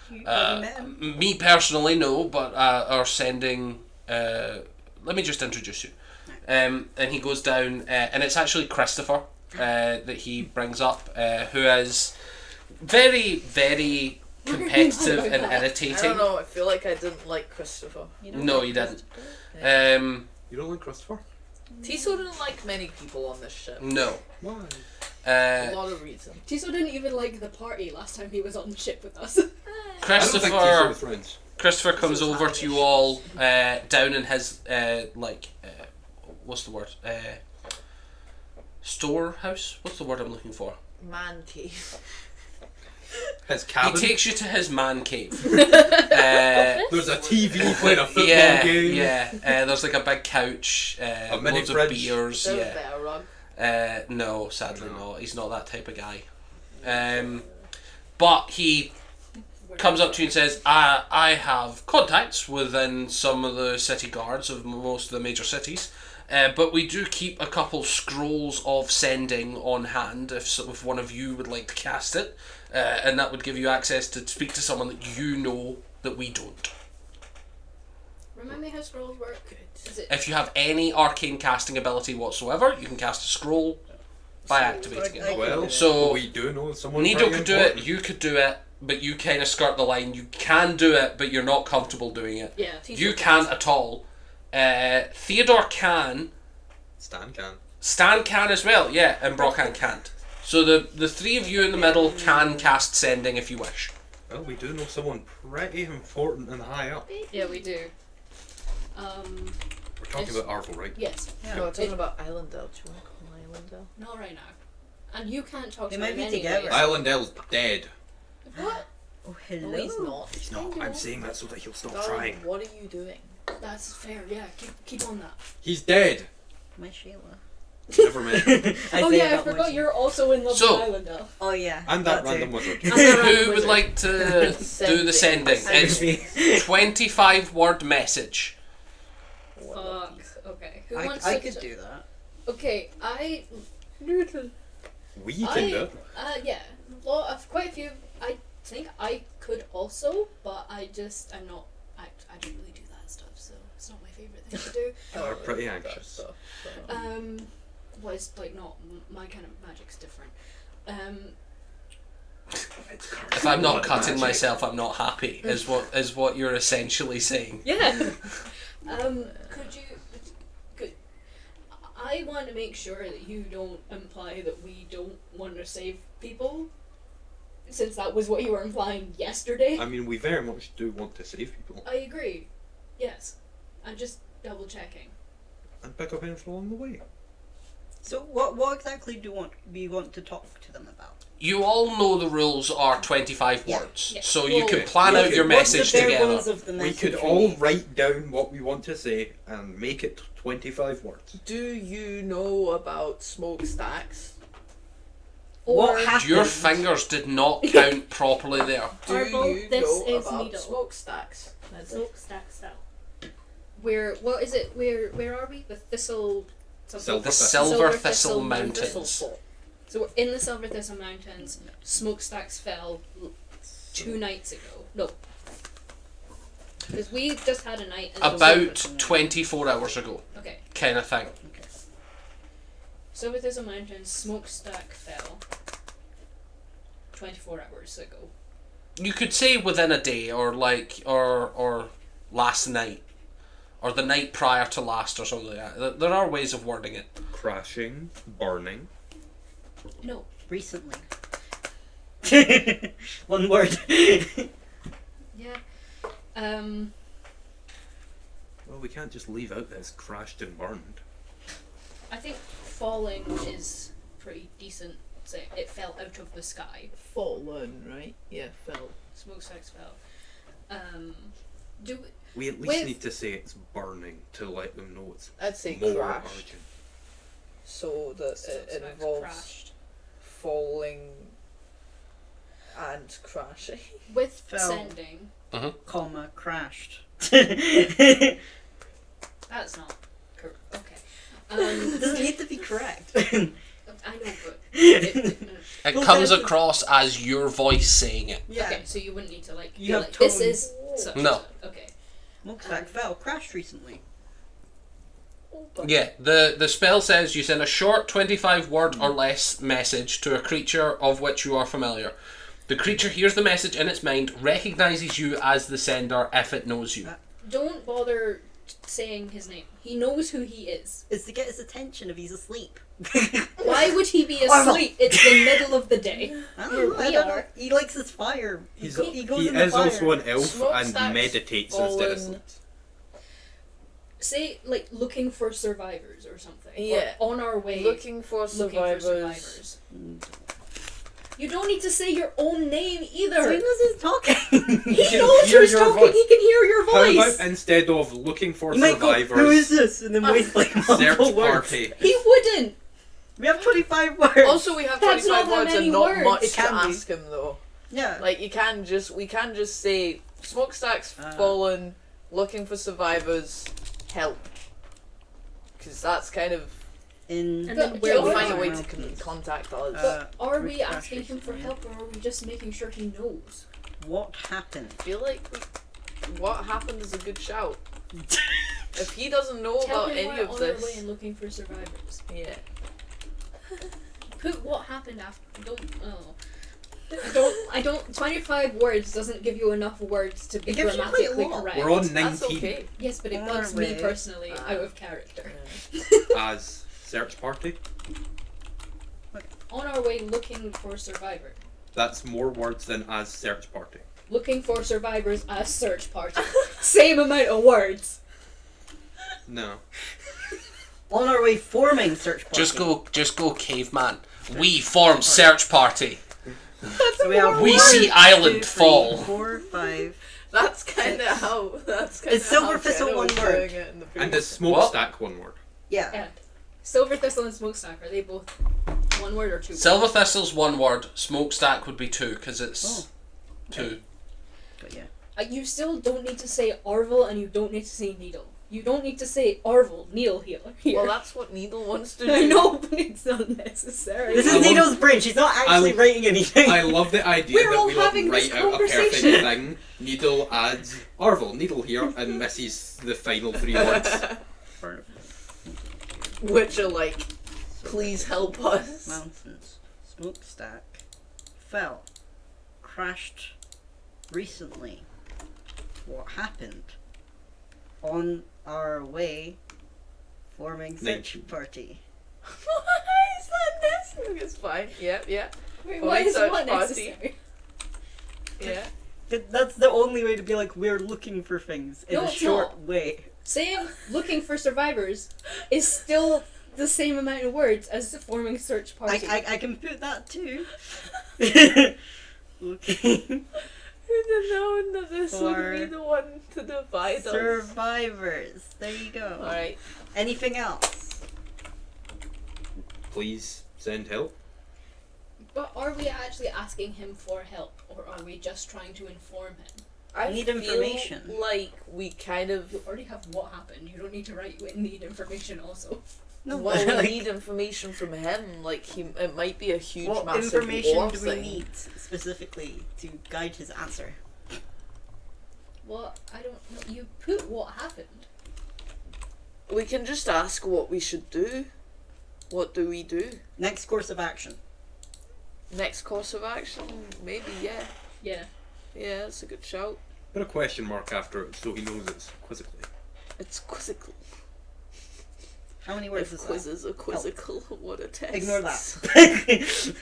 Speaker 5: Have you met him?
Speaker 1: Me personally, no, but our sending. Let me just introduce you. And he goes down, and it's actually Christopher that he brings up, who is very, very competitive and
Speaker 2: I
Speaker 1: irritating.
Speaker 2: don't know, I feel like I didn't like Christopher.
Speaker 5: You don't
Speaker 1: No,
Speaker 5: like
Speaker 1: you didn't.
Speaker 5: Christopher?
Speaker 3: You don't like Christopher?
Speaker 2: Tiso didn't like many people on this ship.
Speaker 1: No.
Speaker 3: Why?
Speaker 2: A lot of reasons.
Speaker 4: Tiso didn't even like the party last time he was on the ship with us.
Speaker 3: I don't think Tiso
Speaker 1: Christopher.
Speaker 3: was friends.
Speaker 1: Christopher comes over to you all down in his what's the word? Storehouse? What's the word I'm looking for?
Speaker 2: Man cave.
Speaker 3: His cabin.
Speaker 1: He takes you to his man cave.
Speaker 3: There's a TV playing a football
Speaker 1: yeah,
Speaker 3: game.
Speaker 1: yeah. There's like a big couch,
Speaker 3: mini
Speaker 1: loads
Speaker 3: fridge.
Speaker 1: of beers.
Speaker 2: There's a
Speaker 1: Yeah.
Speaker 2: better rug.
Speaker 1: No, sadly not. He's not that type of guy. But he comes up to you and says, I have contacts within some of the city guards of most of the major cities, but we do keep a couple scrolls of sending on hand if one of you would like to cast it, and that would give you access to speak to someone that you know that we don't.
Speaker 4: Remind me how scrolls work. Is it
Speaker 1: If you have any arcane casting ability whatsoever, you can cast a scroll by activating it.
Speaker 3: Well,
Speaker 1: So
Speaker 3: we do know someone.
Speaker 1: Nido
Speaker 3: pretty
Speaker 1: could do
Speaker 3: important.
Speaker 1: it, you could do it, but you kind of skirt the line. You can do it, but you're not comfortable doing it.
Speaker 4: yeah.
Speaker 1: You can't at all. Theodore can.
Speaker 3: Stan can.
Speaker 1: Stan can as well, yeah, and Brockan can't. So the three of you in the middle can cast sending if you wish.
Speaker 3: Well, we do know someone pretty important and high up.
Speaker 4: Yeah, we do.
Speaker 3: We're talking
Speaker 4: Yes.
Speaker 3: about Arvel, right?
Speaker 4: Yes.
Speaker 2: No, we're talking about Islandale. Do you want to call him Islandale?
Speaker 4: Not right now. And you can't talk
Speaker 5: They
Speaker 4: to
Speaker 5: might
Speaker 4: him
Speaker 5: be
Speaker 4: anyway.
Speaker 5: together.
Speaker 3: Islandale's dead.
Speaker 4: What?
Speaker 5: Oh, hello.
Speaker 2: No, he's not.
Speaker 3: He's not. I'm saying that so that he'll stop
Speaker 2: Darling,
Speaker 3: trying.
Speaker 2: what are you doing?
Speaker 4: That's fair. Yeah. Keep on that.
Speaker 3: He's dead.
Speaker 5: My Sheila.
Speaker 3: Never mind.
Speaker 5: I
Speaker 4: Oh
Speaker 5: say
Speaker 4: yeah, I
Speaker 5: that
Speaker 4: forgot
Speaker 5: much.
Speaker 4: you're also in love
Speaker 1: So-
Speaker 4: with Islander.
Speaker 5: Oh yeah.
Speaker 3: And that
Speaker 5: too.
Speaker 3: random wizard.
Speaker 1: Who would like to do the sending?
Speaker 2: Sending.
Speaker 1: It's 25 word message.
Speaker 4: Fuck. Okay. Who
Speaker 5: I
Speaker 4: wants
Speaker 5: I
Speaker 4: to
Speaker 5: could do that.
Speaker 4: Okay, I
Speaker 3: We can do it.
Speaker 4: yeah, well, I've quite a few. I think I could also, but I'm not. I don't really do that stuff, so it's not my favorite thing to do.
Speaker 3: We're pretty anxious.
Speaker 4: Well, it's like not my kind of magic's different.
Speaker 1: If I'm not cutting myself, I'm not happy. Is what you're essentially saying.
Speaker 4: Yeah. I want to make sure that you don't imply that we don't want to save people, since that was what you were implying yesterday.
Speaker 3: I mean, we very much do want to save people
Speaker 4: I agree. Yes. I'm just double checking.
Speaker 3: and pick up info along the way.
Speaker 5: So what exactly do we want to talk to them about?
Speaker 1: You all know the rules are 25
Speaker 5: Yeah.
Speaker 1: words,
Speaker 4: Yeah.
Speaker 1: so you can
Speaker 3: Okay.
Speaker 1: plan out your
Speaker 5: What's the
Speaker 1: message
Speaker 5: bare
Speaker 1: together.
Speaker 5: bones of the
Speaker 3: We
Speaker 5: message
Speaker 3: could
Speaker 5: we
Speaker 3: all
Speaker 5: need?
Speaker 3: write down what we want to say and make it 25 words.
Speaker 2: Do you know about smokestacks?
Speaker 4: Or
Speaker 5: What happened?
Speaker 1: Your fingers did not count properly there.
Speaker 2: Do
Speaker 6: Marble,
Speaker 2: you
Speaker 6: this
Speaker 2: know
Speaker 6: is
Speaker 2: about
Speaker 6: needle.
Speaker 2: smokestacks?
Speaker 6: Smokestack style.
Speaker 4: what is it? Where are we? The Thistle. something?
Speaker 1: The
Speaker 3: Silver
Speaker 1: Silver
Speaker 4: Thistle
Speaker 1: Thistle
Speaker 4: Mountains.
Speaker 1: Mountains.
Speaker 4: So we're in the Silver Thistle Mountains. Smokestacks fell 2 nights ago. No. Because we just had a night. In
Speaker 1: About 24 hours ago,
Speaker 4: Okay.
Speaker 1: kind of thing.
Speaker 4: Silver Thistle Mountains, smokestack fell 24 hours ago.
Speaker 1: You could say within a day, or or last night, or the night prior to last, or something like that. There are ways of wording it.
Speaker 3: Crashing, burning.
Speaker 4: No.
Speaker 5: Recently. One word.
Speaker 4: Yeah.
Speaker 3: Well, we can't just leave out this crashed and burned.
Speaker 4: I think falling is pretty decent. So it fell out of the sky.
Speaker 2: Fallen, right? Yeah, fell.
Speaker 4: Smokestacks fell. Do
Speaker 3: We at least
Speaker 4: With-
Speaker 3: need to say it's burning to let them know it's
Speaker 2: I'd say
Speaker 3: more
Speaker 2: crash,
Speaker 3: urgent.
Speaker 2: so that it
Speaker 4: smokestacks
Speaker 2: involves
Speaker 4: crashed.
Speaker 2: falling and crashing.
Speaker 4: With
Speaker 5: Fell.
Speaker 4: sending.
Speaker 5: Comma, crashed.
Speaker 4: That's not correct. Okay.
Speaker 5: It doesn't need to be correct.
Speaker 4: I know, but it,
Speaker 1: It
Speaker 5: Well,
Speaker 1: comes
Speaker 5: that's-
Speaker 1: across as your voice saying it.
Speaker 5: Yeah.
Speaker 4: okay. So you wouldn't need to like.
Speaker 5: You
Speaker 4: be
Speaker 5: have
Speaker 4: like, this
Speaker 5: tone.
Speaker 4: is such and
Speaker 1: No.
Speaker 4: such." Okay.
Speaker 5: Smokestack fell, crashed recently.
Speaker 1: Yeah, the spell says you send a short 25-word or less message to a creature of which you are familiar. The creature hears the message in its mind, recognizes you as the sender if it knows you.
Speaker 4: Don't bother saying his name. He knows who he is.
Speaker 5: It's to get his attention if he's asleep.
Speaker 4: Why would he be
Speaker 5: Arnold.
Speaker 4: asleep? It's the middle of the day.
Speaker 5: I
Speaker 4: Where
Speaker 5: don't know, I
Speaker 4: we
Speaker 5: don't know.
Speaker 4: are.
Speaker 5: He likes his fire. He goes
Speaker 3: He
Speaker 5: in the
Speaker 3: is
Speaker 5: fire.
Speaker 3: also an elf
Speaker 2: Smokestacks
Speaker 3: and meditates instead of
Speaker 2: fallen.
Speaker 3: sleeps.
Speaker 4: Say like looking for survivors or something.
Speaker 2: Yeah.
Speaker 4: Or on our way.
Speaker 2: Looking for survivors.
Speaker 4: You don't need to say your own name
Speaker 5: So
Speaker 4: either.
Speaker 5: he knows he's talking.
Speaker 4: He
Speaker 3: can
Speaker 4: knows
Speaker 3: hear
Speaker 4: you're
Speaker 3: your
Speaker 4: talking.
Speaker 3: voice.
Speaker 4: He can hear your
Speaker 3: How
Speaker 4: voice.
Speaker 3: about instead of looking for
Speaker 5: You might go,
Speaker 3: survivors,
Speaker 5: who is this? And then waste like
Speaker 3: search
Speaker 5: multiple words.
Speaker 3: party?
Speaker 4: He wouldn't.
Speaker 5: We have 25 words.
Speaker 2: Also, we have
Speaker 4: That's
Speaker 2: 25
Speaker 4: not that
Speaker 2: words
Speaker 4: many
Speaker 2: and not
Speaker 4: words.
Speaker 2: much
Speaker 5: It
Speaker 2: to
Speaker 5: can be.
Speaker 2: ask him though.
Speaker 5: yeah.
Speaker 2: Like we can just say smokestacks fallen, looking for survivors, help. Because that's kind of
Speaker 5: In
Speaker 4: And then
Speaker 2: he'll
Speaker 4: where
Speaker 2: find
Speaker 4: we
Speaker 2: a way
Speaker 4: are.
Speaker 2: to contact us.
Speaker 4: But are we
Speaker 5: refresh
Speaker 4: asking him for
Speaker 5: recently.
Speaker 4: help, or are we just making sure he knows?
Speaker 5: What happened?
Speaker 2: I feel like what happened is a good shout. If he doesn't know
Speaker 4: Tell
Speaker 2: about
Speaker 4: him
Speaker 2: any
Speaker 4: we're
Speaker 2: of
Speaker 4: on our way
Speaker 2: this,
Speaker 4: and looking for survivors.
Speaker 2: yeah.
Speaker 4: Put what happened after. I don't. 25 words doesn't give you enough words to be
Speaker 5: It gives you quite
Speaker 4: grammatically
Speaker 5: a lot.
Speaker 4: correct.
Speaker 3: We're on
Speaker 2: That's
Speaker 3: 19
Speaker 2: okay.
Speaker 4: Yes, but it
Speaker 5: On
Speaker 4: bugs
Speaker 5: our
Speaker 4: me
Speaker 5: way.
Speaker 4: personally out of character.
Speaker 3: as search party.
Speaker 4: On our way looking for survivor.
Speaker 3: That's more words than as search party.
Speaker 4: Looking for survivors as search party. Same amount of words.
Speaker 3: No.
Speaker 5: On our way forming search party.
Speaker 1: Just go caveman. We form search party.
Speaker 5: So we have
Speaker 1: We
Speaker 5: 1,
Speaker 1: see
Speaker 5: 2,
Speaker 1: island
Speaker 5: 3,
Speaker 1: fall.
Speaker 5: 4, 5.
Speaker 2: That's kind of how. That's kind
Speaker 5: Is Silver Thistle one word?
Speaker 3: And is smokestack one word?
Speaker 5: Yeah.
Speaker 4: Yeah. Silver Thistle and Smokestack, are they both one word or two words?
Speaker 1: Silver Thistle's one word. Smokestack would be two because it's two.
Speaker 5: But yeah.
Speaker 4: You still don't need to say Orville and you don't need to say Needle. You don't need to say Orville, Needle here.
Speaker 2: Well, that's what Needle wants to do.
Speaker 4: I know, but it's not necessary.
Speaker 5: This
Speaker 3: I
Speaker 5: is
Speaker 3: love-
Speaker 5: Needle's brain. She's not actually
Speaker 3: I-
Speaker 5: writing anything.
Speaker 3: I love the idea
Speaker 4: We're
Speaker 3: that
Speaker 4: all
Speaker 3: we like
Speaker 4: having this
Speaker 3: write out a perfect
Speaker 4: conversation.
Speaker 3: thing. Needle adds Orville, Needle here, and misses the final 3 words.
Speaker 2: Which are like, please help us.
Speaker 5: Mountains. Smokestack. Fell. Crashed. Recently. What happened? On our way. Forming search
Speaker 3: 19.
Speaker 5: party.
Speaker 2: Why is that necessary? It's fine. Yeah.
Speaker 4: Wait,
Speaker 2: Well,
Speaker 4: why is
Speaker 2: search
Speaker 4: what
Speaker 2: party.
Speaker 4: necessary?
Speaker 2: Yeah.
Speaker 5: That's the only way to be like, we're looking for things in
Speaker 4: No,
Speaker 5: a
Speaker 4: it's
Speaker 5: short
Speaker 4: not.
Speaker 5: way.
Speaker 4: Saying looking for survivors is still the same amount of words as the forming search party.
Speaker 5: I can put that too. Looking.
Speaker 2: Who'd have known that this would be
Speaker 5: For
Speaker 2: the one to divide us?
Speaker 5: survivors. There you go.
Speaker 2: Alright.
Speaker 5: Anything else?
Speaker 3: Please send help.
Speaker 4: But are we actually asking him for help, or are we just trying to inform him?
Speaker 2: I
Speaker 5: Need
Speaker 2: feel
Speaker 5: information.
Speaker 2: like we kind of.
Speaker 4: You already have what happened. You don't need to write. You need information also.
Speaker 5: No,
Speaker 2: Well,
Speaker 5: but,
Speaker 2: we need information from him. Like it might be a huge,
Speaker 5: what
Speaker 2: massive
Speaker 5: information
Speaker 2: war
Speaker 5: do we
Speaker 2: thing.
Speaker 5: need specifically to guide his answer?
Speaker 4: What? I don't know. You put what happened.
Speaker 2: We can just ask what we should do. What do we do?
Speaker 5: Next course of action.
Speaker 2: Next course of action? Maybe, yeah.
Speaker 4: Yeah.
Speaker 2: Yeah, that's a good shout.
Speaker 3: Put a question mark after it so he knows it's quizzically.
Speaker 2: It's quizzical.
Speaker 5: How many words
Speaker 2: If
Speaker 5: is that?
Speaker 2: quizzes are quizzical, what a test.
Speaker 5: Ignore that.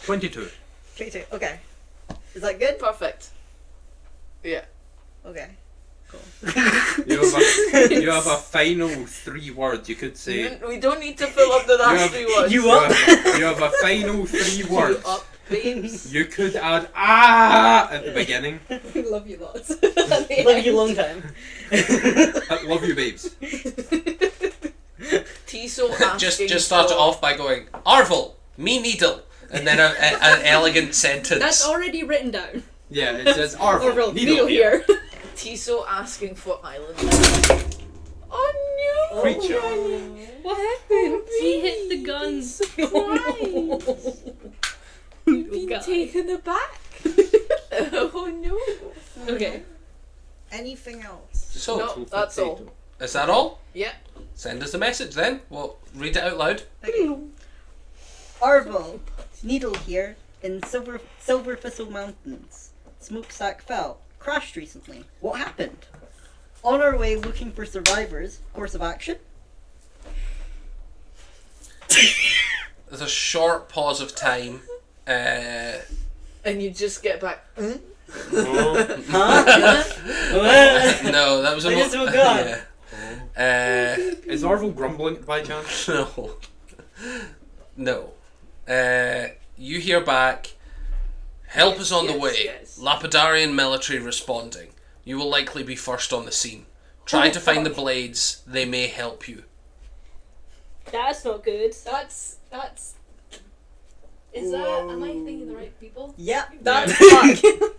Speaker 3: 22.
Speaker 5: 22. Okay. Is that good?
Speaker 2: Perfect. Yeah.
Speaker 5: Okay. Cool.
Speaker 3: You have a final 3 words. You could say.
Speaker 2: We don't need to fill up the last 3 words.
Speaker 5: You
Speaker 3: You
Speaker 5: up?
Speaker 3: have a final 3
Speaker 2: You
Speaker 3: words.
Speaker 2: up, babes.
Speaker 3: You could add at the beginning.
Speaker 4: We love you lots.
Speaker 5: Love you long time.
Speaker 3: Love you, babes.
Speaker 2: Tiso asking
Speaker 1: Just start it
Speaker 2: for-
Speaker 1: off by going, Arvel, me needle, and then an elegant sentence.
Speaker 4: That's already written down.
Speaker 3: Yeah, it says Arvel.
Speaker 4: Orville,
Speaker 3: Needle
Speaker 4: here.
Speaker 2: Tiso asking for island lemon. Oh no!
Speaker 3: Creature.
Speaker 4: What happened?
Speaker 6: He hit the gun.
Speaker 2: You've been
Speaker 4: God.
Speaker 2: taken aback. Oh no!
Speaker 4: Okay.
Speaker 5: Anything else?
Speaker 1: So,
Speaker 2: No, that's all.
Speaker 1: is that all?
Speaker 2: Yeah.
Speaker 1: Send us a message then. We'll read it out loud.
Speaker 5: Okay. Arvel, Needle here in Silver Thistle Mountains. Smokestack fell. Crashed recently. What happened? On our way looking for survivors. Course of action?
Speaker 1: There's a short pause of time.
Speaker 2: And you just get back.
Speaker 5: Huh?
Speaker 1: No, that was a
Speaker 5: I just woke up.
Speaker 1: Yeah.
Speaker 3: Is Arvel grumbling by chance?
Speaker 1: No. No. You hear back. Help is on the
Speaker 2: Yes,
Speaker 1: way.
Speaker 2: yes.
Speaker 1: Lapidarian military responding. You will likely be first on the scene. Try to find the blades. They may help you.
Speaker 6: That's not good.
Speaker 4: That's. Is that? Am I thinking the right people?
Speaker 5: Yeah,
Speaker 2: That's fuck.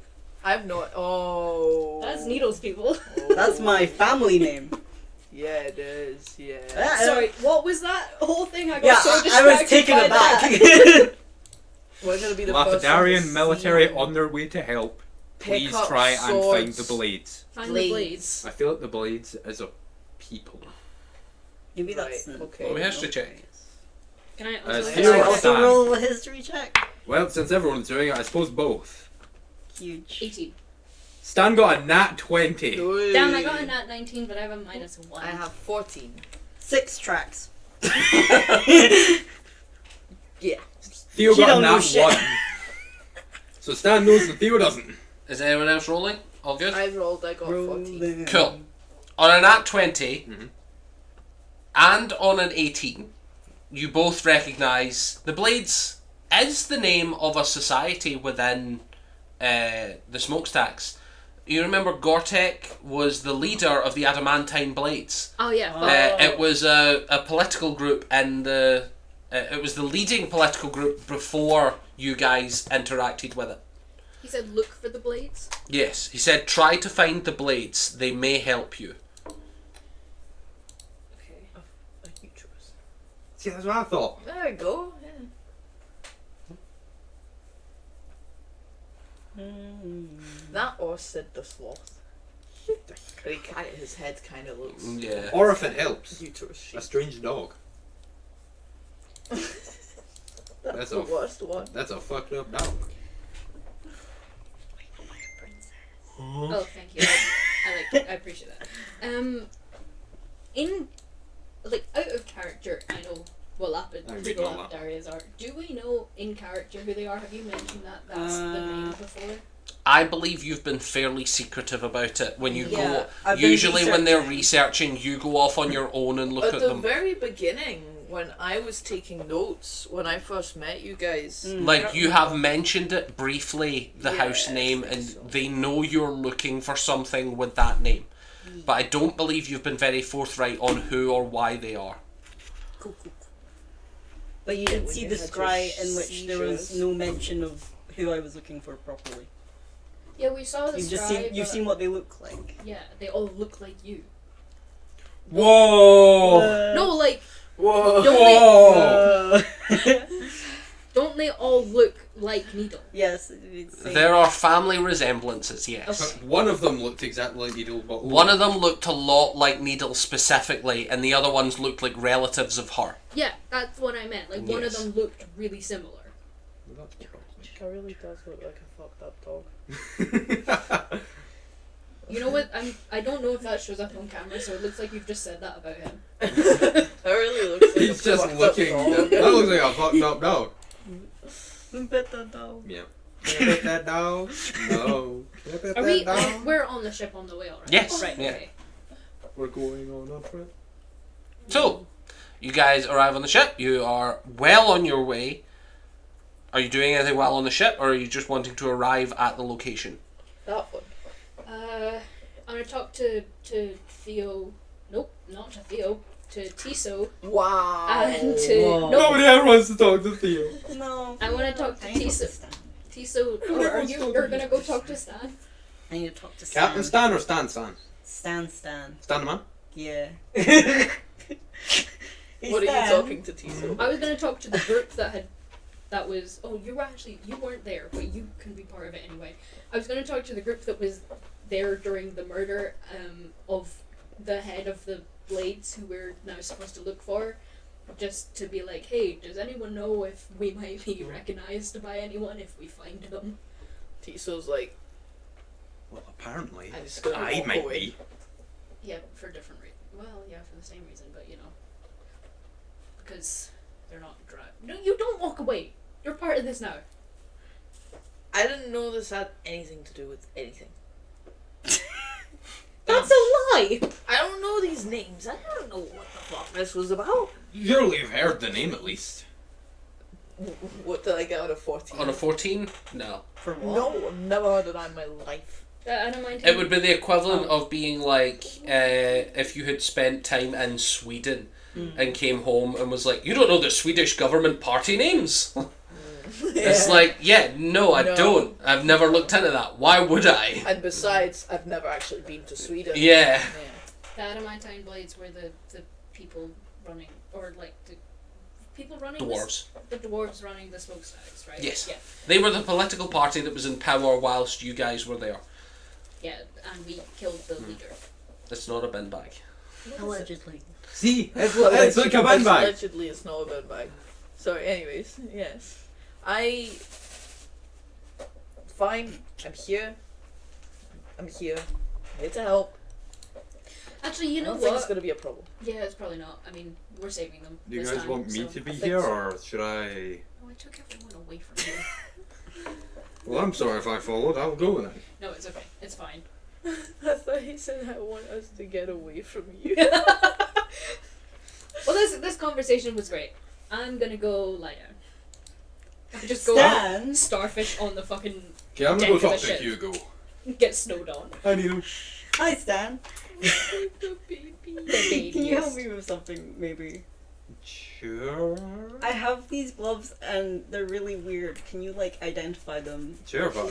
Speaker 2: I've not. Oh.
Speaker 4: That's Needles people.
Speaker 5: that's my family name.
Speaker 2: Yeah, it is. Yeah.
Speaker 5: Sorry.
Speaker 4: Sorry, what was that whole thing? I got
Speaker 5: Yeah,
Speaker 4: so
Speaker 5: I
Speaker 4: distracted
Speaker 5: was taken
Speaker 4: by
Speaker 5: aback.
Speaker 4: that.
Speaker 2: We're gonna be the first one to
Speaker 3: Lapidarian military
Speaker 2: see
Speaker 3: on their way to help.
Speaker 2: pick
Speaker 3: Please
Speaker 2: up
Speaker 3: try and find
Speaker 2: swords.
Speaker 3: the blades.
Speaker 4: Find the blades.
Speaker 3: I feel like the blades is a people.
Speaker 5: Maybe that's
Speaker 2: Right,
Speaker 5: the-
Speaker 2: okay.
Speaker 1: Let me history check.
Speaker 4: Can I
Speaker 3: As
Speaker 4: also?
Speaker 5: Can
Speaker 3: Zero
Speaker 5: I
Speaker 3: or
Speaker 5: also
Speaker 3: Stan?
Speaker 5: roll a history check?
Speaker 3: Well, since everyone's doing it, I suppose both.
Speaker 5: Huge.
Speaker 4: 18.
Speaker 3: Stan got a nat 20.
Speaker 2: Oi.
Speaker 4: Down, I got a nat 19, but I have a minus 1.
Speaker 2: I have 14.
Speaker 5: 6 tracks.
Speaker 2: Yeah.
Speaker 3: Theo
Speaker 5: She
Speaker 3: got a
Speaker 5: don't know
Speaker 3: nat
Speaker 5: shit.
Speaker 3: 1. So Stan knows and Theo doesn't.
Speaker 1: Is anyone else rolling? All good?
Speaker 2: I rolled. I got 14.
Speaker 5: Rolling.
Speaker 1: Cool. On a nat 20
Speaker 3: Mhm.
Speaker 1: and on an 18, you both recognise the Blades is the name of a society within the Smokestacks. You remember Gortek was the leader of the Adamantine Blades.
Speaker 4: Oh, yeah.
Speaker 1: It was a political group in the... it was the leading political group before you guys interacted with it.
Speaker 4: He said, look for the blades.
Speaker 1: Yes, he said try to find the Blades. They may help you.
Speaker 4: Okay.
Speaker 2: A uterus.
Speaker 3: See, that's what I thought.
Speaker 2: There we go. Yeah. That or Sid the Sloth. His head kind of looks
Speaker 1: Yeah.
Speaker 3: Or if it helps,
Speaker 2: uterus
Speaker 3: a
Speaker 2: shape.
Speaker 3: strange dog.
Speaker 2: That's
Speaker 3: That's
Speaker 2: the
Speaker 3: a-
Speaker 2: worst one.
Speaker 3: That's a fucked up dog.
Speaker 4: Oh, thank you. I like it. I appreciate that. In, like, out of character, I know what
Speaker 3: I
Speaker 4: who
Speaker 3: read
Speaker 4: the
Speaker 3: all that.
Speaker 4: Lapidarians are. Do we know in character who they are? Have you mentioned that's the name before?
Speaker 1: I believe you've been fairly secretive about it. When you
Speaker 5: Yeah, I've been
Speaker 1: usually when they're researching, you go off on your own and look
Speaker 2: At
Speaker 1: at
Speaker 2: the
Speaker 1: them.
Speaker 2: very beginning, when I was taking notes, when I first met you guys,
Speaker 1: Like you have mentioned it briefly, the house
Speaker 2: Yeah,
Speaker 1: name,
Speaker 2: I
Speaker 1: and
Speaker 2: think so.
Speaker 1: they know you're looking for something with that name. but I don't believe you've been very forthright on who or why they are.
Speaker 2: Cool.
Speaker 5: But you didn't
Speaker 2: When
Speaker 5: see
Speaker 2: you
Speaker 5: the
Speaker 2: had
Speaker 5: scry
Speaker 2: your
Speaker 5: in which there was
Speaker 2: seizures.
Speaker 5: no mention of who I was looking for properly.
Speaker 4: Yeah, we saw the
Speaker 5: You've just
Speaker 4: scribe,
Speaker 5: seen you've
Speaker 4: but-
Speaker 5: seen what they look like.
Speaker 4: Yeah, they all look like you.
Speaker 3: Whoa!
Speaker 4: No, like,
Speaker 3: Whoa!
Speaker 4: Don't
Speaker 5: Uh,
Speaker 4: don't they all look like Needle?
Speaker 5: yes. It's
Speaker 1: There are family resemblances, yes.
Speaker 4: Okay.
Speaker 3: One of them looked exactly like Needle, but
Speaker 1: One of them looked a lot like Needle specifically, and the other ones looked like relatives of her.
Speaker 4: Yeah, that's what I meant. Like, one of
Speaker 1: Yes.
Speaker 4: them looked really similar.
Speaker 2: Chica really does look like a fucked up dog.
Speaker 4: You know what? I don't know if that shows up on camera, so it looks like you've just said that about him.
Speaker 2: That really looks like
Speaker 3: He's
Speaker 2: a
Speaker 3: just
Speaker 2: fucked
Speaker 3: looking.
Speaker 2: up dog.
Speaker 3: That looks like a fucked up dog.
Speaker 5: Pet the dog.
Speaker 3: Yeah. Can I pet that dog? No. Can I pet
Speaker 4: Are
Speaker 3: that
Speaker 4: we?
Speaker 3: dog?
Speaker 4: We're on the ship on the way, alright?
Speaker 1: Yes,
Speaker 4: Right.
Speaker 1: yeah.
Speaker 4: Okay.
Speaker 3: We're going on a trip.
Speaker 1: So, you guys arrive on the ship. You are well on your way. Are you doing anything while on the ship, or are you just wanting to arrive at the location?
Speaker 2: That one.
Speaker 4: I'm gonna talk to Theo. Nope, not to Theo. To Tiso.
Speaker 2: Wow.
Speaker 4: And to
Speaker 5: Whoa.
Speaker 4: no.
Speaker 3: Nobody ever wants to talk to Theo.
Speaker 5: No.
Speaker 4: I want to talk to
Speaker 5: I need to
Speaker 4: Tiso.
Speaker 5: Stan.
Speaker 4: Tiso. Or are you? You're gonna go talk to Stan?
Speaker 5: I need to talk to Stan.
Speaker 3: Captain Stan or Stan Stan?
Speaker 5: Stan.
Speaker 3: Stan the man?
Speaker 5: Yeah.
Speaker 2: What are you talking to Tiso?
Speaker 4: I was gonna talk to the group that was. Oh, you weren't there, but you can be part of it anyway. I was gonna talk to the group that was there during the murder of the head of the Blades, who we're now supposed to look for, just to be like, hey, does anyone know if we might be recognized by anyone if we find them?
Speaker 2: Tiso's like,
Speaker 3: Well, apparently.
Speaker 2: I'm just gonna
Speaker 3: I
Speaker 2: walk
Speaker 3: might
Speaker 2: away.
Speaker 3: be.
Speaker 4: Yeah, for different reasons. Well, yeah, for the same reason, but you know, because they're not dry. No, you don't walk away. You're part of this now.
Speaker 2: I didn't know this had anything to do with anything.
Speaker 4: That's a lie.
Speaker 2: I don't know these names. I don't know what the fuck this was about.
Speaker 3: Surely you've heard the name at least.
Speaker 2: What did I get out of 14?
Speaker 1: On a 14? No.
Speaker 5: For what?
Speaker 2: No, I've never heard of that in my life.
Speaker 4: I don't mind.
Speaker 1: It would be the equivalent of being like if you had spent time in Sweden and came home and was like, you don't know the Swedish government party names? It's like, yeah, no, I
Speaker 2: No.
Speaker 1: don't. I've never looked into that. Why would I?
Speaker 2: And besides, I've never actually been to Sweden.
Speaker 1: Yeah.
Speaker 4: The Adamantine Blades were the people running, or like the people running
Speaker 1: Dwarves.
Speaker 4: The dwarves running the smokestacks, right?
Speaker 1: Yes.
Speaker 4: Yeah.
Speaker 1: They were the political party that was in power whilst you guys were there.
Speaker 4: Yeah, and we killed the leader.
Speaker 1: It's not a bin bag.
Speaker 5: Allegedly.
Speaker 3: See? It's like a bin bag.
Speaker 2: Allegedly, it's not a bin bag. Sorry, anyways, yes. Fine, I'm here. I'm here to help.
Speaker 4: Actually, you
Speaker 2: I
Speaker 4: know
Speaker 2: don't think it's
Speaker 4: what?
Speaker 2: gonna be a problem.
Speaker 4: Yeah, it's probably not. I mean, we're saving them.
Speaker 3: Do you
Speaker 4: this
Speaker 3: guys
Speaker 4: time,
Speaker 3: want me
Speaker 4: so
Speaker 3: to be
Speaker 2: I think
Speaker 3: here,
Speaker 2: so.
Speaker 3: or should I?
Speaker 4: Oh, I took everyone away from you.
Speaker 3: Well, I'm sorry if I followed. I'll go then.
Speaker 4: No, it's okay. It's fine.
Speaker 2: I thought he said I want us to get away from you.
Speaker 4: Well, this conversation was great. I'm gonna go lie down. I could just go
Speaker 5: Stan?
Speaker 4: starfish on the fucking
Speaker 3: Okay, I'm gonna go
Speaker 4: Deck of
Speaker 3: talk
Speaker 4: the
Speaker 3: to
Speaker 4: ship.
Speaker 3: Hugo.
Speaker 4: get snowed on.
Speaker 3: I need him.
Speaker 5: Hi, Stan.
Speaker 2: The baby.
Speaker 4: The baby.
Speaker 5: Can you help me with something, maybe?
Speaker 3: Sure.
Speaker 5: I have these gloves and they're really weird. Can you, like, identify them?
Speaker 3: Sure, but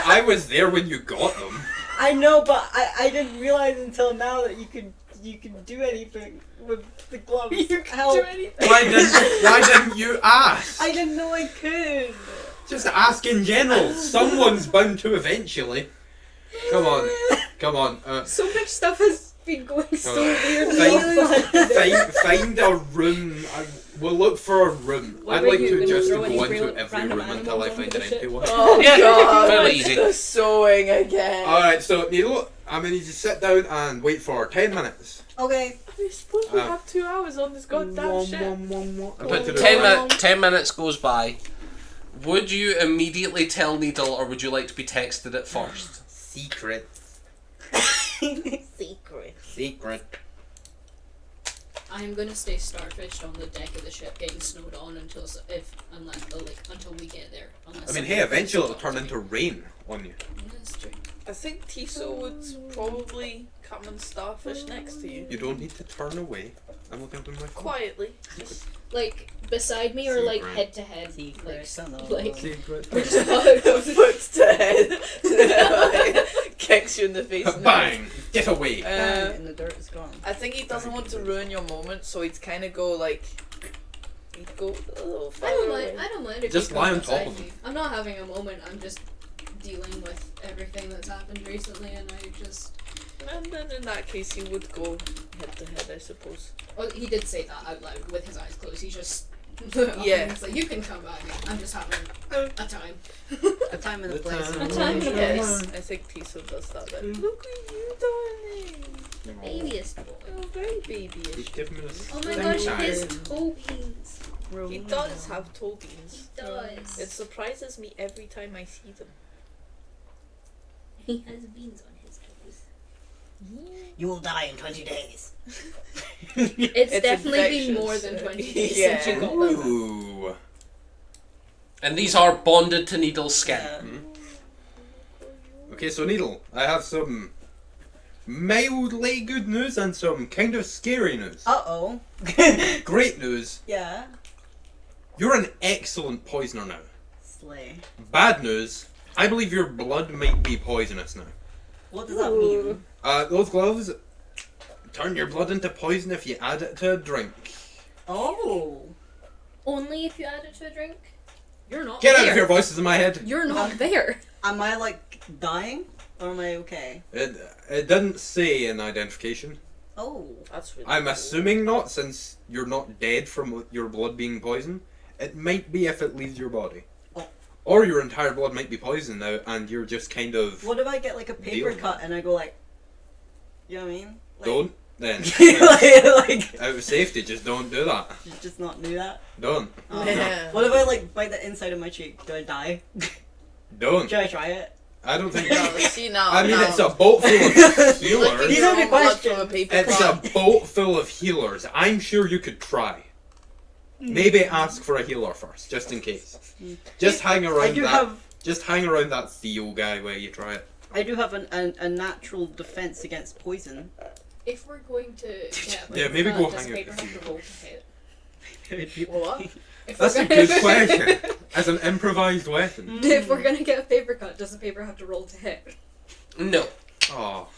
Speaker 3: I was there when you got them.
Speaker 5: I know, but I didn't realize until now that you could do anything with the gloves. Help.
Speaker 3: Why didn't you ask?
Speaker 5: I didn't know I could.
Speaker 3: Just ask in general. Someone's bound to eventually. Come on.
Speaker 4: So much stuff has been going so weird.
Speaker 3: Find a room. We'll look for a room.
Speaker 4: Why
Speaker 3: I'd
Speaker 4: were
Speaker 3: like
Speaker 4: you
Speaker 3: to
Speaker 4: gonna
Speaker 3: just
Speaker 4: throw
Speaker 3: go
Speaker 4: any
Speaker 3: into every
Speaker 4: random
Speaker 3: room until I
Speaker 4: animals
Speaker 3: find
Speaker 4: onto
Speaker 3: an
Speaker 4: the
Speaker 3: empty
Speaker 4: ship?
Speaker 3: one.
Speaker 2: Oh
Speaker 1: Yeah,
Speaker 2: god,
Speaker 1: fairly
Speaker 2: it's
Speaker 1: easy.
Speaker 2: the sewing again.
Speaker 3: Alright, so Needle, I'm gonna need you to sit down and wait for 10 minutes.
Speaker 5: Okay.
Speaker 2: We're supposed to have 2 hours on this goddamn ship.
Speaker 1: But
Speaker 2: Oh,
Speaker 1: 10 minutes goes by. Would you immediately tell Needle, or would you like to be texted at first?
Speaker 3: Secret.
Speaker 2: Secret.
Speaker 4: I'm gonna stay starfished on the deck of the ship, getting snowed on until we get there.
Speaker 3: I mean, hey, eventually it'll turn into rain on you.
Speaker 4: That's true.
Speaker 2: I think Tiso would probably come and starfish next to you.
Speaker 3: You don't need to turn away. I'm looking through my phone.
Speaker 2: Quietly. Just
Speaker 4: Like beside me or like
Speaker 3: Secret.
Speaker 4: head to head?
Speaker 5: Secret tunnel.
Speaker 4: Like
Speaker 3: Secret.
Speaker 2: foot to head. Kicks you in the face.
Speaker 3: Bang! Get away!
Speaker 5: And the dirt is gone.
Speaker 2: I think he doesn't want to ruin your moment, so he'd kind of go like. He'd go a little
Speaker 4: I
Speaker 2: further
Speaker 4: don't mind.
Speaker 2: away.
Speaker 4: I don't mind if
Speaker 3: Just
Speaker 4: you
Speaker 3: lie
Speaker 4: come
Speaker 3: on top
Speaker 4: beside
Speaker 3: of
Speaker 4: me.
Speaker 3: them.
Speaker 4: I'm not having a moment. I'm just dealing with everything that's happened recently, and I just.
Speaker 2: And then in that case, he would go head to head, I suppose.
Speaker 4: Well, he did say that out loud with his eyes closed. He's just.
Speaker 2: Yeah.
Speaker 4: He's like, you can come by me. I'm just having a time.
Speaker 5: A time and a
Speaker 3: The
Speaker 5: place.
Speaker 3: time.
Speaker 4: A time and a
Speaker 2: Yes,
Speaker 4: place.
Speaker 2: I think Tiso does that then. Look at you, darling.
Speaker 4: The babyest boy.
Speaker 2: Oh, very babyish.
Speaker 3: Give me this
Speaker 4: Oh my
Speaker 3: thing
Speaker 4: gosh,
Speaker 3: time.
Speaker 4: his toe beans.
Speaker 2: He does have toe beans.
Speaker 4: He does.
Speaker 2: It surprises me every time I see them.
Speaker 4: He has beans on his toes.
Speaker 5: You will die in 20 days.
Speaker 4: It's definitely been
Speaker 2: infectious.
Speaker 4: more than 20 days
Speaker 2: Yeah.
Speaker 4: since you got them.
Speaker 3: Ooh.
Speaker 1: And these are bonded to Needle's skin.
Speaker 5: Yeah.
Speaker 3: Okay, so Needle, I have some mildly good news and some kind of scary news.
Speaker 5: Uh-oh.
Speaker 3: Great news.
Speaker 5: Yeah.
Speaker 3: You're an excellent poisoner now.
Speaker 5: Slay.
Speaker 3: Bad news. I believe your blood might be poisonous now.
Speaker 5: What does that mean?
Speaker 3: Those gloves turn your blood into poison if you add it to a drink.
Speaker 5: Oh.
Speaker 4: Only if you add it to a drink? You're not
Speaker 3: Get
Speaker 4: there.
Speaker 3: out of here, voices in my head.
Speaker 4: You're not there.
Speaker 5: Am I like dying? Or am I okay?
Speaker 3: It didn't say an identification.
Speaker 5: Oh.
Speaker 2: That's really
Speaker 3: I'm
Speaker 2: cool.
Speaker 3: assuming not, since you're not dead from your blood being poisoned. It might be if it leaves your body.
Speaker 5: Oh.
Speaker 3: Or your entire blood might be poisoned now, and you're just kind of...
Speaker 5: What if I get like a paper
Speaker 3: Deal.
Speaker 5: cut and I go like, you know what I mean? Like,
Speaker 3: Don't, then.
Speaker 5: like,
Speaker 3: Out of safety, just don't do that.
Speaker 5: just not do that.
Speaker 3: Don't.
Speaker 5: Oh.
Speaker 2: Yeah.
Speaker 5: What if I like bite the inside of my cheek? Do I die?
Speaker 3: Don't.
Speaker 5: Should I try it?
Speaker 3: I don't think...
Speaker 2: No, see now.
Speaker 3: I mean,
Speaker 2: now.
Speaker 3: it's a boat full of
Speaker 2: Licking
Speaker 3: healers.
Speaker 5: These
Speaker 2: your
Speaker 5: are the
Speaker 2: own blood
Speaker 5: questions.
Speaker 2: from a paper
Speaker 3: It's
Speaker 2: cup.
Speaker 3: a boat full of healers. I'm sure you could try. Maybe ask for a healer first, just in case. Just hang
Speaker 5: I
Speaker 3: around
Speaker 5: do
Speaker 3: that.
Speaker 5: have
Speaker 3: Just hang around that Theo guy while you try it.
Speaker 5: I do have a natural defense against poison.
Speaker 4: If we're going to
Speaker 3: Yeah, maybe go
Speaker 4: does
Speaker 3: hang out
Speaker 4: paper
Speaker 3: with
Speaker 4: have
Speaker 3: you.
Speaker 4: to roll to hit?
Speaker 2: What?
Speaker 4: If
Speaker 3: That's
Speaker 4: we're
Speaker 3: a
Speaker 4: gonna-
Speaker 3: good question. As an improvised weapon.
Speaker 4: If we're gonna get a paper cut, does the paper have to roll to hit?
Speaker 1: No.
Speaker 3: Oh.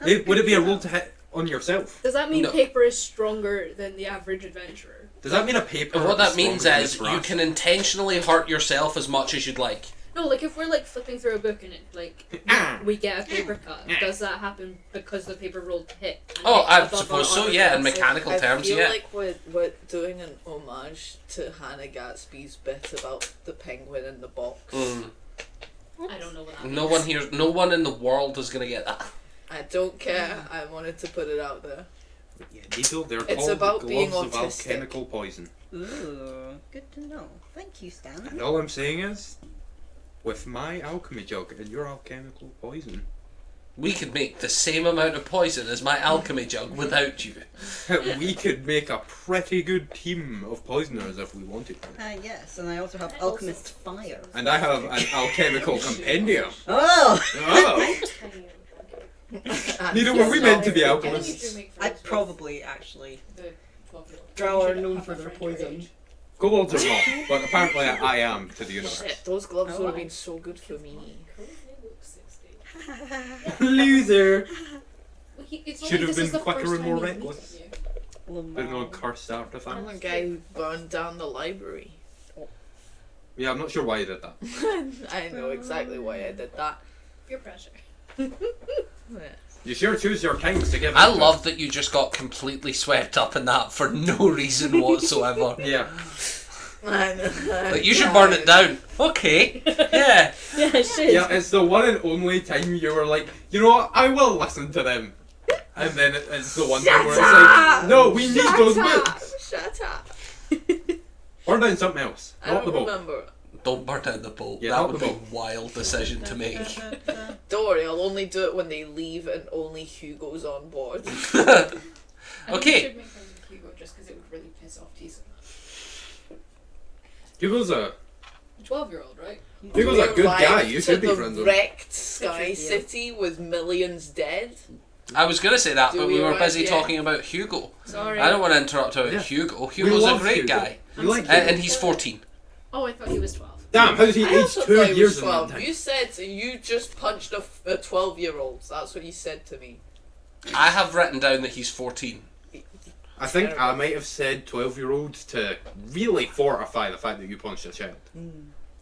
Speaker 3: Would it be a roll to hit on yourself?
Speaker 4: Does that mean
Speaker 1: No.
Speaker 4: paper is stronger than the average adventurer?
Speaker 3: Does that mean a paper?
Speaker 1: And what that
Speaker 3: is
Speaker 1: means
Speaker 3: stronger than
Speaker 1: is
Speaker 3: a
Speaker 1: you
Speaker 3: brass?
Speaker 1: can intentionally hurt yourself as much as you'd like.
Speaker 4: No, like if we're like flipping through a book and it like
Speaker 3: Ah.
Speaker 4: we get a paper cut, does that happen because the paper rolled to hit? And
Speaker 1: Oh,
Speaker 4: hit
Speaker 1: I
Speaker 4: above
Speaker 1: suppose
Speaker 4: our
Speaker 1: so,
Speaker 4: armor
Speaker 1: yeah, in
Speaker 4: class?
Speaker 1: mechanical
Speaker 2: I
Speaker 1: terms,
Speaker 2: feel
Speaker 1: yeah.
Speaker 2: like we're doing an homage to Hannah Gatsby's bit about the penguin in the box.
Speaker 1: Mm.
Speaker 4: I don't know what that
Speaker 1: No
Speaker 4: means.
Speaker 1: no one in the world is gonna get that.
Speaker 2: I don't care. I wanted to put it out there.
Speaker 3: Yeah, Needle, they're
Speaker 2: It's
Speaker 3: called
Speaker 2: about being
Speaker 3: gloves of
Speaker 2: autistic.
Speaker 3: alchemical poison.
Speaker 5: Ooh, good to know. Thank you, Stan.
Speaker 3: And all I'm saying is, with my alchemy jug and your alchemical poison,
Speaker 1: We could make the same amount of poison as my alchemy jug without you.
Speaker 3: we could make a pretty good team of poisoners if we wanted to.
Speaker 5: Yes, and I also have
Speaker 4: I also-
Speaker 5: Alchemist Fire.
Speaker 3: And I have an alchemical compendium.
Speaker 5: Oh!
Speaker 3: Oh! Neither were we meant to be
Speaker 4: I think you
Speaker 3: alchemists.
Speaker 4: should make
Speaker 5: I
Speaker 4: friends with
Speaker 5: probably actually.
Speaker 4: the 12-year-old.
Speaker 5: Drow
Speaker 4: You
Speaker 5: are
Speaker 4: should
Speaker 5: known
Speaker 4: have
Speaker 5: for
Speaker 4: a
Speaker 5: their
Speaker 4: friend your
Speaker 5: poison.
Speaker 4: age.
Speaker 3: Kobolds are not, but apparently I am to the universe.
Speaker 2: Shit, those gloves
Speaker 5: Oh,
Speaker 2: would have
Speaker 5: wow.
Speaker 2: been so good for me.
Speaker 3: Loser!
Speaker 4: Well, it's
Speaker 3: Should
Speaker 4: only-
Speaker 3: have
Speaker 4: this is
Speaker 3: been
Speaker 4: the
Speaker 3: quicker
Speaker 4: first
Speaker 3: and more
Speaker 4: time he's
Speaker 3: reckless.
Speaker 4: meeting you.
Speaker 3: Been on cursed artifact.
Speaker 2: I'm the guy who burned down the library.
Speaker 3: Yeah, I'm not sure why you did that.
Speaker 2: I know exactly why I did that.
Speaker 4: Peer pressure.
Speaker 2: Yeah.
Speaker 3: You sure choose your times to give
Speaker 1: I
Speaker 3: into.
Speaker 1: love that you just got completely swept up in that for no reason whatsoever.
Speaker 3: Yeah.
Speaker 2: I know.
Speaker 1: Like, you should burn it down. Okay. Yeah.
Speaker 4: Yeah, shit.
Speaker 3: Yeah, it's the one and only time you were like, you know what, I will listen to them. And then it's the one time where it's like, no, we need those books.
Speaker 2: Shut up!
Speaker 3: Burn down something else,
Speaker 2: I
Speaker 3: not
Speaker 2: don't
Speaker 3: the boat.
Speaker 2: remember.
Speaker 1: Don't burn down the boat.
Speaker 3: Yeah,
Speaker 1: that
Speaker 3: not
Speaker 1: would
Speaker 3: the
Speaker 1: be
Speaker 3: boat.
Speaker 1: a wild decision to make.
Speaker 2: Don't worry, I'll only do it when they leave and only Hugo's on board.
Speaker 4: I think
Speaker 1: Okay.
Speaker 4: you should make friends with Hugo just because it would really piss off Jason.
Speaker 3: Hugo's a
Speaker 4: The 12-year-old, right?
Speaker 3: Hugo's a good guy.
Speaker 2: Arrived
Speaker 3: You
Speaker 2: to
Speaker 3: should be
Speaker 2: the
Speaker 3: friends with him.
Speaker 2: wrecked Sky
Speaker 5: Yeah.
Speaker 2: City with millions dead.
Speaker 1: I was going to say that,
Speaker 2: Do
Speaker 1: but
Speaker 2: we
Speaker 1: we were
Speaker 2: arrive
Speaker 1: busy
Speaker 2: yet?
Speaker 1: talking about Hugo.
Speaker 6: Sorry.
Speaker 1: I don't want to interrupt about
Speaker 3: Yeah.
Speaker 1: Hugo.
Speaker 3: We
Speaker 1: Hugo's a
Speaker 3: love
Speaker 1: great
Speaker 3: Hugo.
Speaker 1: guy.
Speaker 3: We like
Speaker 1: And
Speaker 3: Hugo.
Speaker 1: he's 14.
Speaker 6: Oh, I thought he was 12.
Speaker 3: Damn, how's he
Speaker 2: I
Speaker 3: aged
Speaker 2: also
Speaker 3: 2
Speaker 2: thought he
Speaker 3: years
Speaker 2: was
Speaker 3: in that
Speaker 2: 12.
Speaker 3: time?
Speaker 2: You said you just punched a 12-year-old. That's what you said to me.
Speaker 1: I have written down that he's 14.
Speaker 3: I think I might have said 12-year-old to really fortify the fact that you punched a child.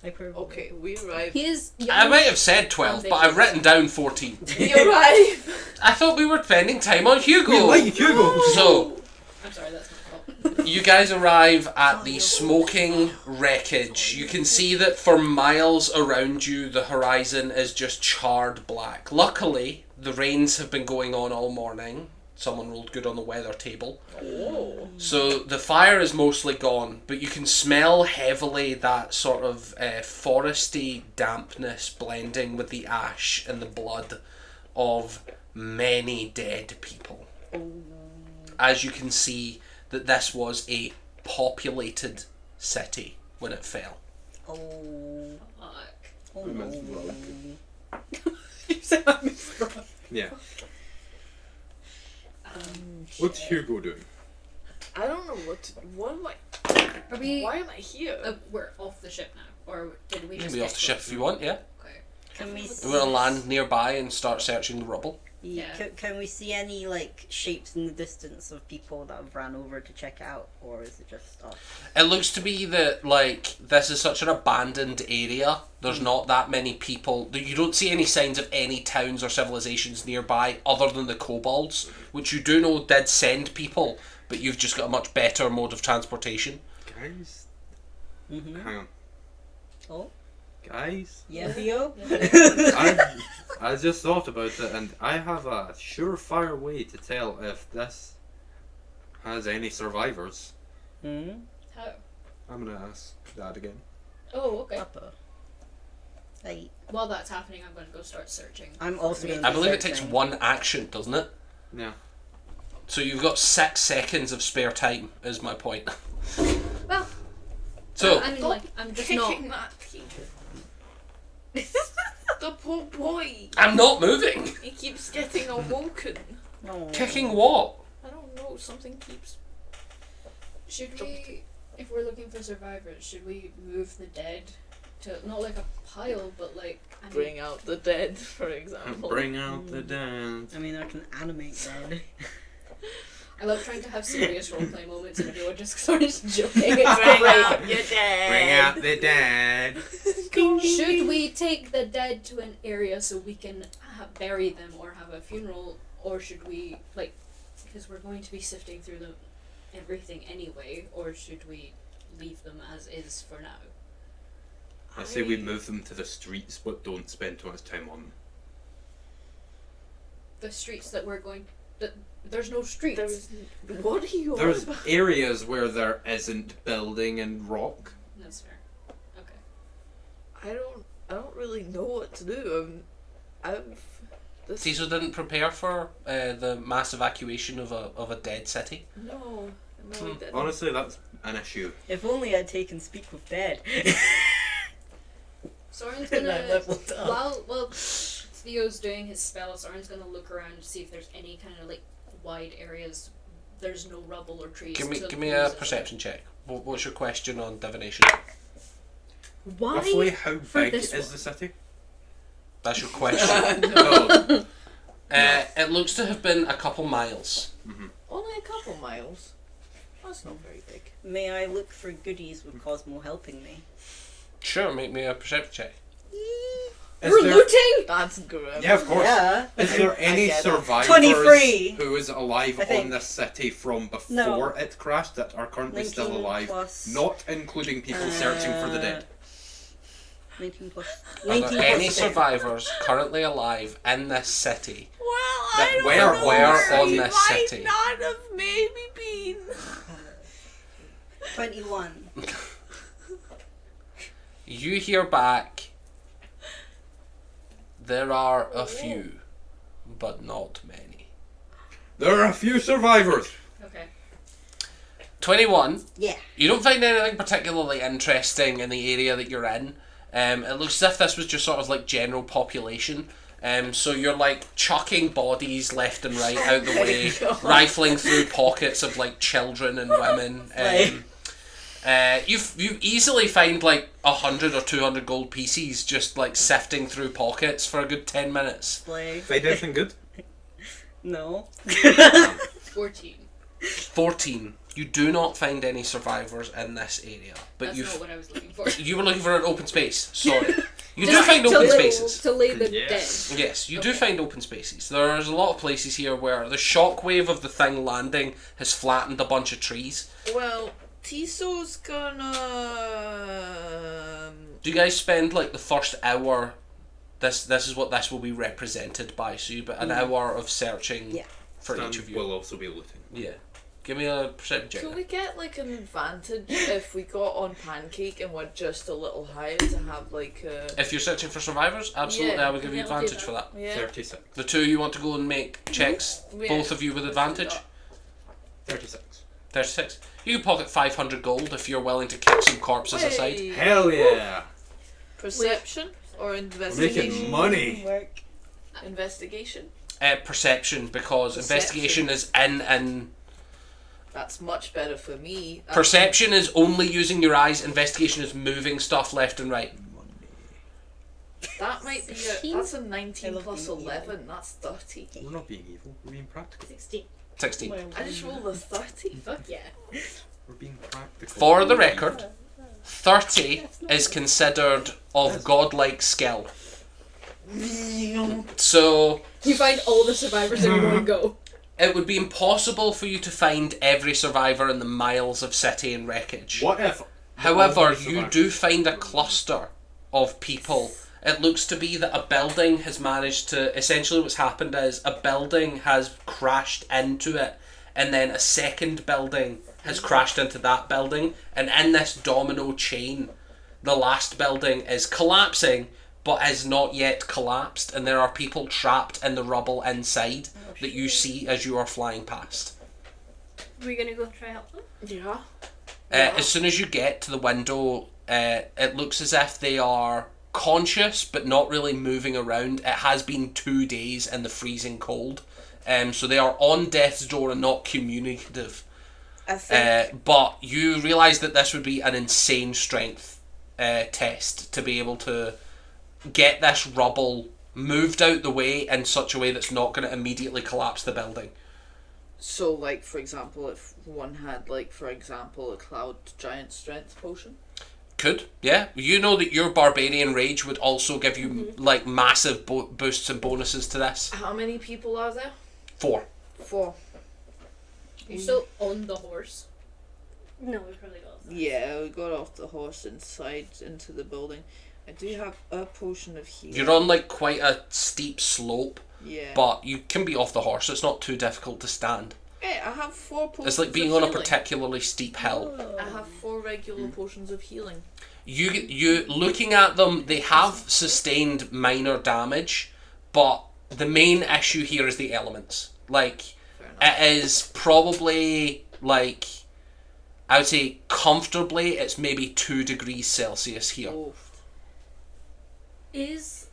Speaker 2: Okay, we arrive.
Speaker 4: He is young.
Speaker 1: I might have said 12, but I've written down 14.
Speaker 2: We arrive.
Speaker 1: I thought we were spending time on Hugo.
Speaker 3: We like Hugo!
Speaker 1: So,
Speaker 4: I'm sorry, that's my fault.
Speaker 1: you guys arrive at the smoking wreckage. You can see that for miles around you, the horizon is just charred black. Luckily, the rains have been going on all morning. Someone rolled good on the weather table.
Speaker 2: Oh.
Speaker 1: So the fire is mostly gone, but you can smell heavily that sort of foresty dampness blending with the ash and the blood of many dead people. As you can see that this was a populated city when it fell.
Speaker 5: Oh.
Speaker 4: Fuck.
Speaker 5: Oh
Speaker 3: We meant
Speaker 5: no.
Speaker 3: to
Speaker 5: You said I missed Rob.
Speaker 3: Yeah. What's Hugo doing?
Speaker 2: I don't know what am I?
Speaker 4: Are we?
Speaker 2: Why am I here?
Speaker 4: We're off the ship now, or did we
Speaker 1: You
Speaker 4: just
Speaker 1: can be off
Speaker 4: get
Speaker 1: the ship if you want, yeah.
Speaker 4: Okay.
Speaker 5: Can we
Speaker 1: We're going to land nearby and start searching the rubble.
Speaker 5: Yeah.
Speaker 4: Yeah.
Speaker 5: Can we see any like shapes in the distance of people that have ran over to check out, or is it just us?
Speaker 1: It looks to be that, like, this is such an abandoned area. There's not that many people. You don't see any signs of any towns or civilizations nearby other than the kobolds, which you do know did send people, but you've just got a much better mode of transportation.
Speaker 3: Guys?
Speaker 5: Mm-hmm.
Speaker 3: Hang on.
Speaker 5: Oh.
Speaker 3: Guys?
Speaker 5: Yeah, Theo.
Speaker 3: I just thought about it, and I have a surefire way to tell if this has any survivors.
Speaker 5: Hmm.
Speaker 4: How?
Speaker 3: I'm gonna ask Dad again.
Speaker 4: Oh, okay.
Speaker 5: Papa. Hey,
Speaker 4: While that's happening, I'm going to go start searching.
Speaker 5: I'm also. Gonna
Speaker 1: I
Speaker 5: be
Speaker 1: believe it takes
Speaker 5: searching.
Speaker 1: one action, doesn't it?
Speaker 3: Yeah.
Speaker 1: So you've got 6 seconds of spare time, is my point.
Speaker 4: Well,
Speaker 1: So,
Speaker 4: I mean, like, I'm just not.
Speaker 2: Kicking that kid. The poor boy.
Speaker 1: I'm not moving.
Speaker 2: He keeps getting awoken.
Speaker 5: No.
Speaker 1: Kicking what?
Speaker 2: I don't know. Something keeps.
Speaker 4: Should we, if we're looking for survivors, should we move the dead to not like a pile, but like I mean,
Speaker 2: Bring out the dead, for example.
Speaker 3: Bring out the dance.
Speaker 5: I mean, I can animate that.
Speaker 4: I love trying to have serious roleplay moments and everyone just starts joking. It's
Speaker 2: Bring out
Speaker 4: great.
Speaker 2: your dead.
Speaker 3: Bring out the dad.
Speaker 4: Should we take the dead to an area so we can bury them or have a funeral, or should we like, because we're going to be sifting through them everything anyway, or should we leave them as is for now?
Speaker 3: I say we move them to the streets, but don't spend too much time on them.
Speaker 4: The streets that we're going. There's no streets.
Speaker 2: There's. What are you on
Speaker 3: There's
Speaker 2: about?
Speaker 3: areas where there isn't building and rock.
Speaker 4: That's fair. Okay.
Speaker 2: I don't really know what to do. This.
Speaker 1: Caesar didn't prepare for the mass evacuation of a dead city.
Speaker 2: No, I didn't.
Speaker 3: Honestly, that's an issue.
Speaker 5: If only I'd taken Speak with Dead.
Speaker 4: Soren's
Speaker 5: And I
Speaker 4: gonna
Speaker 5: leveled up.
Speaker 4: while Theo's doing his spell, Soren's gonna look around to see if there's any kind of like wide areas. There's no rubble or trees.
Speaker 1: Give me
Speaker 4: to
Speaker 1: give me a
Speaker 4: use it.
Speaker 1: perception check. What's your question on divination?
Speaker 6: Why?
Speaker 3: Roughly how
Speaker 6: for
Speaker 3: big
Speaker 6: this
Speaker 3: is
Speaker 6: one?
Speaker 3: the city?
Speaker 1: That's your question.
Speaker 3: No.
Speaker 1: It looks to have been a couple miles.
Speaker 2: Only a couple miles. That's not very big.
Speaker 5: May I look for goodies with Cosmo helping me?
Speaker 1: Sure, make me a perception check.
Speaker 3: Is
Speaker 4: We're
Speaker 3: there-
Speaker 4: looting.
Speaker 2: That's grim.
Speaker 3: Yeah, of course.
Speaker 5: Yeah.
Speaker 3: Is there any
Speaker 2: get it.
Speaker 3: survivors
Speaker 5: 23.
Speaker 3: who was alive
Speaker 5: I think.
Speaker 3: on this city from before
Speaker 5: No.
Speaker 3: it crashed that are currently still
Speaker 5: 19
Speaker 3: alive?
Speaker 5: plus,
Speaker 3: Not including people searching for the dead.
Speaker 5: 19 plus.
Speaker 1: Are
Speaker 5: 19
Speaker 1: there any
Speaker 5: plus
Speaker 1: survivors currently alive in this city?
Speaker 2: Well,
Speaker 1: That
Speaker 2: I don't
Speaker 1: where-
Speaker 2: know.
Speaker 1: where on
Speaker 2: He
Speaker 1: this
Speaker 2: might
Speaker 1: city?
Speaker 2: not have maybe been.
Speaker 5: 21.
Speaker 1: You hear back. There are a few, but not many.
Speaker 3: There are a few survivors.
Speaker 4: Okay.
Speaker 1: 21.
Speaker 5: Yeah.
Speaker 1: You don't find anything particularly interesting in the area that you're in. It looks as if this was just sort of like general population. So you're like chucking bodies left and right out the way, rifling through pockets of like children and women. You easily find like 100 or 200 gold pieces just like sifting through pockets for a good 10 minutes.
Speaker 5: Like,
Speaker 3: Find anything good?
Speaker 5: no.
Speaker 6: 14.
Speaker 1: 14. You do not find any survivors in this area, but
Speaker 6: That's not what I was looking for.
Speaker 1: you were looking for an open space. Sorry, you do
Speaker 6: Just
Speaker 1: find
Speaker 6: to
Speaker 1: open
Speaker 6: lay-
Speaker 1: spaces.
Speaker 6: To lay the
Speaker 3: Yes.
Speaker 6: dead.
Speaker 1: Yes, you do
Speaker 6: Okay.
Speaker 1: find open spaces. There's a lot of places here where the shockwave of the thing landing has flattened a bunch of trees.
Speaker 2: Well, Tiso's gonna.
Speaker 1: Do you guys spend like the first hour? This is what this will be represented by. So you an hour of searching
Speaker 5: Yeah.
Speaker 1: for
Speaker 3: Stan
Speaker 1: each of you.
Speaker 3: will also be looting.
Speaker 1: Yeah, give me a perception check.
Speaker 2: Could
Speaker 1: then.
Speaker 2: we get like an advantage if we got on Pancake and we're just a little higher to have like a.
Speaker 1: If you're searching for survivors, absolutely,
Speaker 2: Yeah,
Speaker 1: I would give you
Speaker 6: yeah, we'll do
Speaker 1: advantage for that.
Speaker 2: Yeah.
Speaker 3: 36.
Speaker 1: The two you want to go and make checks,
Speaker 2: Yeah.
Speaker 1: both of you with advantage.
Speaker 3: 36.
Speaker 1: 36. You can pocket 500 gold if you're willing to kick some corpses aside.
Speaker 2: Hey.
Speaker 3: Hell yeah!
Speaker 2: Perception or
Speaker 3: We're
Speaker 2: investigation?
Speaker 3: making money!
Speaker 5: Work.
Speaker 2: Investigation?
Speaker 1: Perception, because investigation is in and
Speaker 2: That's much better for me.
Speaker 1: perception is only using your eyes. Investigation is moving stuff left and right.
Speaker 2: That might be a. That's a 19
Speaker 5: I love
Speaker 2: plus
Speaker 5: being
Speaker 2: 11. That's 30.
Speaker 3: We're not being evil, we're being practical.
Speaker 6: 16.
Speaker 1: 16.
Speaker 2: I just rolled a 30.
Speaker 6: Fuck yeah.
Speaker 3: We're being practical.
Speaker 1: For the record, 30 is considered of godlike skill. So
Speaker 6: You find all the survivors in one go.
Speaker 1: it would be impossible for you to find every survivor in the miles of city and wreckage.
Speaker 3: What if?
Speaker 1: However,
Speaker 3: all
Speaker 1: you
Speaker 3: survive?
Speaker 1: do find a cluster of people. It looks to be that a building has managed to. Essentially, what's happened is a building has crashed into it, and then a second building has crashed into that building, and in this domino chain, the last building is collapsing, but is not yet collapsed, and there are people trapped in the rubble inside that you see as you are flying past.
Speaker 6: We're gonna go try help them?
Speaker 2: Yeah.
Speaker 1: As soon as you get to the window, it looks as if they are conscious but not really moving around. It has been 2 days in the freezing cold, so they are on death's door and not communicative.
Speaker 2: I think.
Speaker 1: But you realise that this would be an insane strength test to be able to get this rubble moved out the way in such a way that's not going to immediately collapse the building.
Speaker 2: So, like, for example, if one had, like, for example, a cloud giant strength potion.
Speaker 1: Could, yeah. You know that your barbarian rage would also give you like massive boosts and bonuses to this.
Speaker 2: How many people are there?
Speaker 1: 4.
Speaker 2: 4.
Speaker 6: You're still on the horse. No, we probably got that.
Speaker 2: Yeah, we got off the horse inside into the building. I do have a potion of healing.
Speaker 1: You're on like quite a steep slope,
Speaker 2: Yeah.
Speaker 1: but you can be off the horse, so it's not too difficult to stand.
Speaker 2: Hey, I have 4 potions.
Speaker 1: It's like being
Speaker 2: of
Speaker 1: on a
Speaker 2: healing.
Speaker 1: particularly steep hill.
Speaker 2: I have 4 regular potions of healing.
Speaker 1: You looking at them, they have sustained minor damage, but the main issue here is the elements. Like,
Speaker 2: Fair enough.
Speaker 1: it is probably like, I would say comfortably, it's maybe 2 degrees Celsius here.
Speaker 2: Oh.
Speaker 6: Is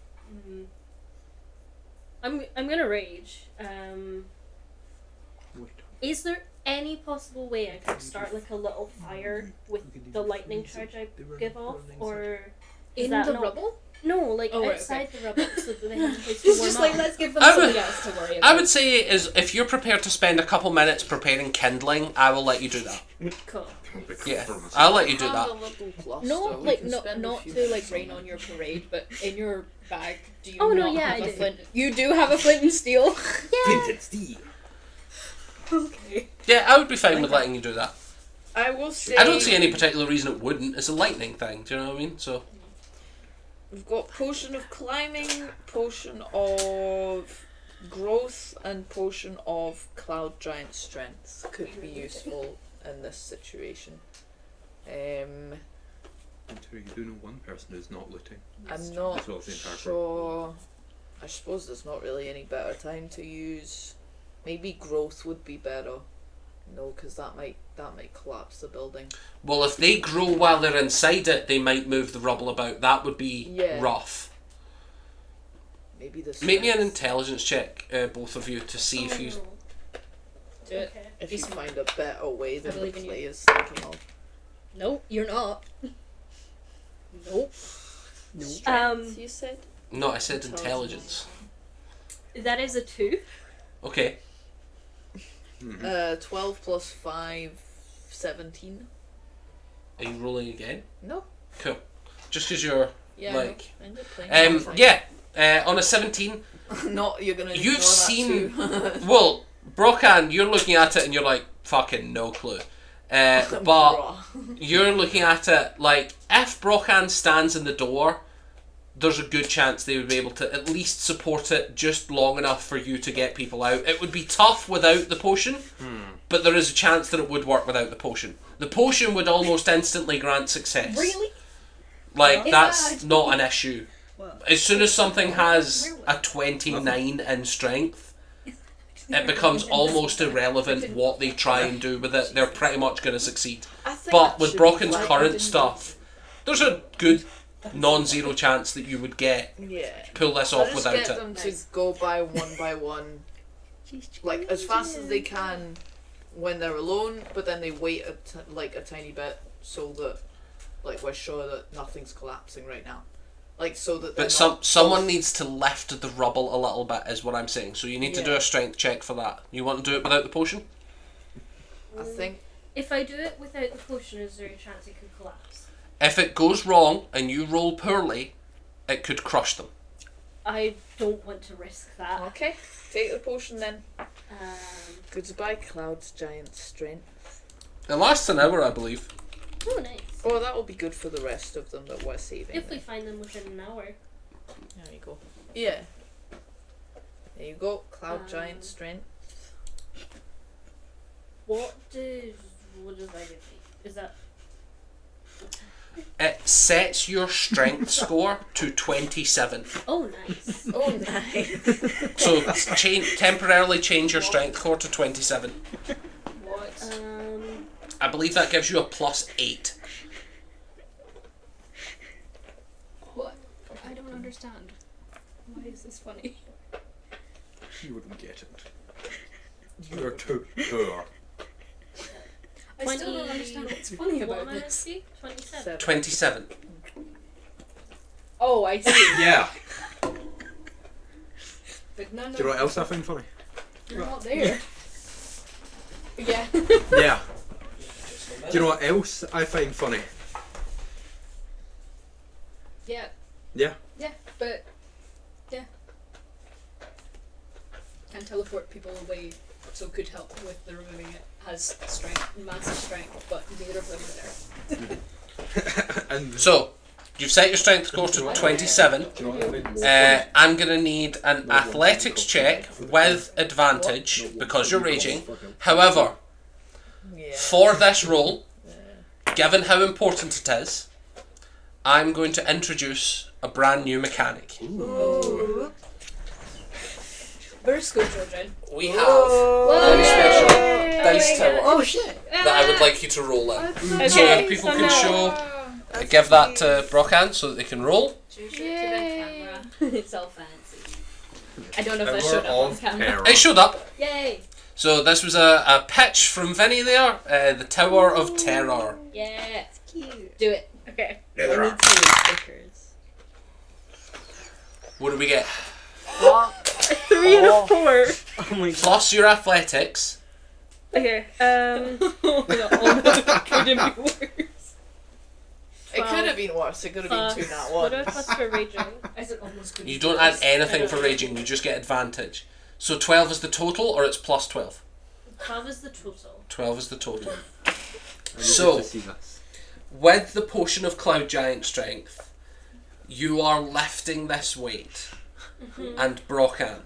Speaker 6: I'm gonna rage. Is there any possible way I could start like a little fire with the lightning charge I give off, or is
Speaker 4: In
Speaker 6: that
Speaker 4: the
Speaker 6: not-
Speaker 4: rubble?
Speaker 6: No, like
Speaker 2: Oh, right,
Speaker 6: outside the rubble, so that they have a place to
Speaker 4: It's
Speaker 6: warm
Speaker 4: just
Speaker 6: up.
Speaker 4: like, let's give them
Speaker 1: I would-
Speaker 4: something else to worry about.
Speaker 1: I would say is if you're prepared to spend a couple minutes preparing kindling, I will let you do that.
Speaker 6: Cool.
Speaker 1: Yeah, I'll let you do
Speaker 2: Have
Speaker 1: that.
Speaker 2: a little cluster.
Speaker 4: No,
Speaker 2: We
Speaker 4: like
Speaker 2: can
Speaker 4: not
Speaker 2: spend a
Speaker 4: not
Speaker 2: few
Speaker 4: to like
Speaker 2: days
Speaker 4: rain
Speaker 2: on
Speaker 4: on your parade, but in your bag, do you
Speaker 6: Oh, no,
Speaker 4: not
Speaker 6: yeah,
Speaker 4: have
Speaker 6: I
Speaker 4: a
Speaker 6: do.
Speaker 4: flint? You do have a flint and steel.
Speaker 3: Flint and steel.
Speaker 4: Okay.
Speaker 1: Yeah, I would be fine with letting you do that.
Speaker 2: I will say.
Speaker 1: I don't see any particular reason it wouldn't. It's a lightning thing. Do you know what I mean? So
Speaker 2: We've got potion of climbing, potion of growth, and potion of cloud giant strength could be useful in this situation.
Speaker 3: And two, you do know one person who's not looting.
Speaker 2: I'm not
Speaker 3: As well as the entire group.
Speaker 2: sure. I suppose there's not really any better time to use. Maybe growth would be better. No, because that might that might collapse the building.
Speaker 1: Well, if they grow while they're inside it, they might move the rubble about. That would be
Speaker 2: Yeah.
Speaker 1: rough.
Speaker 2: Maybe this.
Speaker 1: Make me an intelligence check, both of you, to see if you.
Speaker 4: Do it.
Speaker 6: Okay.
Speaker 2: If you find a better way than the
Speaker 4: believe in you.
Speaker 2: player's thinking of.
Speaker 4: Nope, you're not. Nope.
Speaker 2: Strength, you said?
Speaker 1: No, I said intelligence.
Speaker 6: That is a 2.
Speaker 1: Okay.
Speaker 2: 12 plus 5, 17.
Speaker 1: Are you rolling again?
Speaker 2: No.
Speaker 1: Cool. Just because you're
Speaker 2: Yeah.
Speaker 1: like.
Speaker 2: I'm just playing.
Speaker 1: Yeah. On a 17,
Speaker 2: Not you're gonna.
Speaker 1: You've
Speaker 2: ignore
Speaker 1: seen-
Speaker 2: that too.
Speaker 1: well, Brocan, you're looking at it and you're like, fucking no clue. But
Speaker 2: Bruh.
Speaker 1: you're looking at it like, if Brocan stands in the door, there's a good chance they would be able to at least support it just long enough for you to get people out. It would be tough without the potion, but there is a chance that it would work without the potion. The potion would almost instantly grant success.
Speaker 5: Really?
Speaker 1: Like,
Speaker 4: Is
Speaker 1: that's
Speaker 4: that-
Speaker 1: not an issue.
Speaker 5: Well,
Speaker 1: As soon as something has a 29 in strength, it becomes almost irrelevant what they try and do with it. They're pretty much going to succeed.
Speaker 2: I think
Speaker 1: But
Speaker 2: that
Speaker 1: with
Speaker 2: should
Speaker 1: Brocken's
Speaker 2: be fine. I
Speaker 1: current
Speaker 2: didn't-
Speaker 1: stuff, there's a good non-zero chance that you would
Speaker 2: Yeah.
Speaker 1: pull this
Speaker 2: I'll
Speaker 1: off
Speaker 2: just
Speaker 1: without
Speaker 2: get
Speaker 1: it.
Speaker 2: them to go by one, like as fast as they can when they're alone. But then they wait a tiny bit so that, like, we're sure that nothing's collapsing right now. Like so that.
Speaker 1: But someone needs to lift the rubble a little bit, is what I'm saying. So you need to do
Speaker 2: Yeah.
Speaker 1: a strength check for that. You want to do it without the potion?
Speaker 2: I think.
Speaker 6: If I do it without the potion, is there a chance it could collapse?
Speaker 1: If it goes wrong and you roll poorly, it could crush them.
Speaker 6: I don't want to risk that.
Speaker 2: Okay, take the potion then.
Speaker 6: Um,
Speaker 2: Goodbye, Cloud's giant strength.
Speaker 1: It lasts an hour, I believe.
Speaker 6: oh, nice.
Speaker 2: Oh, that will be good for the rest of them that we're saving.
Speaker 6: If we
Speaker 2: then.
Speaker 6: find them within an hour.
Speaker 2: There you go. Yeah. There you go. Cloud giant
Speaker 6: Um,
Speaker 2: strength.
Speaker 6: What does that give me? Is that
Speaker 1: It sets your strength score to 27.
Speaker 6: oh nice.
Speaker 2: Oh, nice.
Speaker 1: So temporarily change your strength score to 27.
Speaker 2: What?
Speaker 1: I believe that gives you a +8.
Speaker 4: What? I don't understand. Why is this funny?
Speaker 3: You wouldn't get it. You're too poor.
Speaker 4: I still don't understand what's funny
Speaker 6: What
Speaker 4: about
Speaker 6: am I
Speaker 4: this.
Speaker 6: see? 27.
Speaker 1: 27.
Speaker 4: Oh, I see.
Speaker 3: Yeah.
Speaker 4: But none
Speaker 3: Do you know what else I find funny?
Speaker 4: You're not there. Yeah.
Speaker 3: Yeah. Do you know what else I find funny?
Speaker 4: Yeah.
Speaker 3: Yeah.
Speaker 4: Yeah, but yeah. Can teleport people away, so could help with the removing it. Has strength, massive strength, but neither of them are there.
Speaker 3: And
Speaker 1: So, you've set your strength score to 27.
Speaker 3: do you know what I find
Speaker 1: I'm going to need an athletics check with advantage because you're raging. However,
Speaker 2: Yeah.
Speaker 1: for this roll, given how important it is, I'm going to introduce a brand new mechanic.
Speaker 2: Ooh.
Speaker 4: Where's school children?
Speaker 1: We have a very special dice tower
Speaker 5: Oh shit!
Speaker 1: that I would like you to roll in.
Speaker 6: Okay,
Speaker 1: So if people
Speaker 6: so
Speaker 1: can
Speaker 6: now-
Speaker 1: show, give that to Brocan so that they can roll.
Speaker 4: Show it to the camera. It's all fancy. I don't know if that
Speaker 3: Tower
Speaker 4: showed up on
Speaker 3: of
Speaker 4: camera.
Speaker 3: Terror.
Speaker 1: It showed up.
Speaker 4: Yay!
Speaker 1: So this was a pitch from Vinny there, the Tower of Terror.
Speaker 4: Yeah.
Speaker 5: Cute.
Speaker 4: Do it.
Speaker 6: Okay.
Speaker 5: I need some stickers.
Speaker 1: What do we get?
Speaker 6: 3 and a 4.
Speaker 5: Oh my god.
Speaker 1: Plus your athletics.
Speaker 6: Okay. Oh no, couldn't be worse.
Speaker 2: It could have been worse. It could have been 2 nat
Speaker 6: What do I
Speaker 2: 1s.
Speaker 6: plus for raging?
Speaker 4: I said almost couldn't
Speaker 1: You
Speaker 4: be
Speaker 1: don't add
Speaker 4: worse.
Speaker 1: anything for raging, you just get advantage. So 12 is the total, or it's plus 12?
Speaker 6: 12 is the total.
Speaker 1: 12 is the total.
Speaker 3: I need
Speaker 1: So-
Speaker 3: to see this.
Speaker 1: With the potion of Cloud Giant Strength, you are lifting this weight. And Brocan,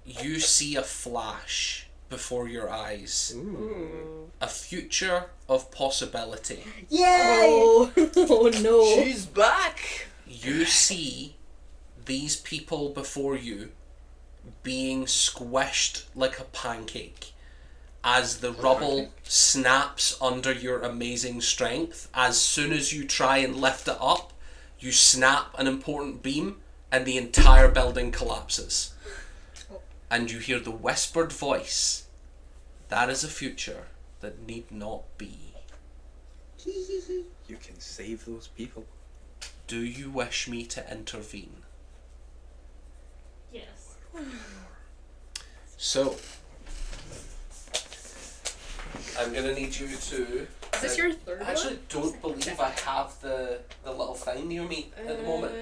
Speaker 1: you see a flash before your eyes. A future of possibility.
Speaker 5: Yay!
Speaker 4: Oh, oh no.
Speaker 2: She's back!
Speaker 1: You see these people before you being squished like a pancake as the rubble snaps under your amazing strength. As soon as you try and lift it up, you snap an important beam and the entire building collapses. And you hear the whispered voice, "That is a future that need not be.
Speaker 3: You can save those people.
Speaker 1: Do you wish me to intervene?"
Speaker 6: Yes.
Speaker 1: So, I'm going to need you to...
Speaker 4: Is this your third
Speaker 1: I actually
Speaker 4: one?
Speaker 1: don't believe I have the little thing near me at the moment.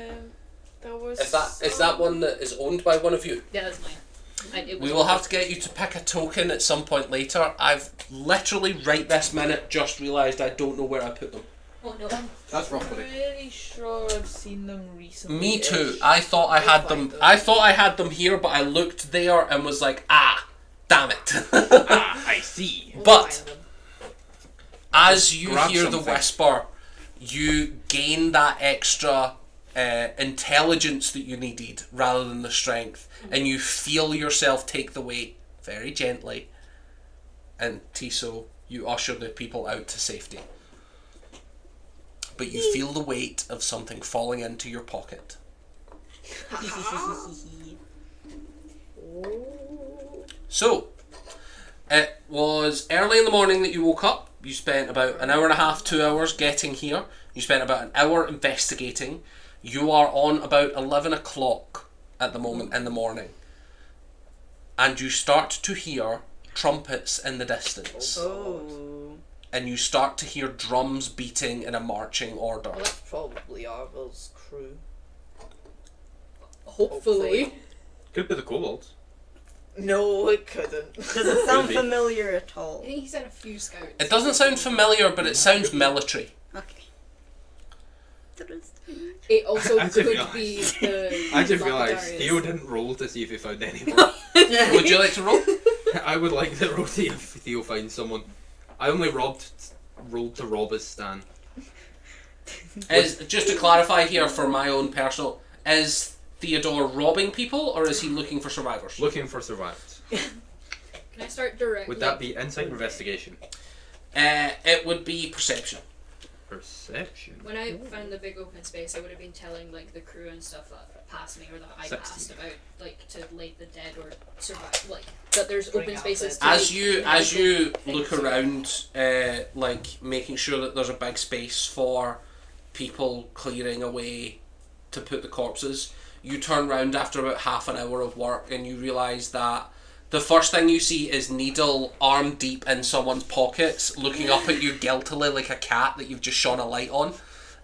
Speaker 2: That was.
Speaker 1: Is that one that is owned by one of you?
Speaker 4: Yeah, that's mine.
Speaker 1: We will have to get you to pick a token at some point later. I've literally right this minute just realised I don't know where I put them.
Speaker 4: Oh no.
Speaker 3: That's rough,
Speaker 2: I'm
Speaker 3: buddy.
Speaker 2: pretty sure I've seen them recently.
Speaker 1: Me too. I thought I had them. Here, but I looked there and was like, damn it.
Speaker 3: I see.
Speaker 1: But as you
Speaker 3: Grab
Speaker 1: hear the
Speaker 3: something.
Speaker 1: whisper, you gain that extra intelligence that you needed rather than the strength, and you feel yourself take the weight very gently. And Tiso, you usher the people out to safety. But you feel the weight of something falling into your pocket. So, it was early in the morning that you woke up. You spent about an hour and a half, 2 hours getting here. You spent about an hour investigating. You are on about 11 o'clock at the moment in the morning. And you start to hear trumpets in the distance.
Speaker 5: Oh.
Speaker 1: And you start to hear drums beating in a marching order.
Speaker 2: Well, that's probably Arvel's crew.
Speaker 4: Hopefully.
Speaker 3: Could be the kobolds.
Speaker 2: No, it couldn't.
Speaker 5: Does it sound
Speaker 3: Could be.
Speaker 5: familiar at all?
Speaker 4: I think he's had a few scouts.
Speaker 1: It doesn't sound familiar, but it sounds military.
Speaker 5: Okay.
Speaker 4: It also
Speaker 3: I just
Speaker 4: could
Speaker 3: realised.
Speaker 4: be the.
Speaker 3: I just realised
Speaker 4: Lapidarians.
Speaker 3: Theo didn't roll to see if he found anyone.
Speaker 1: Would you like to roll?
Speaker 3: I would like to roll to see if Theo finds someone. I only rolled to rob his Stan.
Speaker 1: Just to clarify here for my own personal, is Theodore robbing people or is he looking for survivors?
Speaker 3: Looking for survivors.
Speaker 4: Can I start directly?
Speaker 3: Would that be insight or investigation?
Speaker 1: It would be perception.
Speaker 3: Perception.
Speaker 4: When I found the big open space, I would have been telling like the crew and stuff that passed me or that I
Speaker 3: 16.
Speaker 4: passed about, like to lay the dead or survive, like that there's
Speaker 2: Bring
Speaker 4: open
Speaker 2: out
Speaker 4: spaces.
Speaker 2: the-
Speaker 4: To
Speaker 1: As
Speaker 4: like,
Speaker 1: you
Speaker 4: medical
Speaker 1: look
Speaker 4: things.
Speaker 1: around, like making sure that there's a big space for people clearing away to put the corpses, you turn round after about half an hour of work and you realise that the first thing you see is Needle arm deep in someone's pockets, looking up at you guiltily like a cat that you've just shone a light on.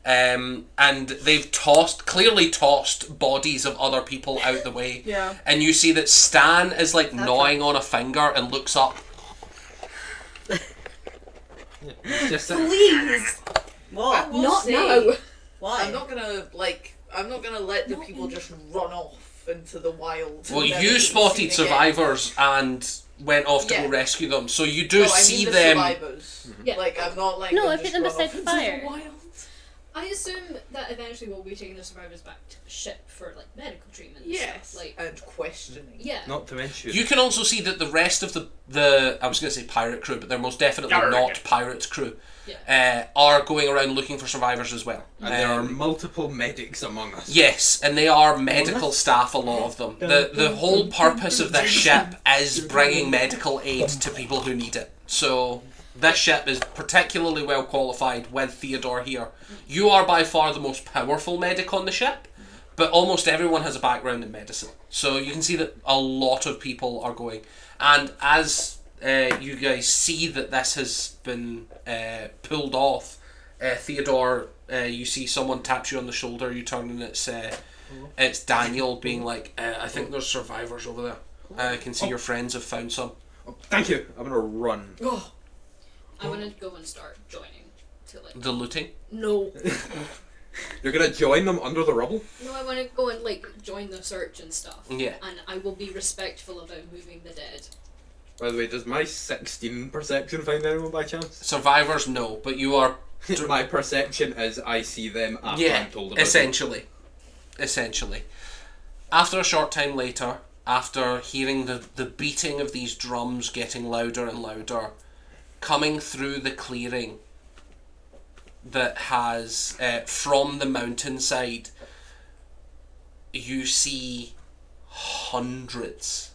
Speaker 1: And they've clearly tossed bodies of other people out the way.
Speaker 5: Yeah.
Speaker 1: And you see that Stan is like gnawing on a finger and looks up.
Speaker 3: It's just
Speaker 5: Please!
Speaker 2: I
Speaker 5: What?
Speaker 2: will
Speaker 4: Not
Speaker 2: say,
Speaker 4: now.
Speaker 5: Why?
Speaker 2: I'm not gonna let the people just run off into the wild.
Speaker 1: Well,
Speaker 2: and never
Speaker 1: you
Speaker 2: be
Speaker 1: spotted
Speaker 2: seen again.
Speaker 1: survivors and went off to
Speaker 2: Yeah.
Speaker 1: go rescue them, so you do
Speaker 2: No, I
Speaker 1: see
Speaker 2: mean the
Speaker 1: them.
Speaker 2: survivors.
Speaker 4: Yeah.
Speaker 2: Like I'm not like.
Speaker 6: No, I
Speaker 2: just
Speaker 6: put them
Speaker 2: run
Speaker 6: beside
Speaker 2: off
Speaker 6: the
Speaker 2: into
Speaker 6: fire.
Speaker 2: wild.
Speaker 4: I assume that eventually we'll be taking the survivors back to the ship for like medical treatment. and
Speaker 2: Yes,
Speaker 4: stuff. Like
Speaker 2: and questioning.
Speaker 4: yeah.
Speaker 3: not to mention.
Speaker 1: You can also see that the rest of the I was going to say pirate crew, but they're most definitely
Speaker 3: Yarg.
Speaker 1: not pirates crew.
Speaker 4: Yeah.
Speaker 1: Are going around looking for survivors as well.
Speaker 3: And there are
Speaker 1: Um,
Speaker 3: multiple medics among us.
Speaker 1: Yes, and they are medical staff, a lot of them. The whole purpose of this ship is bringing medical aid to people who need it. So this ship is particularly well qualified with Theodore here. You are by far the most powerful medic on the ship, but almost everyone has a background in medicine. So you can see that a lot of people are going. And as you guys see that this has been pulled off, Theodore, you see someone taps you on the shoulder, you turn and it's Daniel being like, I think there's survivors over there. I can see your friends have found some.
Speaker 3: Oh, thank you. I'm gonna run.
Speaker 2: Oh,
Speaker 4: I want to go and start joining to like.
Speaker 1: The looting?
Speaker 4: No.
Speaker 3: You're gonna join them under the rubble?
Speaker 4: No, I want to go and like join the search and stuff.
Speaker 1: Yeah.
Speaker 4: And I will be respectful about moving the dead.
Speaker 3: By the way, does my 16 perception find anyone by chance?
Speaker 1: Survivors, no, but you are...
Speaker 3: My perception is I see them after
Speaker 1: Yeah,
Speaker 3: I'm told about
Speaker 1: essentially. After a short time later, after hearing the beating of these drums getting louder and louder, coming through the clearing that has, from the mountainside, you see hundreds,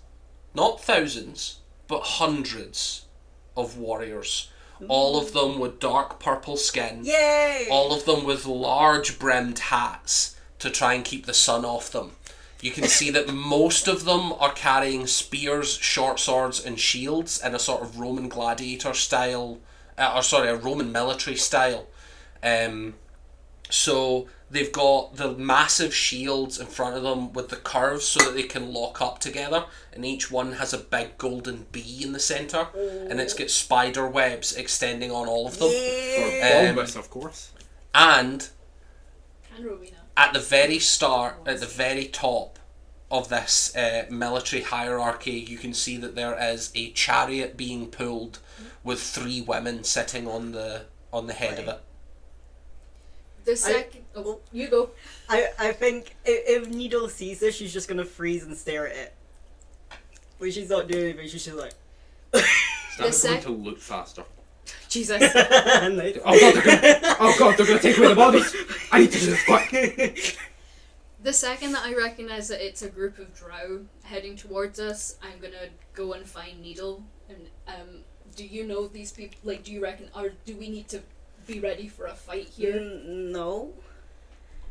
Speaker 1: not thousands, but hundreds of warriors. All of them with dark purple skin.
Speaker 5: Yay!
Speaker 1: All of them with large brimmed hats to try and keep the sun off them. You can see that most of them are carrying spears, short swords and shields in a sort of Roman gladiator style, a Roman military style. So they've got the massive shields in front of them with the curves so that they can lock up together, and each one has a big golden bee in the centre, and it's got spider webs extending on all of them.
Speaker 3: For Bombus, of course.
Speaker 1: And
Speaker 4: And Rowena.
Speaker 1: at the very start, at the very top of this military hierarchy, you can see that there is a chariot being pulled with 3 women sitting on the head of it.
Speaker 4: The second. Oh, you go.
Speaker 5: I think if Needle sees this, she's just gonna freeze and stare at it. But she's not doing anything, she's just like...
Speaker 3: Stand going to look faster.
Speaker 4: Jesus.
Speaker 5: And they-
Speaker 3: Oh god, they're gonna take away the bodies! I need to do this quick!
Speaker 4: The second that I recognise that it's a group of drow heading towards us, I'm gonna go and find Needle. And do you know these people? Like, do you reckon, or do we need to be ready for a fight here?
Speaker 5: No.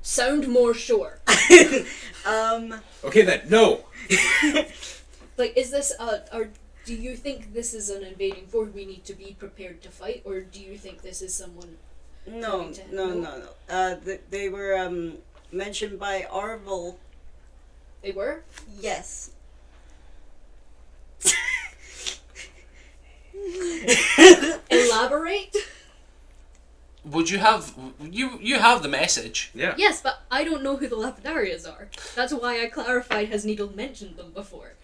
Speaker 4: Sound more sure.
Speaker 3: Okay then, no!
Speaker 4: Like, is this or do you think this is an invading force we need to be prepared to fight, or do you think this is someone?
Speaker 5: No. They were mentioned by Arvel.
Speaker 4: They were?
Speaker 5: Yes.
Speaker 4: Elaborate?
Speaker 1: Would you have... You have the message.
Speaker 3: Yeah.
Speaker 4: Yes, but I don't know who the Lapidarias are. That's why I clarified, has Needle mentioned them before?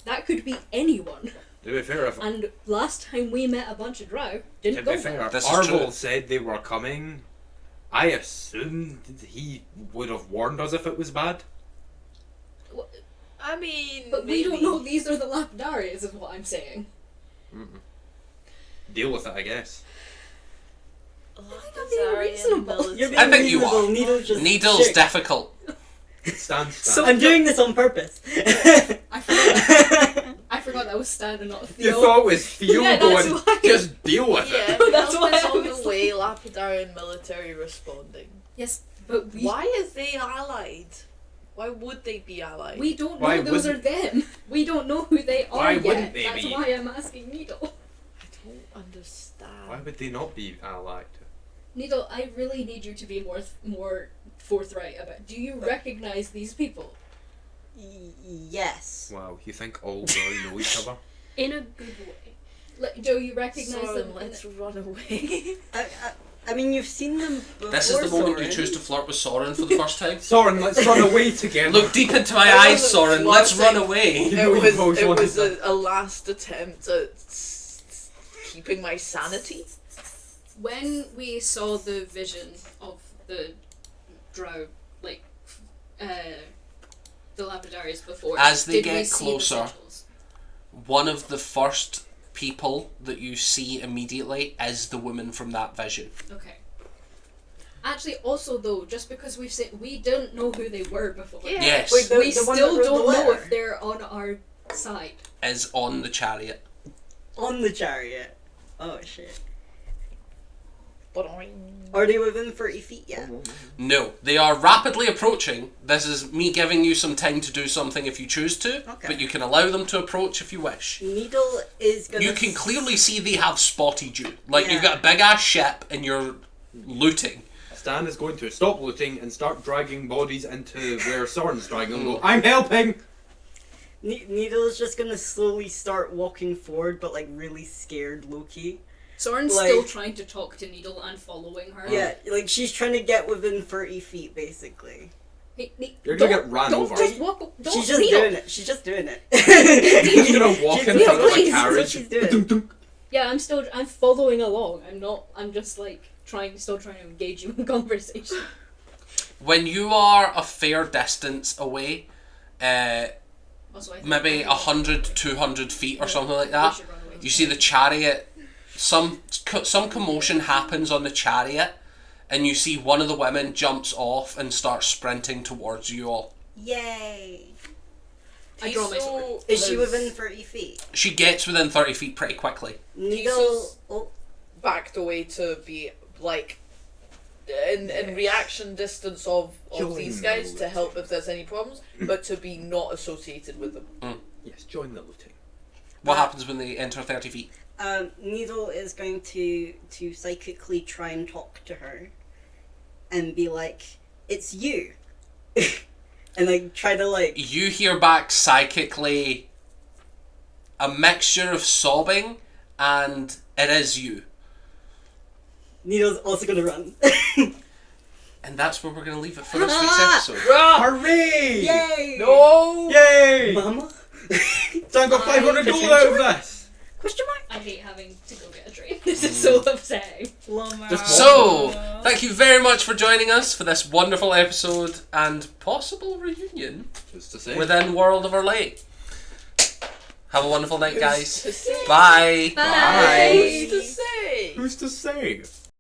Speaker 4: That could be anyone.
Speaker 3: To be fair, if
Speaker 4: And last time we met a bunch of drow, didn't go well.
Speaker 1: This is true.
Speaker 3: Arvel said they were coming, I assumed he would have warned us if it was bad.
Speaker 2: I mean,
Speaker 4: But
Speaker 2: maybe.
Speaker 4: we don't know these are the Lapidarias, is what I'm saying.
Speaker 3: Deal with it, I guess.
Speaker 4: being reasonable.
Speaker 5: You're being
Speaker 1: I think you
Speaker 5: reasonable.
Speaker 1: are.
Speaker 5: Needle's just
Speaker 1: Needle's
Speaker 5: shit.
Speaker 1: difficult.
Speaker 3: Stand.
Speaker 5: I'm doing this on purpose.
Speaker 4: I forgot that was Stan and not
Speaker 3: You
Speaker 4: Theo.
Speaker 3: thought it was Theo
Speaker 4: Yeah, that's
Speaker 3: going,
Speaker 4: why.
Speaker 3: just deal with
Speaker 2: Yeah,
Speaker 3: it.
Speaker 4: That's
Speaker 2: help
Speaker 4: why
Speaker 2: is
Speaker 4: I
Speaker 2: on
Speaker 4: was
Speaker 2: the way. Lapidarian military responding.
Speaker 4: Yes, but we
Speaker 2: Why are they allied? Why would they be allied?
Speaker 4: we don't know
Speaker 3: Why
Speaker 4: those are
Speaker 3: wouldn't-
Speaker 4: them. We don't know who they are
Speaker 3: Why
Speaker 4: yet.
Speaker 3: wouldn't they
Speaker 4: That's
Speaker 3: be?
Speaker 4: why I'm asking Needle.
Speaker 2: I don't understand.
Speaker 3: Why would they not be allied?
Speaker 4: Needle, I really need you to be more forthright about. Do you recognize these people?
Speaker 5: Yes.
Speaker 3: Wow, you think all drow know each other?
Speaker 6: In a good way.
Speaker 4: Like, do you recognize
Speaker 2: So
Speaker 4: them?
Speaker 2: let's run away.
Speaker 5: I mean, you've seen them before.
Speaker 1: This is the moment you
Speaker 5: Soren.
Speaker 1: choose to flirt with Soren for the first time.
Speaker 3: Soren, let's run away together.
Speaker 1: Look deep into my
Speaker 2: I
Speaker 1: eyes,
Speaker 2: wasn't
Speaker 1: Soren. Let's run
Speaker 2: flirting.
Speaker 1: away.
Speaker 3: You know you've always
Speaker 2: It
Speaker 3: wanted
Speaker 2: was
Speaker 3: that.
Speaker 2: a last attempt at keeping my sanity.
Speaker 4: When we saw the vision of the drow, like the Lapidarians before,
Speaker 1: As they
Speaker 4: did
Speaker 1: get
Speaker 4: we see the
Speaker 1: closer.
Speaker 4: sigils?
Speaker 1: One of the first people that you see immediately is the woman from that vision.
Speaker 4: Okay. Actually, also though, just because we've seen, we didn't know who they were before.
Speaker 2: Yeah.
Speaker 1: Yes,
Speaker 5: Wait, the
Speaker 4: we
Speaker 5: one
Speaker 4: still
Speaker 5: that wrote the
Speaker 4: don't know
Speaker 5: letter.
Speaker 4: if they're on our side.
Speaker 1: is on the chariot.
Speaker 5: On the chariot. Oh shit.
Speaker 2: Boing.
Speaker 5: Are they within 30 feet yet?
Speaker 1: No, they are rapidly approaching. This is me giving you some time to do something if you choose to,
Speaker 5: Okay.
Speaker 1: but you can allow them to approach if you wish.
Speaker 5: Needle is gonna.
Speaker 1: You can clearly see they have spotted you. Like, you've
Speaker 5: Yeah.
Speaker 1: got a big ass ship and you're looting.
Speaker 3: Stan is going to stop looting and start dragging bodies into where Soren's dragging them. Go, I'm helping!
Speaker 5: Needle is just gonna slowly start walking forward, but like really scared, low-key.
Speaker 4: Soren's
Speaker 5: Like-
Speaker 4: still trying to talk to Needle and following her.
Speaker 5: Yeah, like she's trying to get within 30 feet, basically.
Speaker 4: Hey,
Speaker 3: You're gonna
Speaker 4: don't-
Speaker 3: get ran
Speaker 4: don't
Speaker 3: over.
Speaker 4: Just walk, don't
Speaker 5: She's just
Speaker 4: Needle.
Speaker 5: doing it. She's just doing it.
Speaker 3: He's gonna walk
Speaker 5: She's
Speaker 3: in
Speaker 5: doing
Speaker 3: front of
Speaker 5: it.
Speaker 3: a
Speaker 5: That's what
Speaker 3: carriage.
Speaker 5: she's doing.
Speaker 4: Yeah, I'm following along. I'm just like still trying to engage you in conversation.
Speaker 1: When you are a fair distance away,
Speaker 4: Oh, Also, I think
Speaker 1: maybe 100, 200 feet or something like that.
Speaker 4: We should run away.
Speaker 1: You see the chariot. Some commotion happens on the chariot, and you see one of the women jumps off and starts sprinting towards you all.
Speaker 5: Yay!
Speaker 4: I draw my sword.
Speaker 5: Is she within 30 feet?
Speaker 1: She gets within 30 feet pretty quickly.
Speaker 5: Needle.
Speaker 2: Tiso's
Speaker 5: Oh,
Speaker 2: backed away to be like in reaction distance of
Speaker 3: Join
Speaker 2: these
Speaker 3: the
Speaker 2: guys to
Speaker 3: looting.
Speaker 2: help if there's any problems, but to be not associated with them.
Speaker 3: Yes, join the looting.
Speaker 1: What happens when they enter 30 feet?
Speaker 5: Needle is going to psychically try and talk to her, and be like, "It's you," and like try to like.
Speaker 1: You hear back psychically a mixture of sobbing and it is you.
Speaker 5: Needle's also gonna run.
Speaker 1: And that's where we're going to leave it for this week's episode.
Speaker 3: Hooray!
Speaker 5: Yay!
Speaker 2: No!
Speaker 3: Yay!
Speaker 5: Mama?
Speaker 3: Sam got 500 gold out of this!
Speaker 5: Question mark?
Speaker 4: I hate having to go get a drink. This is so upsetting.
Speaker 5: Llama.
Speaker 1: So, thank you very much for joining us for this wonderful episode and possible reunion
Speaker 3: Who's to say?
Speaker 1: within World of Orlea. Have a wonderful night, guys.
Speaker 2: Who's to say?
Speaker 1: Bye.
Speaker 4: Bye.
Speaker 2: Who's to say?
Speaker 3: Who's to say?